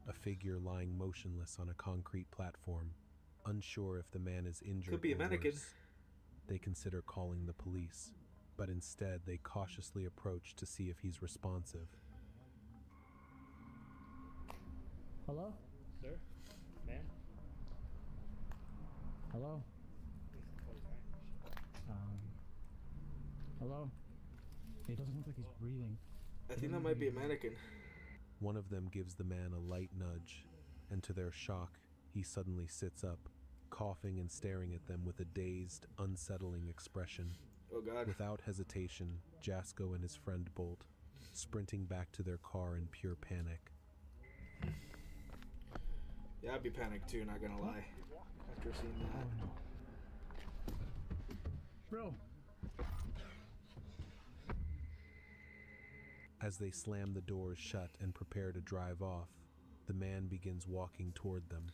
A figure lying motionless on a concrete platform, unsure if the man is injured. Could be a or mannequin. worse. They consider calling the police, but instead they cautiously approach to see if he's responsive. Hello? Sir? Man? Hello? Hello? It doesn't look like he's breathing. I think that might be a mannequin. One of them gives the man a light nudge, and to their shock, he suddenly sits up, coughing and staring at them with a dazed, unsettling expression. Oh God. Without hesitation, Jasko and his friend bolt, sprinting back to their car in pure panic. Yeah, I'd be panicked too, not gonna lie. After seeing that. Bro. As they slam the doors shut and prepare to drive off, the man begins walking toward them.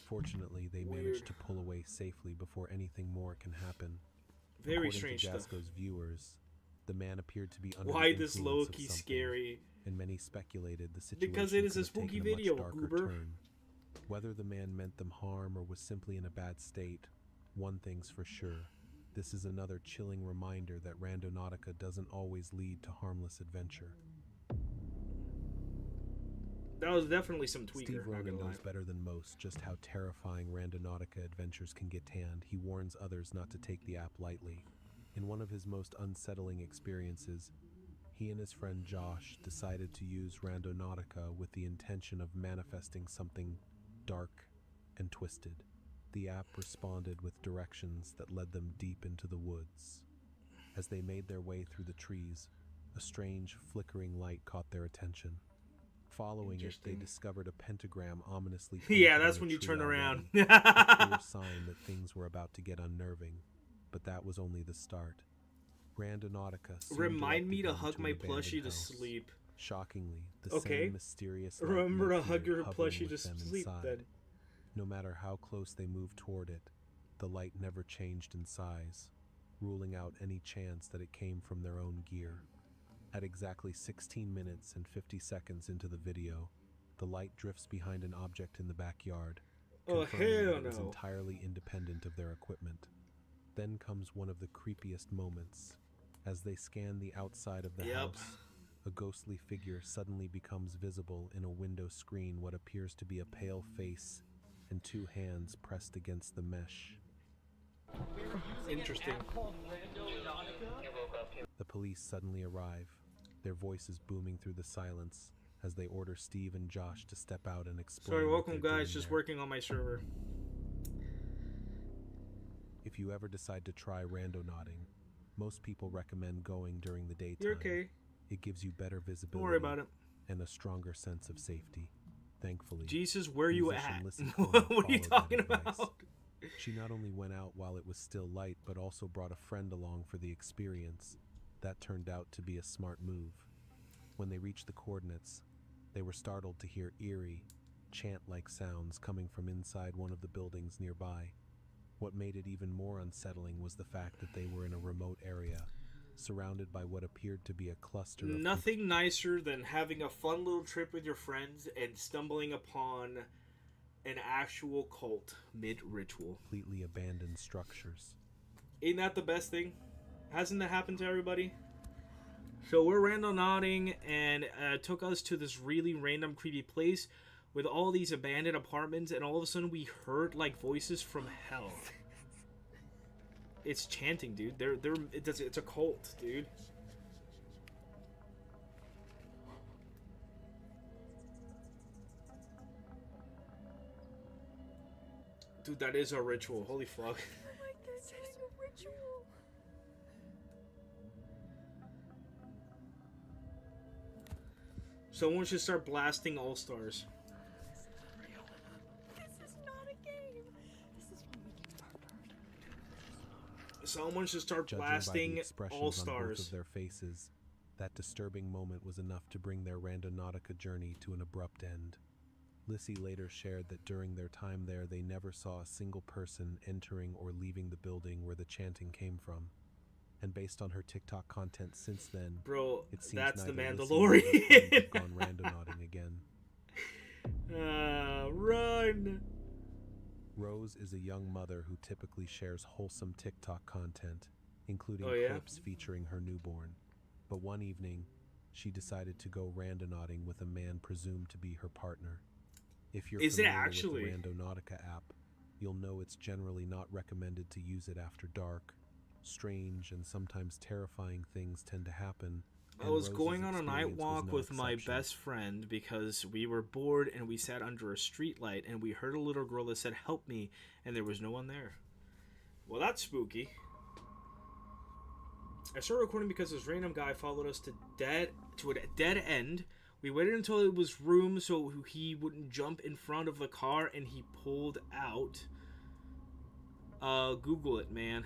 Fortunately, they manage to pull away safely before anything more can happen. Very According strange to stuff. Jasko's viewers, the man appeared to be under Why the this influence of low-key something, scary? and many speculated the situation Because it is could a have taken spooky much video, darker goober. turn. Whether the man meant them harm or was simply in a bad state, one thing's for sure. This is another chilling reminder that Randonautica doesn't always lead to harmless adventure. That was definitely some tweaker. Steve not Ronan gonna lie. knows better than most just how terrifying Randonautica adventures can get tanned. He warns others not to take the app lightly. In one of his most unsettling experiences, he and his friend Josh decided to use Randonautica with the intention of manifesting something dark and twisted. The app responded with directions that led them deep into the woods. As they made their way through the trees, a strange flickering light caught their attention. Following it, they discovered a pentagram ominously painted Yeah, on that's the when you tree turn around. already, a clear sign that things were about to get unnerving. But that was only the start. Randonautica soon Remind me to directed them hug to my an abandoned plushie to house. sleep. Shockingly, the Okay. same mysterious light Remember to appeared hug your hovering plushie to with them sleep inside. then. No matter how close they moved toward it, the light never changed in size, ruling out any chance that it came from their own gear. At exactly 16 minutes and 50 seconds into the video, the light drifts behind an object in the backyard, Oh, confirming that hell it was no. entirely independent of their equipment. Then comes one of the creepiest moments. As they scan the outside of the Yep. house, a ghostly figure suddenly becomes visible in a window screen, what appears to be a pale face and two hands pressed against the mesh. Interesting. The police suddenly arrive, their voices booming through the silence. as they order Steve and Josh to step out and explain. Sorry, what welcome they're guys, doing just there. working on my server. If you ever decide to try randonauting, most people recommend going during the daytime. You're okay. It gives you better visibility. Don't worry about it. And a stronger sense of safety. Thankfully, Jesus, where you musician at? Lissy What Klein are you followed that talking advice. about? She not only went out while it was still light, but also brought a friend along for the experience. That turned out to be a smart move. When they reached the coordinates, they were startled to hear eerie, chant-like sounds coming from inside one of the buildings nearby. What made it even more unsettling was the fact that they were in a remote area, surrounded by what appeared to be a cluster of Nothing nicer than having a fun little trip with your friends and stumbling upon an actual cult mid-ritual. completely abandoned structures. Ain't that the best thing? Hasn't that happened to everybody? So we're randonauting, and it took us to this really random, creepy place with all these abandoned apartments, and all of a sudden we heard like voices from hell. It's chanting, dude. It's a cult, dude. Dude, that is a ritual. Holy fuck. Like they're doing a ritual. Someone should start blasting All Stars. This is not a game. This is when we can start burning. Someone should start Judging by blasting the expressions All on both Stars. of their faces, that disturbing moment was enough to bring their Randonautica journey to an abrupt end. Lissy later shared that during their time there, they never saw a single person entering or leaving the building where the chanting came from. And based on her TikTok content since then, Bro, it seems that's the neither Lissy Mandalorian. nor her friends have gone randonauting again. Run! Rose is a young mother who typically shares wholesome TikTok content, including Oh, yeah? clips featuring her newborn. But one evening, she decided to go randonauting with a man presumed to be her partner. If you're Is it familiar actually? with the Randonautica app, you'll know it's generally not recommended to use it after dark. Strange and sometimes terrifying things tend to happen. I and was Rose's going on a night experience was walk no with my exception. best friend because we were bored and we sat under a street light and we heard a little girl that said, "Help me," and there was no one there. Well, that's spooky. I started recording because this random guy followed us to a dead end. We waited until it was room so he wouldn't jump in front of the car, and he pulled out. Google it, man.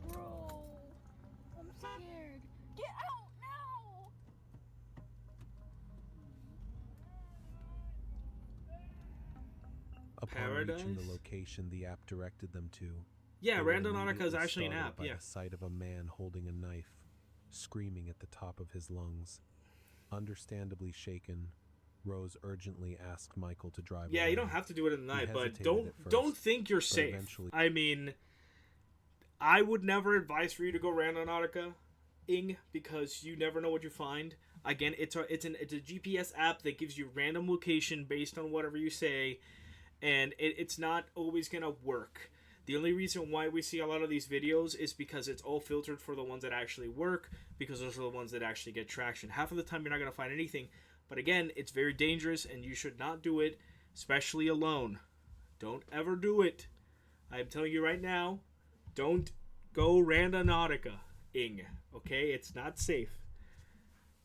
Bro, I'm scared. Get out now! Upon reaching Paradise? the location the app directed them to, Yeah, they were Randonautica is immediately actually an startled app, by yeah. the sight of a man holding a knife, screaming at the top of his lungs. Understandably shaken, Rose urgently asked Michael to drive Yeah, away. you don't have to do it at He night, but hesitated don't at don't first, think you're but safe. eventually- I mean, I would never advise for you to go Randonautica, because you never know what you find. Again, it's a GPS app that gives you random location based on whatever you say, and it's not always gonna work. The only reason why we see a lot of these videos is because it's all filtered for the ones that actually work, because those are the ones that actually get traction. Half of the time you're not gonna find anything, but again, it's very dangerous and you should not do it, especially alone. Don't ever do it. I'm telling you right now, don't go Randonautica-ing, okay? It's not safe.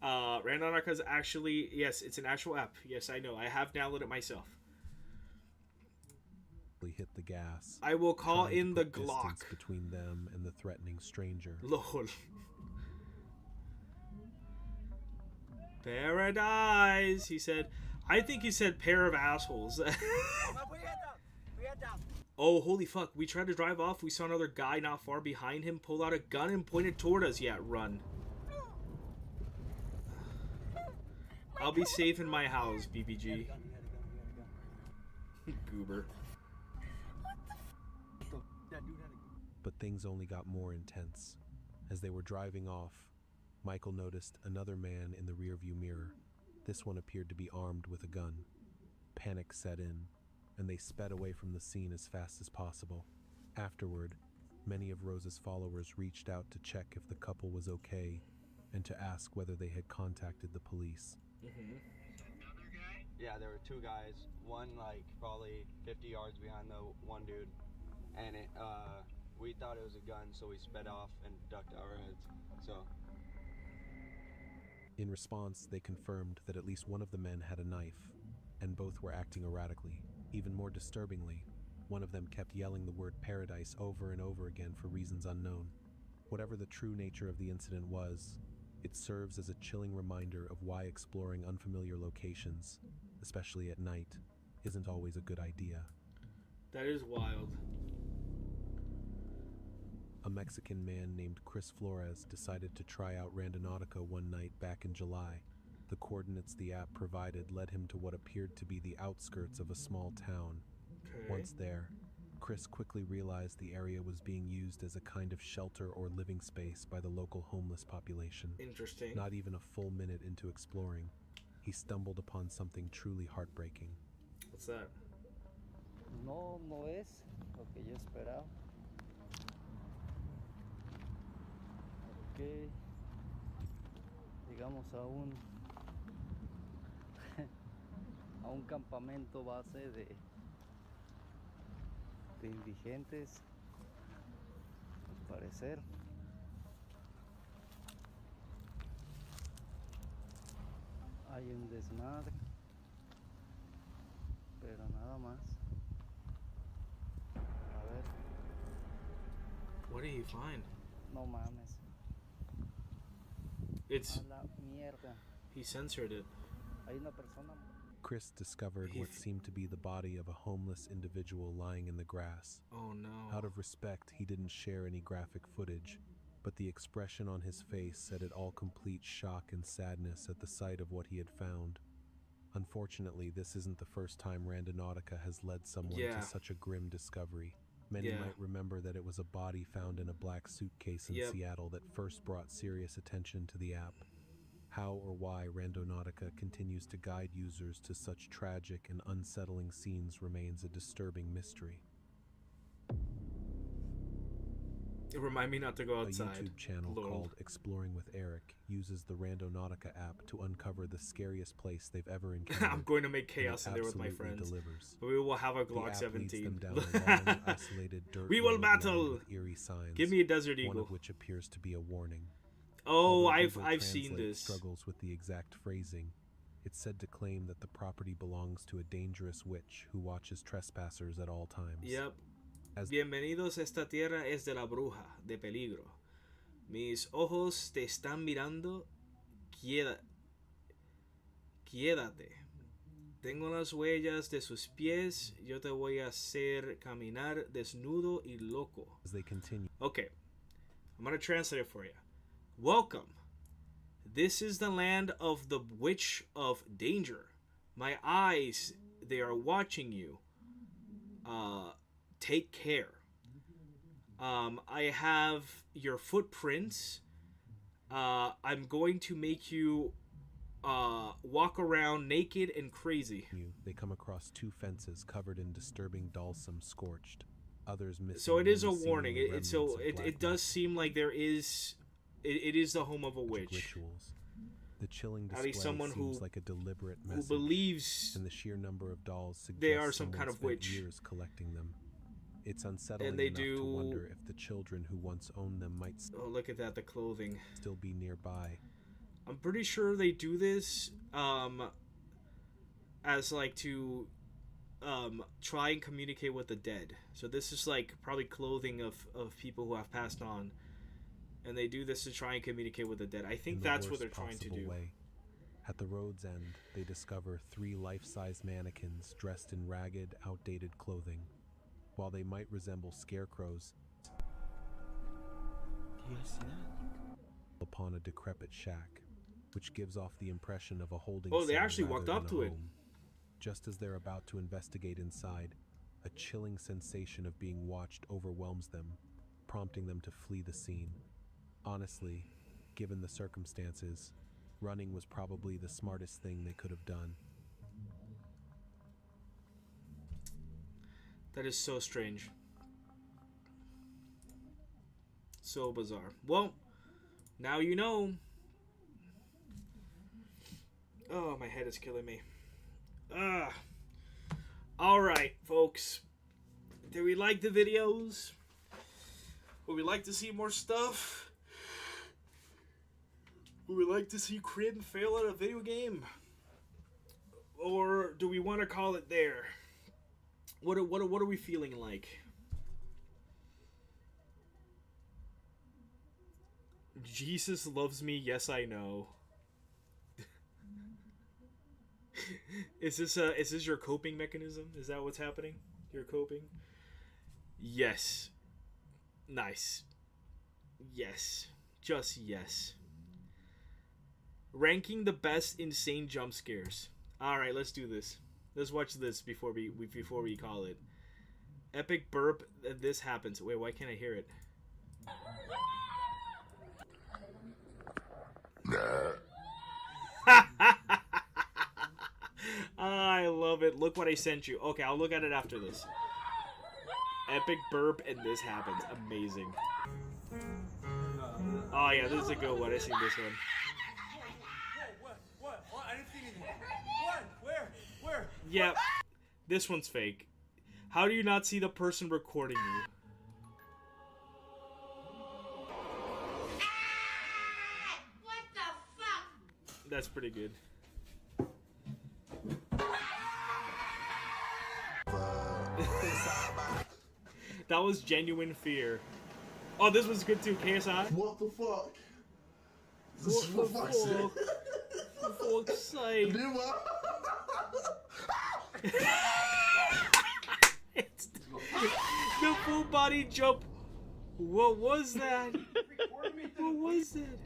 Randonautica is actually, yes, it's an actual app. Yes, I know. I have downloaded it myself. hit the gas. I will call trying to in the put distance Glock. between them and the threatening stranger. Lol. Paradise, he said. I think he said pair of assholes. Oh, holy fuck. We tried to drive off. We saw another guy not far behind him pull out a gun and point it toward us. Yeah, run. I'll be safe in my house, BBG. Goober. But things only got more intense. As they were driving off, Michael noticed another man in the rearview mirror. This one appeared to be armed with a gun. Panic set in, and they sped away from the scene as fast as possible. Afterward, many of Rose's followers reached out to check if the couple was okay and to ask whether they had contacted the police. Yeah, there were two guys. One like probably 50 yards behind the one dude, and we thought it was a gun, so we sped off and ducked our heads. So. In response, they confirmed that at least one of the men had a knife, and both were acting erratically. Even more disturbingly, one of them kept yelling the word paradise over and over again for reasons unknown. Whatever the true nature of the incident was, it serves as a chilling reminder of why exploring unfamiliar locations, especially at night, isn't always a good idea. That is wild. A Mexican man named Chris Flores decided to try out Randonautica one night back in July. The coordinates the app provided led him to what appeared to be the outskirts of a small town. Okay. Once there, Chris quickly realized the area was being used as a kind of shelter or living space by the local homeless population. Interesting. Not even a full minute into exploring, he stumbled upon something truly heartbreaking. What's that? No es lo que yo esperaba. Porque llegamos a un campamento base de indigentes, al parecer. Hay un desmadre, pero nada más. A ver. What do you find? No mames. It's... A la mierda. He censored it. Hay una persona. Chris discovered what seemed to be the body of a homeless individual lying in the grass. Oh no. Out of respect, he didn't share any graphic footage, but the expression on his face said it all complete shock and sadness at the sight of what he had found. Unfortunately, this isn't the first time Randonautica has led someone to such a grim discovery. Many might remember that it was a body found in a black suitcase in Seattle that first brought serious attention to the app. How or why Randonautica continues to guide users to such tragic and unsettling scenes remains a disturbing mystery. Remind me not to go outside. A YouTube channel called Exploring with Eric uses the Randonautica app to uncover the scariest place they've ever encountered. I'm going to make chaos in there with my friends. Delivers. We will have a Glock the app 17. Leads them down a long, isolated dirt we will road battle. With eerie signs, give me a Desert Eagle. One of which appears to be a warning. Oh, Although I've seen this. Struggles with the exact phrasing. It's said to claim that the property belongs to a dangerous witch who watches trespassers at all times. Yep. Bienvenidos a esta tierra es de la bruja, de peligro. Mis ojos te están mirando. Quédate. Tengo las huellas de sus pies. Yo te voy a hacer caminar desnudo y loco. As they continue. Okay. I'm going to translate it for you. Welcome. This is the land of the witch of danger. My eyes, they are watching you. Take care. I have your footprints. I'm going to make you walk around naked and crazy. They come across two fences covered in disturbing balsam scorched. Others missing. So it is a warning. It does seem like there is. It is the home of a witch. Rituals. The chilling display At least someone seems like a deliberate message, who believes, and the sheer number of dolls suggests they are some kind of witch. Years collecting them. It's unsettling and they enough to wonder if the children who once owned them might. Oh, look at that! The clothing still be nearby. I'm pretty sure they do this as like to try and communicate with the dead. So this is like probably clothing of people who have passed on. And they do this to try and communicate with the dead. I think that's what they're trying to do. Way. At the road's end, they discover 3 life-size mannequins dressed in ragged, outdated clothing. While they might resemble scarecrows, upon a decrepit shack, which gives off the impression of a holding cell. Oh, they actually walked up to it. Just as they're about to investigate inside, a chilling sensation of being watched overwhelms them, prompting them to flee the scene. Honestly, given the circumstances, running was probably the smartest thing they could have done. That is so strange. So bizarre. Well, now you know. Oh, my head is killing me. Alright, folks. Did we like the videos? Would we like to see more stuff? Would we like to see Crib fail at a video game? Or do we want to call it there? What are we feeling like? Jesus loves me, yes I know. Is this your coping mechanism? Is that what's happening? You're coping? Yes. Nice. Yes. Just yes. Ranking the best insane jump scares. Alright, let's do this. Let's watch this before we call it. Epic burp, this happens. Wait, why can't I hear it? I love it. Look what I sent you. Okay, I'll look at it after this. Epic burp and this happens. Amazing. Oh yeah, this is a good one. I've seen this one. What? I didn't see anything. What? Where? Yep. This one's fake. How do you not see the person recording you? What the fuck? That's pretty good. That was genuine fear. Oh, this was good too, KSI. What the fuck? For fuck's sake. It's the full body jump. What was that? What was that?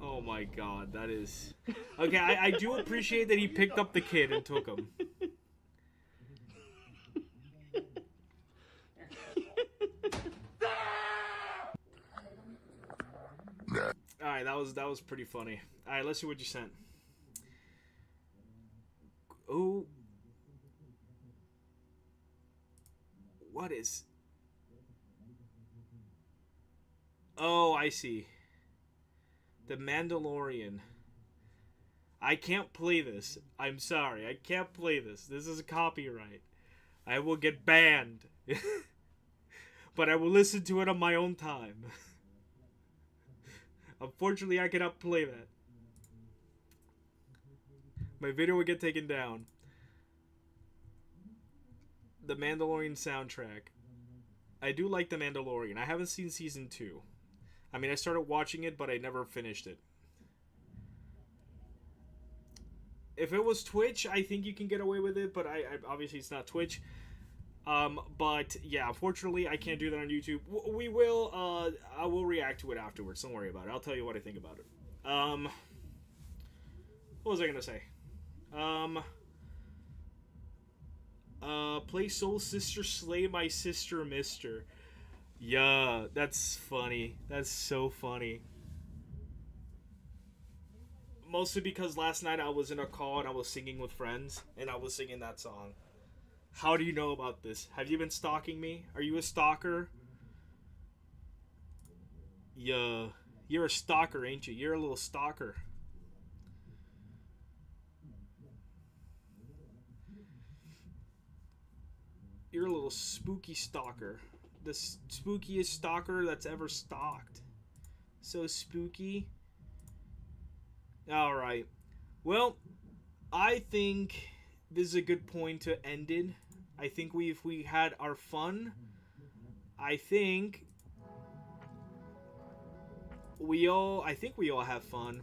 Oh my god, that is... Okay, I do appreciate that he picked up the kid and took him. Alright, that was pretty funny. Alright, let's see what you sent. Oh. What is... Oh, I see. The Mandalorian. I can't play this. I'm sorry. I can't play this. This is a copyright. I will get banned. But I will listen to it on my own time. Unfortunately, I cannot play that. My video will get taken down. The Mandalorian soundtrack. I do like The Mandalorian. I haven't seen season 2. I mean, I started watching it, but I never finished it. If it was Twitch, I think you can get away with it, but I obviously it's not Twitch. But yeah, unfortunately, I can't do that on YouTube. We will, I will react to it afterwards. Don't worry about it. I'll tell you what I think about it. What was I gonna say? Play Soul Sister, slay my sister, mister. Yeah, that's funny. That's so funny. Mostly because last night I was in a call and I was singing with friends, and I was singing that song. How do you know about this? Have you been stalking me? Are you a stalker? Yeah, you're a stalker, ain't you? You're a little stalker. You're a little spooky stalker. The spookiest stalker that's ever stalked. So spooky. Alright. Well, I think this is a good point to end it. I think we had our fun. I think we all have fun.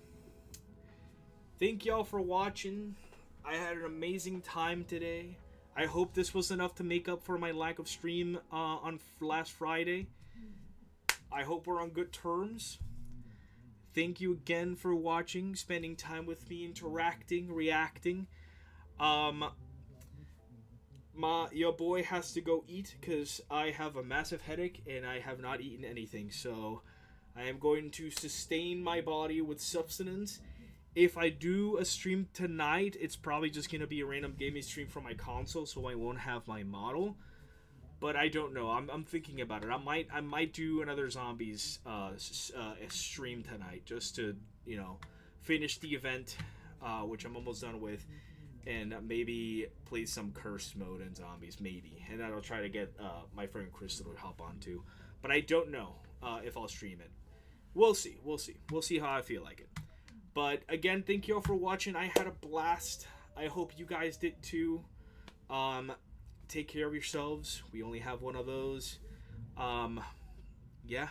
Thank y'all for watching. I had an amazing time today. I hope this was enough to make up for my lack of stream on last Friday. I hope we're on good terms. Thank you again for watching, spending time with me, interacting, reacting. Your boy has to go eat because I have a massive headache and I have not eaten anything. So I am going to sustain my body with substance if I do a stream tonight, it's probably just gonna be a random gaming stream from my console, so I won't have my model. But I don't know. I'm thinking about it. I might do another zombies stream tonight just to, you know, finish the event, which I'm almost done with, and maybe play some curse mode in zombies, maybe. And then I'll try to get my friend Crystal to hop on too. But I don't know if I'll stream it. We'll see. We'll see. We'll see how I feel like it. But again, thank you all for watching. I had a blast. I hope you guys did too. Take care of yourselves. We only have one of those. Yeah.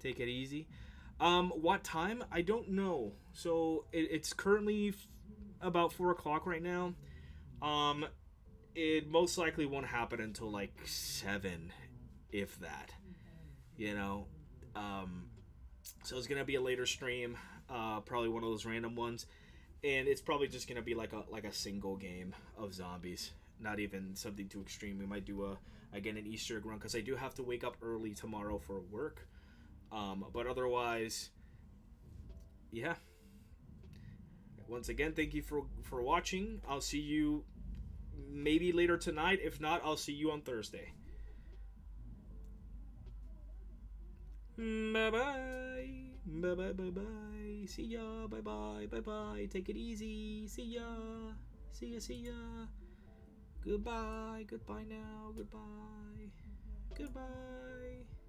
Take it easy. What time? I don't know. So it's currently about 4 o'clock right now. It most likely won't happen until like 7, if that. You know. So it's gonna be a later stream. Probably one of those random ones, and it's probably just gonna be like a single game of zombies. Not even something too extreme. We might do again an Easter egg run because I do have to wake up early tomorrow for work. But otherwise, yeah. Once again, thank you for watching. I'll see you maybe later tonight. If not, I'll see you on Thursday. Bye bye. Bye bye bye bye. See ya. Bye bye. Bye bye. Take it easy. See ya. See ya. See ya. Goodbye. Goodbye now. Goodbye. Goodbye.